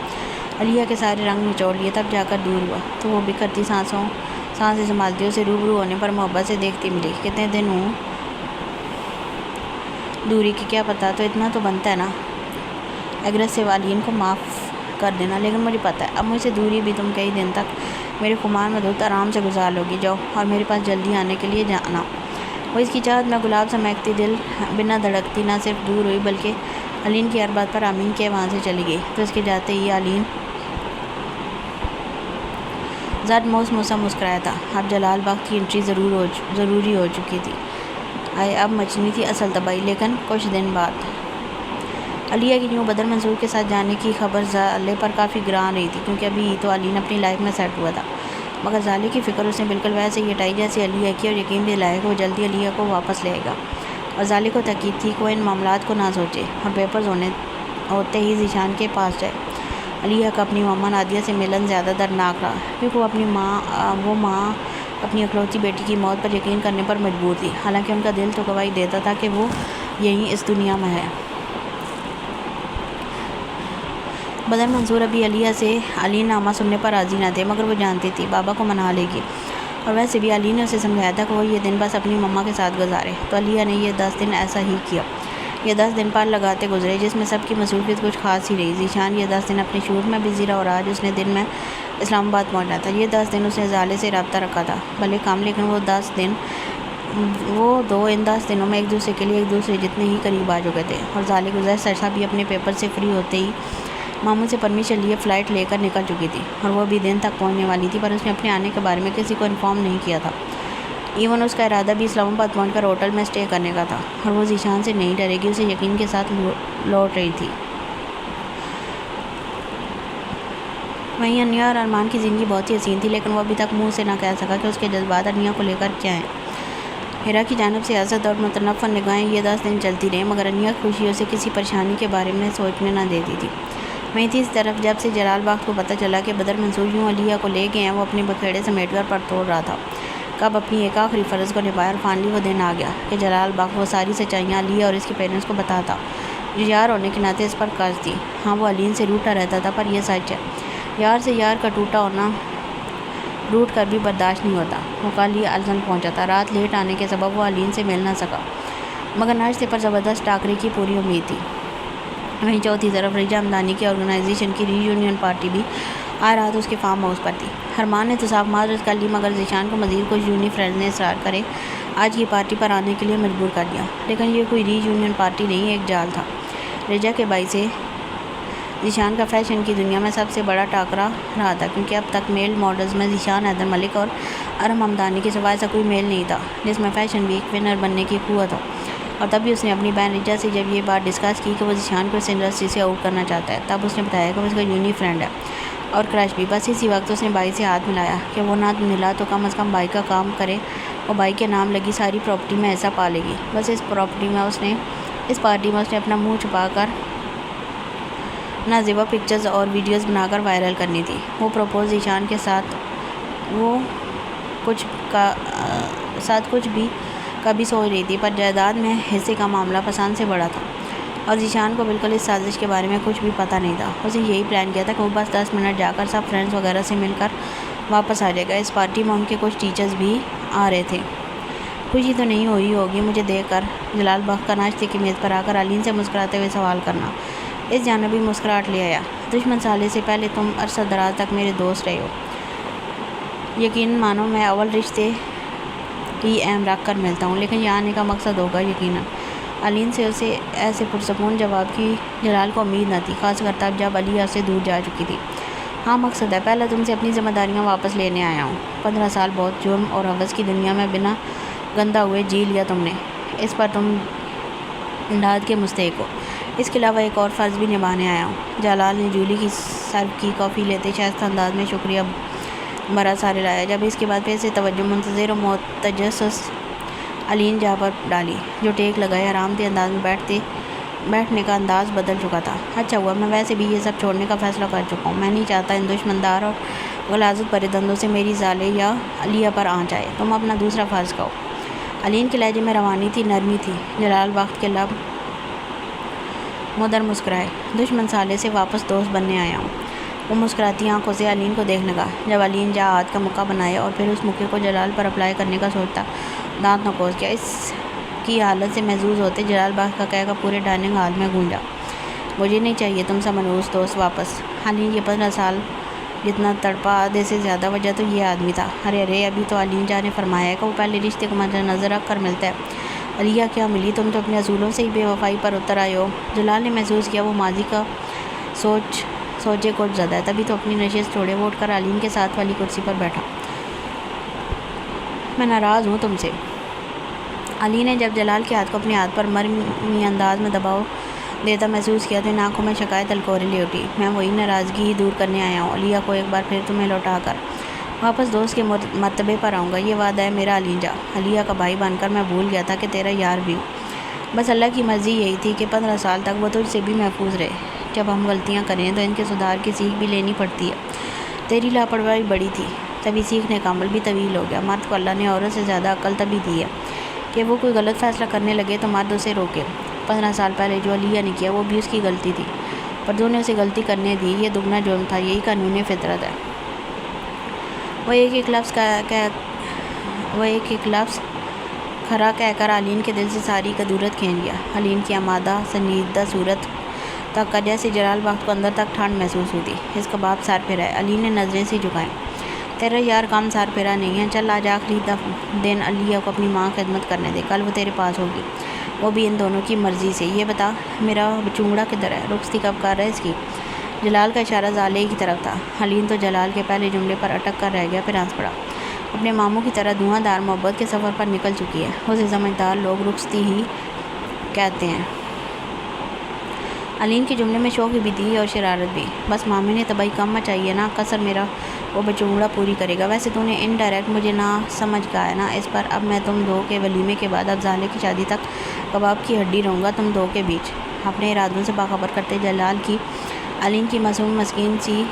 علیہ کے سارے رنگ نچوڑ لیے, تب جا کر دور ہوا تو وہ بکھرتی سانسیں سنبھالتی اسے روبرو ہونے پر محبت سے دیکھتی ملی. کتنے دن ہوں دوری کی, کیا پتہ, تو اتنا تو بنتا ہے نا. ایگریسو علین کو معاف کر دینا, لیکن مجھے پتہ ہے اب مجھ سے دوری بھی تم کئی دن تک میرے خمار میں دھوت آرام سے گزار لوگی. جاؤ اور میرے پاس جلدی آنے کے لیے جانا. وہ اس کی چاہت میں گلاب سا مہکتی دل بنا دھڑکتی نہ صرف دور ہوئی بلکہ علین کی ہر بات پر آمین کے وہاں سے چلی گئی. تو اس کے جاتے ہی علین زد موسا مسکرایا تھا. اب جلال باغ کی انٹری ضروری ہو چکی تھی. اب مچنی تھی اصل تباہی. لیکن کچھ دن بعد علیہ کی یوں بدر منصور کے ساتھ جانے کی خبر زالے پر کافی گراں رہی تھی, کیونکہ ابھی تو علین اپنی لائف میں سیٹ ہوا تھا. مگر زالے کی فکر اس نے بالکل ویسے ہی ہٹائی جیسے علیہ کی, اور یقین دلایا کہ وہ جلدی علیہ کو واپس لے گا. اور زالے کو تاکید تھی کہ وہ ان معاملات کو نہ سوچے اور پیپرز ہوتے ہی ذیشان کے پاس جائے. علیہ کا اپنی ماما نادیہ سے ملن زیادہ دردناک رہا, کیونکہ وہ ماں اپنی اکلوتی بیٹی کی موت پر یقین کرنے پر مجبور تھی, حالانکہ ان کا دل تو گواہی دیتا تھا کہ وہ یہیں اس دنیا میں ہے. بدر منصور ابھی علیہ سے علین نامہ سننے پر راضی نہ تھے, مگر وہ جانتی تھی بابا کو منا لے گی. اور ویسے بھی علین نے اسے سمجھایا تھا کہ وہ یہ دن بس اپنی مما کے ساتھ گزارے. تو علیہ نے یہ 10 دن ایسا ہی کیا. یہ 10 دن پار لگاتے گزرے, جس میں سب کی مصروفیت کچھ خاص ہی رہی. ذیشان یہ 10 دن اپنے شور میں بزی رہا, اور آج اس نے دن میں اسلام آباد پہنچنا تھا. یہ 10 دن اس نے زالے سے رابطہ رکھا تھا, بھلے کام, لیکن وہ ان 10 دنوں میں ایک دوسرے کے لیے ایک دوسرے جتنے ہی قریب آ چکے تھے. اور زالے گزر سرسا بھی اپنے پیپر سے فری ہوتے ہی ماموں سے پرمیشن لیے فلائٹ لے کر نکل چکی تھی, اور وہ بھی دن تک پہنچنے والی تھی, پر اس نے اپنے آنے کے بارے میں کسی کو انفارم نہیں کیا تھا. ایون اس کا ارادہ بھی اسلام آباد پہنچ کر ہوٹل میں اسٹے کرنے کا تھا, اور وہ ذیشان سے نہیں ڈرے گی, اسے یقین کے ساتھ لوٹ رہی تھی. وہیں انیا اور ارمان کی زندگی بہت ہی حسین تھی, لیکن وہ ابھی تک منہ سے نہ کہہ سکا کہ اس کے جذبات انیا کو لے کر کیا ہیں. ہیرا کی جانب سے حسد اور متنفر نگاہیں یہ 10 دن چلتی رہیں, مگر انیا خوشیوں سے کسی پریشانی کے بارے میں سوچنے نہ دیتی تھی. وہیں تیسری طرف جب سے جلال بخت کو پتہ چلا کہ بدر منصور یوں علیہ کو لے گئے ہیں، وہ اپنے بکھیڑے سمیٹ کر پر توڑ رہا تھا۔ کب اپنی ایک آخری فرض کو نبھایا اور فائنلی وہ دن آ گیا کہ جلال بخت وہ ساری سچائیاں علیہ اور اس کے پیرنٹس کو بتاتا جو یار ہونے کے ناطے اس پر قرض تھی۔ ہاں، وہ علین سے روٹھا رہتا تھا، پر یہ سچ ہے، یار سے یار کا ٹوٹا ہونا روٹ کر بھی برداشت نہیں ہوتا۔ وہ کل ہی الزن پہنچا تھا۔ رات لیٹ آنے کے سبب وہ علین سے مل نہ سکا، مگر ناشتے پر زبردست ٹاکرے کی پوری امید تھی۔ وہیں چوتھی طرف رجا ہمدانی کی آرگنائزیشن کی ری یونین پارٹی بھی آج رات اس کے فارم ہاؤس پر تھی۔ حرمان نے تو صاف معذرت کر لی، مگر ذیشان کو مزید کچھ یونی فرینڈز نے اصرار کرے آج کی پارٹی پر آنے کے لیے مجبور کر دیا۔ لیکن یہ کوئی ری یونین پارٹی نہیں، ایک جال تھا۔ رجا کے بائی سے ذیشان کا فیشن کی دنیا میں سب سے بڑا ٹاکرا رہا تھا، کیونکہ اب تک میل ماڈلز میں ذیشان، حیدر ملک اور ارم ہمدانی کے سوا ایسا کوئی میل نہیں تھا جس میں فیشن ویک ونر بننے کی قوت ہو۔ اور تب بھی اس نے اپنی بہن رجا سے جب یہ بات ڈسکس کی کہ وہ ذیشان کو اس انڈسٹری سے آؤٹ کرنا چاہتا ہے، تب اس نے بتایا کہ وہ اس کا یونی فرینڈ ہے اور کرش بھی۔ بس اسی وقت اس نے بائی سے ہاتھ ملایا کہ وہ نہ ملا تو کم از کم بائی کا کام کرے، وہ بائی کے نام لگی ساری پراپرٹی میں حصہ پا لے گی۔ بس اس پارٹی میں اس نے اپنا منہ چھپا کر نازیبا پکچرز اور ویڈیوز بنا کر وائرل کرنی تھی۔ وہ پروپوز ذیشان کے ساتھ کچھ بھی کبھی سوچ رہی تھی، پر جائیداد میں حصے کا معاملہ پسند سے بڑا تھا اور ذیشان کو بالکل اس سازش کے بارے میں کچھ بھی پتہ نہیں تھا۔ اسے یہی پلان کیا تھا کہ وہ بس 10 منٹ جا کر سب فرینڈز وغیرہ سے مل کر واپس آ جائے گا۔ اس پارٹی میں ان کے کچھ ٹیچرز بھی آ رہے تھے۔ خوشی تو نہیں ہوئی ہوگی مجھے دیکھ کر جلال بخت کا ناشتے کی میز پر آ کر علین سے مسکراتے ہوئے سوال کرنا اس جانبی مسکراہٹ لے آیا۔ دشمن سالے سے پہلے تم عرصہ دراز تک میرے دوست رہے ہو، یقیناً مانو میں اول رشتے ہی اہم رکھ کر ملتا ہوں، لیکن یہاں آنے کا مقصد ہوگا یقیناً۔ علین سے اسے ایسے پرسکون جواب کی جلال کو امید نہ تھی، خاص کر تب جب علیہ اس سے دور جا چکی تھی۔ ہاں، مقصد ہے، پہلے تم سے اپنی ذمہ داریاں واپس لینے آیا ہوں۔ 15 سال بہت جرم اور ہوس کی دنیا میں بنا گندا ہوئے جی لیا تم نے، اس پر تم داد کے مستحق ہو۔ اس کے علاوہ ایک اور فرض بھی نبھانے آیا ہوں۔ جلال نے جولی کی سرو کی کافی لیتے شائستہ انداز میں شکریہ برا سارے لایا۔ جب اس کے بعد پھر سے توجہ منتظر و متجسس علین جا پر ڈالی، جو ٹیک لگائے آرام دہ انداز میں بیٹھنے کا انداز بدل چکا تھا۔ اچھا ہوا، میں ویسے بھی یہ سب چھوڑنے کا فیصلہ کر چکا ہوں۔ میں نہیں چاہتا ان دشمندار اور غلاظت بھرے دندوں سے میری ذالے یا علیہ پر آنچ آئے۔ تم اپنا دوسرا فرض کہو۔ علین کے لہجے میں روانی تھی، نرمی تھی۔ جلال بخت کے لب مدر مسکرائے۔ دشمن سالے سے واپس دوست بننے آیا ہوں۔ وہ مسکراتی آنکھوں سے علین کو دیکھنے لگا۔ جب علین جا ہاتھ کا مکہ بنائے اور پھر اس مکے کو جلال پر اپلائی کرنے کا سوچتا، دانت نکوس گیا۔ اس کی حالت سے محظوظ ہوتے جلال بخت کا کہنا پورے ڈائننگ ہال میں گونجا، مجھے نہیں چاہیے تم سا منحوس دوست واپس۔ علین یہ 15 سال جتنا تڑپا، آدھے سے زیادہ وجہ تو یہ آدمی تھا۔ ارے ابھی تو علین جا نے فرمایا ہے کہ وہ پہلے رشتے کو مد نظر رکھ کر ملتا ہے۔ علیہ کیا ملی، تم تو اپنے اصولوں سے ہی بے وفائی پر اتر آئے ہو۔ جلال نے محسوس کیا وہ ماضی کا سوچے کچھ زیادہ ہے، تبھی تو اپنی نشست چھوڑے وہ اٹھ کر علین کے ساتھ والی کرسی پر بیٹھا۔ میں ناراض ہوں تم سے۔ علی نے جب جلال کے ہاتھ کو اپنے ہاتھ پر مرمی انداز میں دباؤ دیتا محسوس کیا تو ان آنکھوں میں شکایت الکورے لے اٹھی۔ میں وہی ناراضگی ہی دور کرنے آیا ہوں، علیہ کو ایک بار پھر تمہیں لوٹا کر واپس دوست کے مرتبے پر آؤں گا، یہ وعدہ ہے میرا علی جا۔ علیہ کا بھائی بن کر میں بھول گیا تھا کہ تیرا یار بھی ہوں۔ بس اللہ کی مرضی یہی تھی کہ 15 سال تک وہ تجھ سے بھی محفوظ رہے۔ جب ہم غلطیاں کریں تو ان کے سدھار کی سیکھ بھی لینی پڑتی ہے۔ تیری لاپرواہی بڑی تھی، تبھی سیکھنے کا عمل بھی طویل ہو گیا۔ مرد کو اللہ نے عورت سے زیادہ عقل تبھی دی ہے کہ وہ کوئی غلط فیصلہ کرنے لگے تو مرد اسے روکے۔ 15 سال پہلے جو علیہ نے کیا وہ بھی اس کی غلطی تھی، پر جو نے اسے غلطی کرنے دی یہ دگنا جرم تھا، یہی قانون فطرت ہے۔ وہ ایک ایک لفظ کھرا کہہ کر علین کے دل سے ساری کدورت کھینچ گیا۔ علین کی آمادہ سنجیدہ صورت تک کا جیسے جلال بخت کو اندر تک ٹھنڈ محسوس ہوتی۔ اس کا باپ سر پھیرا ہے۔ علین نے نظریں سی جھکائیں۔ تیرا یار کام سر پھیرا نہیں ہے، چل آج آخری دن علیہ کو اپنی ماں خدمت کرنے دے، کل وہ تیرے پاس ہوگی، وہ بھی ان دونوں کی مرضی سے۔ یہ بتا میرا بچونگڑا کدھر ہے، رخصتی کب کر رہا ہے اس کی؟ جلال کا اشارہ زالے کی طرف تھا۔ علین تو جلال کے پہلے جملے پر اٹک کر رہ گیا، پھر ہنس پڑا۔ اپنے ماموں کی طرح دھواں دار محبت کے سفر پر نکل چکی ہے، اسے سمجھدار لوگ رخصتی ہی کہتے ہیں۔ علین کے جملے میں شوق بھی تھی اور شرارت بھی۔ بس مامی نے تباہی کم مچائی ہے نا، کسر میرا وہ بچونگڑا پوری کرے گا۔ ویسے تو نے انڈائریکٹ مجھے نہ سمجھ کہا ہے نا اس پر، اب میں تم دو کے ولیمے کے بعد اب زالے کی شادی تک کباب کی ہڈی رہوں گا تم دو کے بیچ۔ اپنے ارادوں سے باخبر کرتے جلال کی علین کی معصوم مسکین سی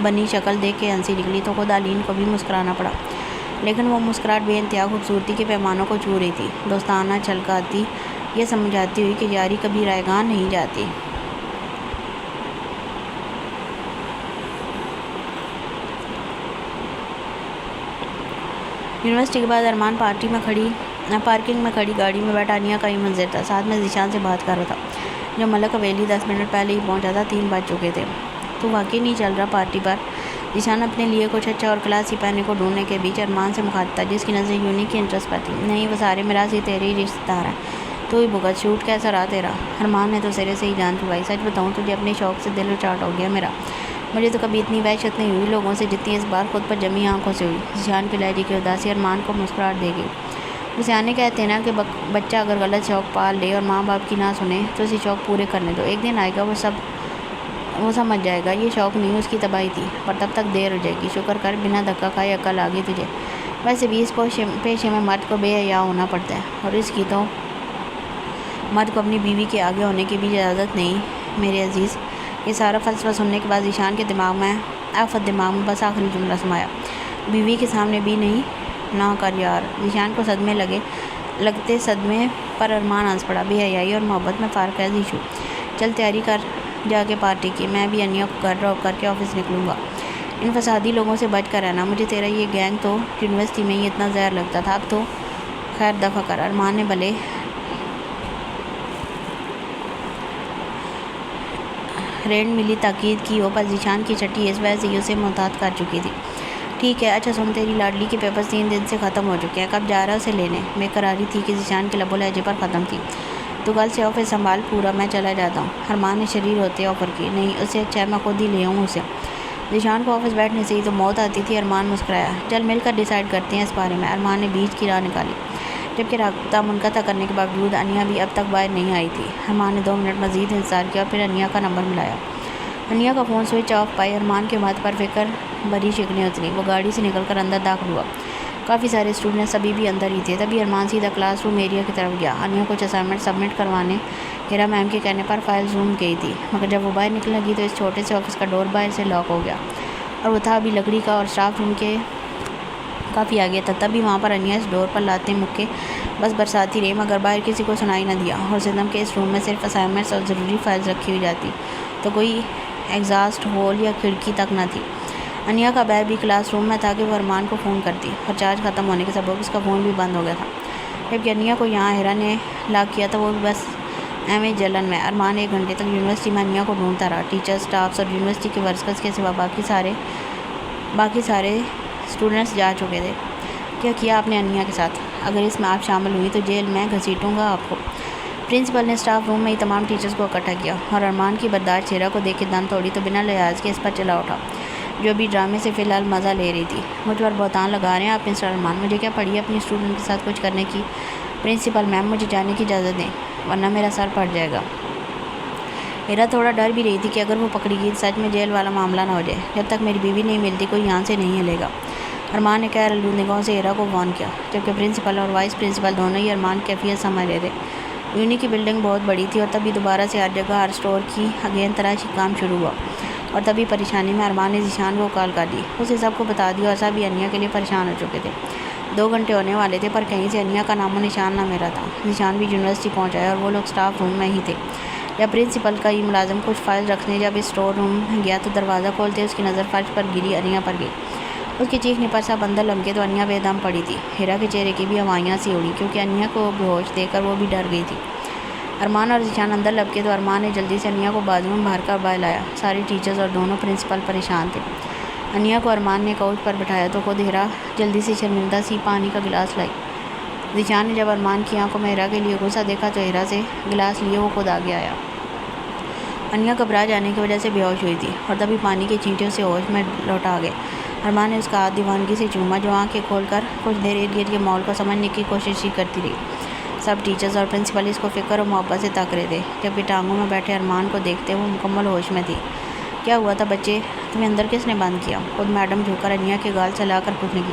بنی شکل دیکھ کے ہنسی نکلی تو خود علین کو بھی مسکرانا پڑا، لیکن وہ مسکراہٹ بے انتہا خوبصورتی کے پیمانوں کو چھو رہی تھی، دوستانہ چھلکاتی، یہ سمجھاتی ہوئی کہ یاری کبھی رائیگان نہیں جاتی۔ یونیورسٹی کے بعد ارمان پارکنگ میں کھڑی گاڑی میں بیٹھا انیا کا ہی منظر تھا، ساتھ میں ذیشان سے بات کر رہا تھا جو ملک حویلی 10 منٹ پہلے ہی پہنچا تھا، 3 بج چکے تھے۔ تو واقعی نہیں چل رہا پارٹی پر؟ ذیشان اپنے لیے کچھ اچھا اور کلاسی پہننے کو ڈھونڈنے کے بیچ ارمان سے مخاطب تھا جس کی نظریں یونی کی انٹرسٹ پر تھیں۔ نہیں، وہ سارے میراثی تیرے ہی رشتہ دار ہیں، تو ہی بھگت، شوٹ کیسا رہا تیرا؟ ارمان نے تو سرے سے ہی جان چھڑوائی۔ سچ بتاؤں تجھے اپنے شوق سے دل اچاٹ ہو گیا میرا، مجھے تو کبھی اتنی وحشت نہیں ہوئی لوگوں سے جتنی اس بار خود پر جمی آنکھوں سے ہوئی۔ ذیشان کے لہجے کی اداسی ارمان کو مسکراہٹ دے گئی۔ وہ سیانے کہتے ہیں نا کہ بچہ اگر غلط شوق پال لے اور ماں باپ کی نہ سنے تو اسے شوق پورے کرنے دو، ایک دن آئے گا وہ سمجھ جائے گا یہ شوق نہیں اس کی تباہی تھی، پر تب تک دیر ہو جائے گی۔ شکر کر بنا دھکا کھائے عقل آ گئی تجھے۔ ویسے بھی اس پیشے میں مرد کو بے حیا ہونا پڑتا ہے، اور اس کی تو مرد کو اپنی بیوی کے آگے ہونے کی بھی اجازت نہیں میرے عزیز۔ یہ سارا فلسفہ سننے کے بعد ذیشان کے دماغ میں بس آخری جملہ سمایا، بیوی کے سامنے بھی نہیں، نہ کر یار۔ ذیشان کو صدمے لگتے صدمے پر ارمان ہنس پڑا۔ بے حیائی اور محبت میں فرق ہے ذیشو، چل تیاری کر جا کے پارٹی کی، میں بھی انیا کو گھر ڈراپ کر کے آفس نکلوں گا۔ ان فسادی لوگوں سے بچ کر رہنا، مجھے تیرا یہ گینگ تو یونیورسٹی میں ہی اتنا زہر لگتا تھا، اب تو خیر دفع کر۔ ارمان نے بھلے رینڈ ملی تاکید کی ہو، پر ذیشان کی چھٹی اس وجہ سے اسے محتاط کر چکی تھی۔ ٹھیک ہے، اچھا سن، تیری لاڈلی کے پیپرز 3 دن سے ختم ہو چکے ہیں، کب جا رہا اسے لینے؟ بے قراری تھی کہ ذیشان کے لب و لہجے پر ختم تھی۔ تو کل سے آفس سنبھال پورا، میں چلا جاتا ہوں۔ ارمان نے شریر ہوتے آفر کی۔ نہیں، اسے اچھا ہے میں خود ہی لے آؤں اسے۔ ذیشان کو آفس بیٹھنے سے ہی تو موت آتی تھی۔ ارمان مسکرایا۔ چل مل کر ڈیسائیڈ کرتے ہیں اس بارے میں۔ ارمان نے بیچ کی راہ نکالی، جبکہ رابطہ منقطع کرنے کے باوجود انیا بھی اب تک باہر نہیں آئی تھی۔ ارمان نے 2 منٹ مزید انتظار کیا اور پھر انیا کا نمبر ملایا۔ انیا کا فون سوئچ آف پائی ارمان کے ماتھے پر فکر بھری شکنیں اتری۔ وہ گاڑی سے نکل کر اندر داخل ہوا۔ کافی سارے اسٹوڈنٹس ابھی بھی اندر ہی تھے۔ تبھی ارمان سیدھا کلاس روم ایریا کی طرف گیا۔ انیا کچھ اسائنمنٹ سبمٹ کروانے ہیرا میم کے کہنے پر فائل روم گئی تھی، مگر جب وہ باہر نکلنے لگی تو اس چھوٹے سے آفس کا ڈور باہر سے لاک ہو گیا اور وہ تھا ابھی لکڑی کا اور اسٹاف روم کے کافی آگے تھا۔ تب بھی وہاں پر انیا اس ڈور پر لاتے مکے بس برساتی رہی، مگر باہر کسی کو سنائی نہ دیا، اور صدم کے اس روم میں صرف اسائنمنٹس اور ضروری فائلز رکھی ہوئی جاتی تو کوئی ایگزاسٹ ہول یا کھڑکی تک نہ تھی۔ انیا کا بیر بھی کلاس روم میں تھا کہ وہ ارمان کو فون کرتی، اور چارج ختم ہونے کے سبب اس کا فون بھی بند ہو گیا تھا۔ جبکہ انیا کو یہاں ہیرا نے لاک کیا تھا، وہ بھی بس ایویں جلن میں۔ ارمان 1 گھنٹے تک یونیورسٹی میں انیا کو ڈھونڈتا رہا۔ ٹیچرز، سٹافس اور یونیورسٹی کے ورکرز کے سوا باقی سارے اسٹوڈنٹس جا چکے تھے۔ کیا کیا آپ نے انیا کے ساتھ؟ اگر اس میں آپ شامل ہوئی تو جیل میں گھسیٹوں گا آپ کو۔ پرنسپل نے اسٹاف روم میں ہی تمام ٹیچرز کو اکٹھا کیا، اور ارمان کی برداشت چہرہ کو دیکھ کے دم توڑی تو بنا لحاظ کے اس پر چلا اٹھا، جو ابھی ڈرامے سے فی الحال مزہ لے رہی تھی۔ مجھ پر بہتان لگا رہے ہیں آپ مسٹر ارمان، مجھے کیا پڑی ہے اپنی اسٹوڈنٹ کے ساتھ کچھ کرنے کی؟ پرنسپل میم مجھے جانے کی اجازت دیں ورنہ میرا سر پھٹ جائے گا۔ ہیرا تھوڑا ڈر بھی رہی تھی کہ اگر وہ پکڑی گئی سچ میں جیل والا معاملہ نہ ہو جائے۔ جب تک میری بیوی نہیں ملتی کوئی یہاں سے نہیں ہلے گا۔ ارمان نے غیر علمی نگاہوں سے ہیرا کو وارن کیا، جبکہ پرنسپل اور وائس پرنسپل دونوں ہی ارمان کی کیفیت سمجھ رہے تھے۔ یونی کی بلڈنگ بہت بڑی تھی، اور تبھی دوبارہ سے ہر جگہ ہر اسٹور کی اگین تراشی کام شروع ہوا، اور تبھی پریشانی میں ارمان نے ذیشان کو کال کر دی۔ اسے سب کو بتا دیا اور سب ہی انیا کے لیے پریشان ہو چکے تھے۔ 2 گھنٹے ہونے والے تھے پر کہیں سے انیا کا نام و نشان نہ ملا تھا۔ ذیشان بھی یونیورسٹی پہنچا ہے اور وہ لوگ اسٹاف روم میں ہی تھے۔ جب پرنسپل کا ہی ملازم کچھ فائل رکھنے جب اس اسٹور روم میں گیا تو دروازہ کھولتے اس کی نظر فرش پر گری انیا پر گئی۔ اس کی چیخنے پر سب اندر لمکے تو انیا بے دم پڑی تھی۔ ہیرا کے چہرے کی بھی ہوائیاں سی اڑی، کیونکہ انیا کو بے ہوش دیکھ کر وہ بھی ڈر گئی تھی۔ ارمان اور ذیشان اندر لپکے تو ارمان نے جلدی سے انیا کو بازو میں باہر باہر لایا۔ ساری ٹیچرز اور دونوں پرنسپل پریشان تھے۔ انیا کو ارمان نے کوچ پر بٹھایا تو خود ہیرا جلدی سے شرمندہ سی پانی کا گلاس لائی۔ ذیشان نے جب ارمان کی آنکھوں میں ہیرا کے لیے غصہ دیکھا تو ہیرا سے گلاس لیے وہ خود آگے آیا۔ انیا گھبرا جانے کی وجہ سے بے ہوش ہوئی تھی، اور تبھی پانی کی چینٹیوں سے ہوش میں لوٹا گئے۔ ارمان نے اس کا ہاتھ دیوانگی سے چوما، جو آنکھیں کھول کر کچھ دیر ارد گرد کے ماحول کو سمجھنے کی کوشش ہی کرتی رہی۔ سب ٹیچرز اور پرنسپل اس کو فکر اور محبت سے تاک رہے تھے، جبکہ ٹانگوں میں بیٹھے ارمان کو دیکھتے وہ مکمل ہوش میں تھی۔ کیا ہوا تھا بچے؟ تمہیں اندر کس نے بند کیا؟ خود میڈم جھک کر انیا کے گال چلا کر پوچھنے کی،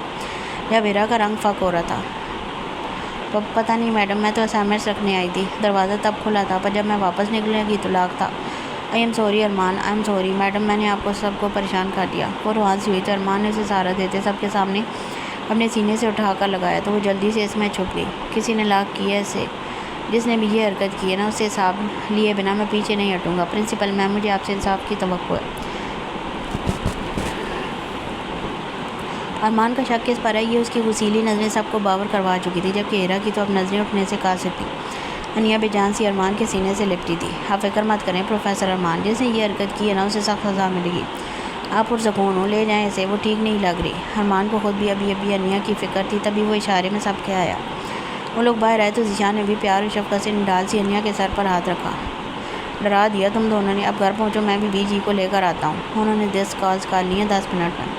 جب ہیرا کا رنگ فک ہو رہا تھا۔ پتہ نہیں میڈم، میں تو اسائنمنٹس رکھنے آئی تھی، دروازہ تب کھلا تھا، پر جب میں واپس نکلنے لگی تو لاک تھا۔ I am sorry Armaan, I am sorry madam, میں نے آپ کو سب کو پریشان کر دیا۔ وہ روان سی ہوئی تو ارمان نے اسے سہارا دیتے سب کے سامنے اپنے سینے سے اٹھا کر لگایا تو وہ جلدی سے اس میں چھپ گئی۔ کسی نے لاک کیا اسے، جس نے بھی یہ حرکت کی ہے نا، اسے حساب لیے بنا میں پیچھے نہیں ہٹوں گا۔ پرنسپل میم، مجھے آپ سے انصاف کی توقع ہے۔ ارمان کا شک کس پر ہے، یہ اس کی غسیلی نظریں سب کو باور کروا چکی تھی، جبکہ ہیرا کی تو اب نظریں اٹھنے سے قاصر تھیں۔ انیا بے جان سی ارمان کے سینے سے لپٹی تھی۔ آپ فکر مت کریں پروفیسر ارمان، جس نے یہ حرکت کی ہے نا، اسے سخت سزا ملے گی۔ آپ پرسکون ہو، لے جائیں اسے، وہ ٹھیک نہیں لگ رہی۔ ارمان کو خود بھی ابھی انیا کی فکر تھی، تبھی وہ اشارے میں سب کے آیا۔ وہ لوگ باہر آئے تو ذیشان نے بھی پیار اور شفقت سے نڈال سی انیا کے سر پر ہاتھ رکھا۔ ڈرا دیا تم دونوں نے، اب گھر پہنچو، میں بھی جی کو لے کر آتا ہوں۔ انہوں نے 10 کالز کر لی ہیں 10 منٹ میں۔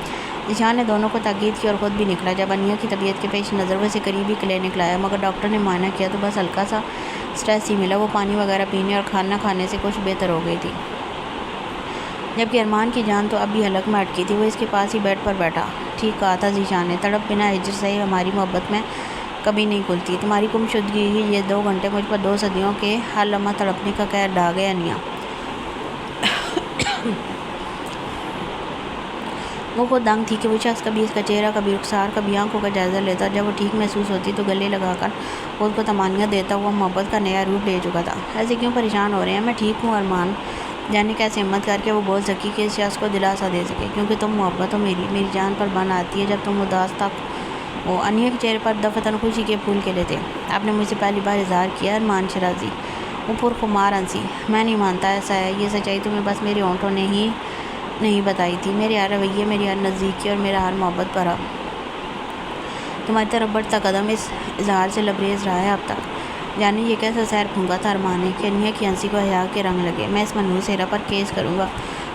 ذیشان نے دونوں کو تاکید کی اور خود بھی نکلا۔ جب انیا کی طبیعت کے پیش نظر وہ اسے قریبی کلینک لایا، مگر ڈاکٹر نے معائنہ کیا تو بس ہلکا سا سٹریس ہی ملا۔ وہ پانی وغیرہ پینے اور کھانا کھانے سے کچھ بہتر ہو گئی تھی، جبکہ ارمان کی جان تو اب بھی حلق میں اٹکی تھی۔ وہ اس کے پاس ہی بیڈ پر بیٹھا۔ ٹھیک کہا تھا ذیشان نے، تڑپ بنا ہجر سے ہماری محبت میں کبھی نہیں کھلتی۔ تمہاری گمشدگی کی یہ 2 گھنٹے مجھ پر 2 صدیوں کے ہر لمحہ تڑپنے کا قہر ڈھا گئے انیا۔ وہ خود دنگ تھی کہ وہ شخص کبھی اس کا چہرہ، کبھی رخسار، کبھی آنکھوں کا جائزہ لیتا۔ جب وہ ٹھیک محسوس ہوتی تو گلے لگا کر خود کو طمانینہ دیتا ہوا محبت کا نیا روپ لے چکا تھا۔ ایسے کیوں پریشان ہو رہے ہیں، میں ٹھیک ہوں ارمان۔ جانے کیسے ہمت کر کے وہ بول سکی کہ اس شخص کو دلاسا دے سکے، کیونکہ تم محبت ہو میری جان پر بن آتی ہے جب تم اداس تک ہو۔ انیا کے چہرے پر دفتن خوشی کے پھول کھلے تھے۔ آپ نے مجھ سے پہلی بار اظہار کیا ارمان شرازی، وہ پرخمار ہنسی۔ میں نہیں مانتا ایسا ہے، یہ سچائی تمہیں بس میرے ہونٹوں نے ہی نہیں بتائی تھی۔ میرے ہر رویے، میری ہر نزدیکی اور میرا ہر محبت بھرا تمہاری طرف بڑھتا قدم اس اظہار سے لبریز رہا ہے اب تک۔ جانے یہ کیسا سحر پھونکا تھا ارمان نے کہ انیا کی ہنسی کو حیا کے رنگ لگے۔ میں اس منحوس ہیرا پر کیس کروں گا،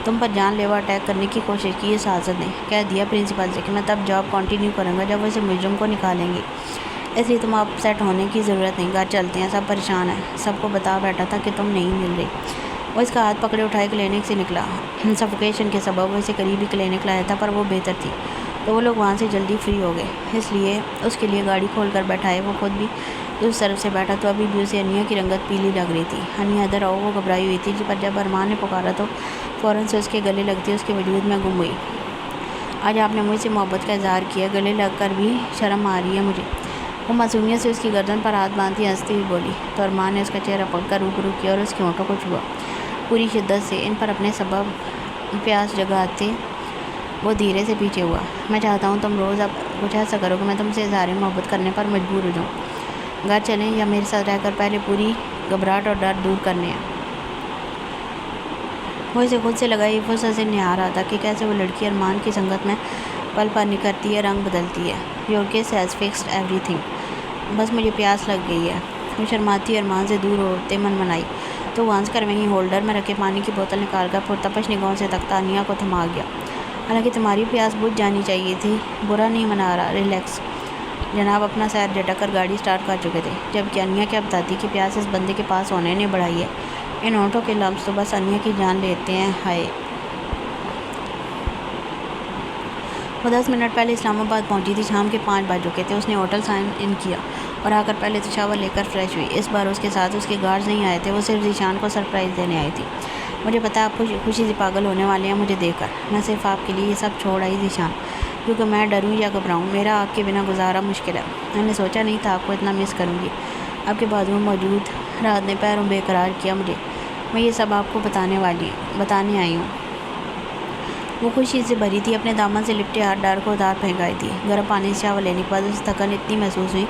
تم پر جان لیوا اٹیک کرنے کی کوشش کی اس حادثت نے۔ کہہ دیا پرنسپل سے کہ میں تب جاب کنٹینیو کروں گا جب وہ اسے مجرم کو نکالیں گی، اس لیے تم اپ سیٹ ہونے کی ضرورت نہیں۔ گھر چلتے ہیں، سب پریشان ہیں۔ سب کو بتا بیٹھا تھا کہ تم نہیں مل رہی۔ وہ اس کا ہاتھ پکڑے اٹھائے کلینک سے نکلا۔ سفوکیشن کے سبب وہ اسے قریبی کلینک لایا تھا، پر وہ بہتر تھی تو وہ لوگ وہاں سے جلدی فری ہو گئے، اس لیے اس کے لیے گاڑی کھول کر بیٹھائے۔ وہ خود بھی اس طرف سے بیٹھا تو ابھی بھی اسے انیا کی رنگت پیلی لگ رہی تھی۔ انیا ادھر آؤ، وہ گھبرائی ہوئی تھی، پر جب ارمان نے پکارا تو فوراً سے اس کے گلے لگتی اس کے وجود میں گم ہوئی۔ آج آپ نے مجھ سے محبت کا اظہار کیا، گلے لگ کر بھی شرم آ رہی ہے مجھے۔ وہ معصومیت سے اس کی گردن پر ہاتھ باندھی ہنستی ہوئی بولی تو ارمان نے اس کا چہرہ پکڑ کر روبرو کیا اور اس کے ہونٹوں کو چھوا پوری شدت سے۔ ان پر اپنے سبب پیاس جگاتے وہ دھیرے سے پیچھے ہوا۔ میں چاہتا ہوں تم روز اب کچھ ایسا کرو کہ میں تم سے اظہار محبت کرنے پر مجبور ہو جاؤں۔ گھر چلیں یا میرے ساتھ رہ کر پہلے پوری گھبراہٹ اور ڈر دور کرنے ہیں۔ وہ اسے خود سے لگائی فرصت سے نہار رہا تھا کہ کیسے وہ لڑکی ارمان کی سنگت میں پل پل نکھرتی ہے، رنگ بدلتی ہے۔ یور کس ہیز فکسڈ ایوری تھنگ، بس مجھے پیاس لگ گئی ہے۔ وہ شرماتی ارمان سے دور ہوتے منائی تو وہ ہنس کر وہیں ہولڈر میں رکھے پانی کی بوتل نکال کر پرتپش نگاہوں سے تکتا انیا کو تھما گیا۔ حالانکہ تمہاری پیاس بجھ جانی چاہیے تھی، برا نہیں منا رہا، ریلیکس۔ جناب اپنا سیر جھٹک کر گاڑی سٹارٹ کر چکے تھے، جبکہ انیا کیا بتاتی کہ پیاس اس بندے کے پاس ہونے نے بڑھائی ہے۔ ان ہونٹوں کے لمس تو بس انیا کی جان لیتے ہیں، ہائے۔ وہ 10 منٹ پہلے اسلام آباد پہنچی تھی، شام کے 5 بج چکے تھے۔ اس نے ہوٹل سائن ان کیا اور آ کر پہلے تو شاور لے کر فریش ہوئی۔ اس بار اس کے ساتھ اس کے گارڈز نہیں آئے تھے، وہ صرف ذیشان کو سرپرائز دینے آئی تھی۔ مجھے پتہ ہے آپ خوشی سے پاگل ہونے والے ہیں مجھے دیکھ کر، میں صرف آپ کے لیے یہ سب چھوڑ آئی ذیشان، کیونکہ میں ڈروں یا گھبراؤں، میرا آپ کے بنا گزارا مشکل ہے۔ میں نے سوچا نہیں تھا آپ کو اتنا مس کروں گی، آپ کے بازو میں موجود رات نے پیروں بے قرار کیا مجھے۔ میں یہ سب آپ کو بتانے آئی ہوں۔ وہ خوشی سے بھری تھی، اپنے دامن سے لپٹے ہاتھ ڈر کو ادار پھینکائی تھی۔ گرم پانی سے شاور لینے کے بعد اسے تھکن اتنی محسوس ہوئی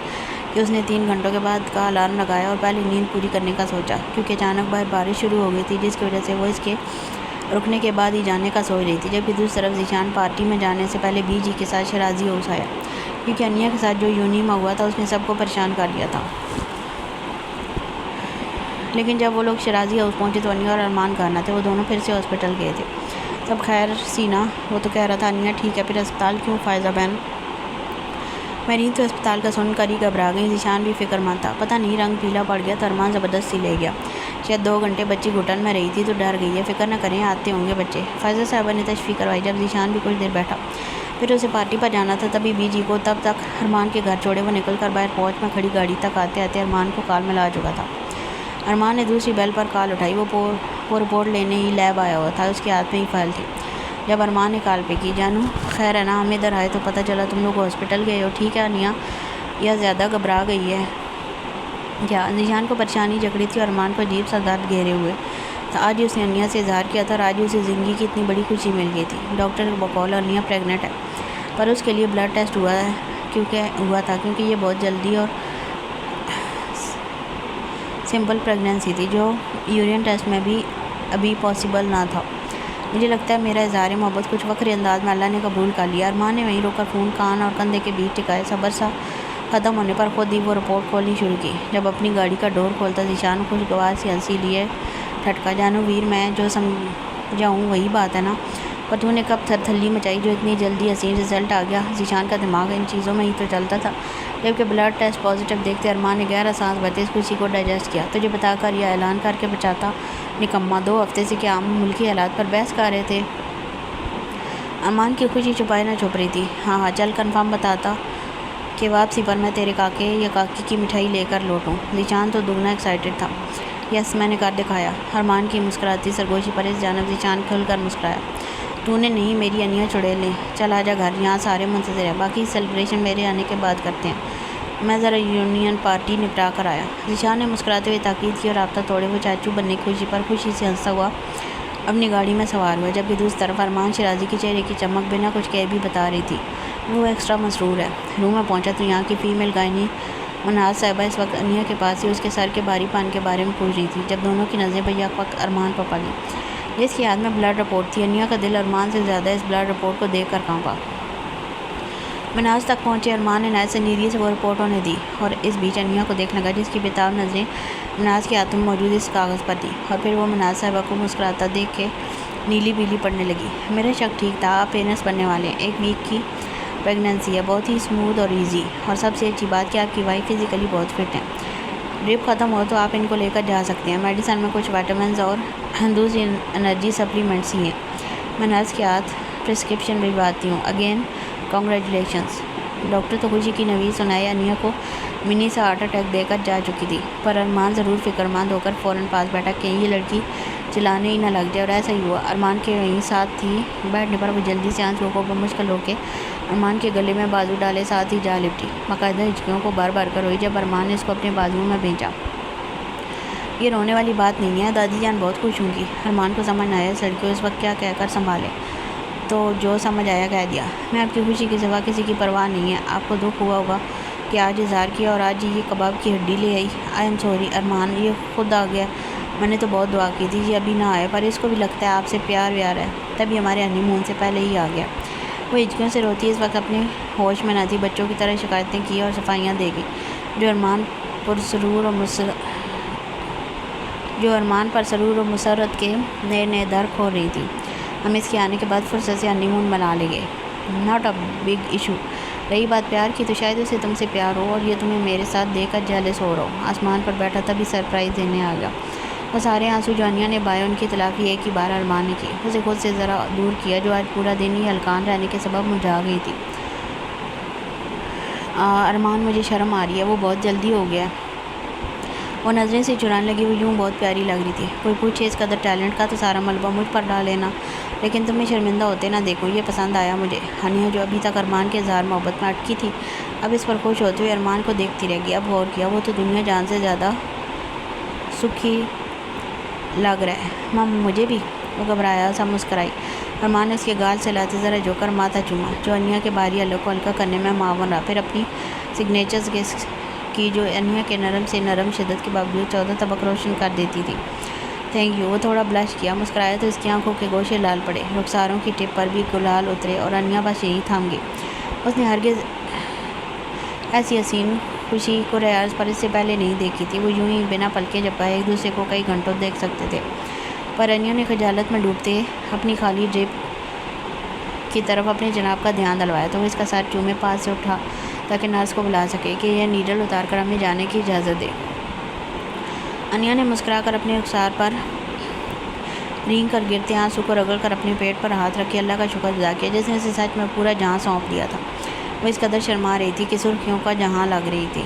کہ اس نے 3 گھنٹوں کے بعد کا الارم لگایا اور پہلے نیند پوری کرنے کا سوچا، کیونکہ اچانک باہر بارش شروع ہو گئی تھی، جس کی وجہ سے وہ اس کے رکنے کے بعد ہی جانے کا سوچ رہی تھی۔ جبکہ دوسری طرف ذیشان پارٹی میں جانے سے پہلے جی کے ساتھ شرازی ہاؤس آیا، کیونکہ انیا کے ساتھ جو یونیما ہوا تھا اس نے سب کو پریشان کر دیا تھا۔ لیکن جب وہ لوگ شرازی ہاؤس پہنچے تو انیا اور ارمان گھر نہ تھے، وہ دونوں پھر سے ہاسپٹل گئے تھے۔ سب خیر سی نا؟ وہ تو کہہ رہا تھا انیا ٹھیک ہے، پھر اسپتال کیوں فائزہ بہن؟ میرین تو اسپتال کا سن کر ہی گھبرا گئی۔ ذیشان بھی فکر مند تھا، پتہ نہیں رنگ پیلا پڑ گیا تو ارمان زبردستی لے گیا، شاید 2 گھنٹے بچی گھٹن میں رہی تھی تو ڈر گئی ہے۔ فکر نہ کریں، آتے ہوں گے بچے، فائزہ صاحبہ نے تشفیق کروائی جب ذیشان بھی کچھ دیر بیٹھا۔ پھر اسے پارٹی پر جانا تھا، تبھی جی کو تب تک ارمان کے گھر چھوڑے وہ نکل کر باہر پہنچ میں کھڑی گاڑی تک آتے آتے ارمان کو کال ملا چکا تھا۔ ارمان نے دوسری بیل پر کال اٹھائی، وہ وہ رپورٹ لینے ہی لیب آیا ہوا تھا، اس کے ہاتھ میں ہی فائل تھی۔ جب ارمان نے کال پہ کی، جانو خیر ہے نا، ہم ادھر آئے تو پتہ چلا تم لوگ ہاسپٹل گئے ہو، ٹھیک ہے انیا یا زیادہ گھبرا گئی ہے کیا؟ ذیشان کو پریشانی جکڑی تھی اور ارمان کو عجیب سا درد گھیرے ہوئے تھا۔ آج اس نے انیا سے اظہار کیا تھا اور آج اسے زندگی کی اتنی بڑی خوشی مل گئی تھی۔ ڈاکٹر کے بقول انیا پریگننٹ ہے، پر اس کے لیے بلڈ ٹیسٹ ہوا تھا کیونکہ یہ بہت جلدی اور سمپل پریگننسی تھی، جو یورین ٹیسٹ میں بھی ابھی پاسبل نہ تھا۔ مجھے لگتا ہے میرا اظہار محبت کچھ فخری انداز میں اللہ نے قبول کر لیا۔ ارمان نے وہیں روک کر فون کان اور کندھے کے بیچ ٹکائے۔ صبر سا ختم ہونے پر خود ہی وہ رپورٹ کھولنی شروع کی۔ جب اپنی گاڑی کا ڈور کھولتا، ذیشان خوشگوار سی ہنسی لیے ٹھٹکا، جانو ویر میں جو سمجھاؤں وہی بات ہے نا، پر تو نے کب تھرتھلی مچائی جو اتنی جلدی حسین رزلٹ آ گیا؟ ذیشان کا دماغ ان چیزوں میں ہی تو چلتا تھا۔ جبکہ بلڈ ٹیسٹ پازیٹیو دیکھتے ارمان نے گہرا سانس بھرتے اس خوشی کو ڈائجسٹ کیا۔ تجھے بتا کر یا اعلان کر کے بچاتا نکما، 2 ہفتے سے کیا ہم ملکی حالات پر بحث کر رہے تھے؟ ارمان کی خوشی چھپائی نہ چھپ رہی تھی۔ ہاں چل کنفرم بتاتا کہ واپسی پر میں تیرے کاکے یا کاکی کی مٹھائی لے کر لوٹوں۔ ذیشان تو دگنا ایکسائٹڈ تھا۔ یس میں نے کر دکھایا۔ ارمان کی مسکراتی سرگوشی پر اس جانب ذیشان کھل کر مسکرایا۔ تو نے نہیں، میری انیا چڑیلیں، چل آجا گھر، یہاں سارے منتظر ہیں، باقی سیلیبریشن میرے آنے کے بعد کرتے ہیں، میں ذرا یونین پارٹی نپٹا کر آیا۔ ذیشان نے مسکراتے ہوئے تاکید کی اور رابطہ توڑے ہوئے چاچو بننے کی خوشی پر خوشی سے ہنستا ہوا اپنی گاڑی میں سوار ہوا، جبکہ دوسری طرف ارمان شیرازی کے چہرے کی چمک بنا کچھ کہے بھی بتا رہی تھی وہ ایکسٹرا مسرور ہے۔ روم میں پہنچا تو یہاں کی فیمیل گائنی مناز صاحبہ اس وقت انیا کے پاس ہی اس کے سر کے بھاری پان کے بارے میں پوچھ رہی تھی، جب دونوں کی نظریں بیک وقت ارمان پر پڑیں۔ جس کے ہاتھ میں بلڈ رپورٹ تھی، انیا کا دل ارمان سے زیادہ اس بلڈ رپورٹ کو دیکھ کر کانپا۔ مناز تک پہنچے ارمان نے نہایت سنجیدگی سے وہ رپورٹ انہیں دی اور اس بیچ انیا کو دیکھ لگا، جس کی بےتاب نظریں مناز کے ہاتھوں میں موجود اس کاغذ پر تھیں، اور پھر وہ مناز صاحبہ کو مسکراتا دیکھ کے نیلی پیلی پڑنے لگی۔ میرا شک ٹھیک تھا، آپ پیرنٹس بننے والے ہیں، 1 ویک کی پریگننسی ہے، بہت ہی اسموتھ اور ایزی، اور سب سے اچھی بات کہ آپ کی وائف فزیکلی بہت فٹ ہیں، ڈرپ ختم ہو تو آپ ان کو لے کر جا سکتے ہیں، میڈیسن میں کچھ وائٹامنز اور دوسری انرجی سپلیمنٹس ہی ہیں، میں نرس کے ہاتھ پرسکرپشن بھجواتی ہوں۔ Again congratulations. ڈاکٹر تو خوشی کی نوید سنائے انیا کو منی سا ہارٹ اٹیک دے کر جا چکی تھی، پر ارمان ضرور فکرمند ہو کر فوراً پاس بیٹھا کہ یہ لڑکی چلانے ہی نہ لگ جائے، اور ایسا ہی ہوا۔ ارمان کے وہیں ساتھ تھی، بیٹھنے پر وہ جلدی سے آنکھ روکو پر مشکل ہو کے ارمان کے گلے میں بازو ڈالے ساتھ ہی جا لپٹی، باقاعدہ ہچکیوں کو بھر بھر کر روئی جب ارمان نے اس کو اپنے بازوؤں میں بھیجا۔ یہ رونے والی بات نہیں ہے، دادی جان بہت خوش ہوں گی۔ ارمان کو سمجھ نہ آیا اس لڑکی کو اس وقت کیا کہہ کر سنبھالے، تو جو سمجھ آیا کہہ دیا، میں آپ کی خوشی کے سوا کسی کی پرواہ نہیں ہے، آپ کو دکھ ہوا ہوگا کہ آج اظہار کیا اور آج یہ کباب کی ہڈی لے آئی، آئی ایم سوری ارمان، یہ خود آ گیا، میں نے تو بہت دعا کی تھی یہ ابھی نہ آئے، پر اس کو بھی لگتا ہے آپ سے پیار ویار ہے، تبھی ہمارے ہنی مون سے پہلے ہی آ گیا۔ وہ ہچکیوں سے روتی اس وقت اپنے ہوش میں نہ تھی، بچوں کی طرح شکایتیں کی اور صفائیاں دے گئی، جو ارمان پر سرور و مسرت کے نئے نئے در کھول رہی تھی۔ ہم اس کے آنے کے بعد فرصت سے ہنی مون منا لیں گے، ناٹ اے بگ ایشو۔ رہی بات پیار کی، تو شاید اسے تم سے پیار ہو اور یہ تمہیں میرے ساتھ دیکھ کر جیلس ہو رہا ہو۔ آسمان پر بیٹھا تبھی سرپرائز دینے آ گیا۔ وہ سارے آنسو جو انیا نے بہائے ان کی تلافی ایک ہی بار ارمان نے کی، اسے خود سے ذرا دور کیا، جو آج پورا دن ہی ہلکان رہنے کے سبب مرجھا گئی تھی۔ ارمان مجھے شرم آ رہی ہے، وہ بہت جلدی ہو گیا ہے۔ وہ نظریں سے چرانے لگی، وہ یوں بہت پیاری لگ رہی تھی، کوئی پوچھے اس قدر ٹیلنٹ کا تو سارا ملبہ مجھ پر ڈال لینا، لیکن تمہیں شرمندہ ہوتے نہ دیکھوں یہ پسند آیا مجھے۔ انیا جو ابھی تک ارمان کے اظہار محبت میں اٹکی تھی، اب اس پر خوش ہوتے ہوئے ارمان کو دیکھتی رہ گئی۔ اب غور کیا، وہ تو دنیا جان سے زیادہ سکھی لگ رہا ہے۔ مجھے بھی؟ وہ گھبرایا سا مسکرائی۔ ارمان نے اس کے گال سے لاتے ذرا جھک کر ماتھا چوما، جو انیا کے بھاری حلق کو ہلکا کرنے میں معاون رہا، پھر اپنی سگنیچرز کی جو انیا کے نرم سے نرم شدت کے باوجود 14 طبق روشن کر دیتی تھی۔ Thank you. وہ تھوڑا بلش کیا، مسکرایا تو اس کی آنکھوں کے گوشے لال پڑے، رخساروں کی ٹپ پر بھی گلال اترے، اور انیا بس یہی تھام گئی۔ اس نے ہرگز ایسی حسین خوشی کو ریاض پر اس سے پہلے نہیں دیکھی تھی۔ وہ یوں ہی بنا پلکے جھپکائے ایک دوسرے کو کئی گھنٹوں دیکھ سکتے تھے، پر انیا نے خجالت میں ڈوبتے اپنی خالی ڈرپ کی طرف اپنے جناب کا دھیان دلوایا، تو وہ اس کا سر چومے پاس سے اٹھا تاکہ نرس کو بلا سکے کہ یہ نیڈل اتار کر ہمیں جانے کی اجازت دے۔ انیا نے مسکرا کر اپنے رخسار پر رینگ کر گرتے آنسو کو رگڑ کر اپنے پیٹ پر ہاتھ رکھ کے اللہ کا شکر ادا کیا، جیسے اسے سچ میں پورا جہاں سونپ دیا تھا۔ وہ اس قدر شرما رہی تھی کہ سرخیوں کا جہاں لگ رہی تھی۔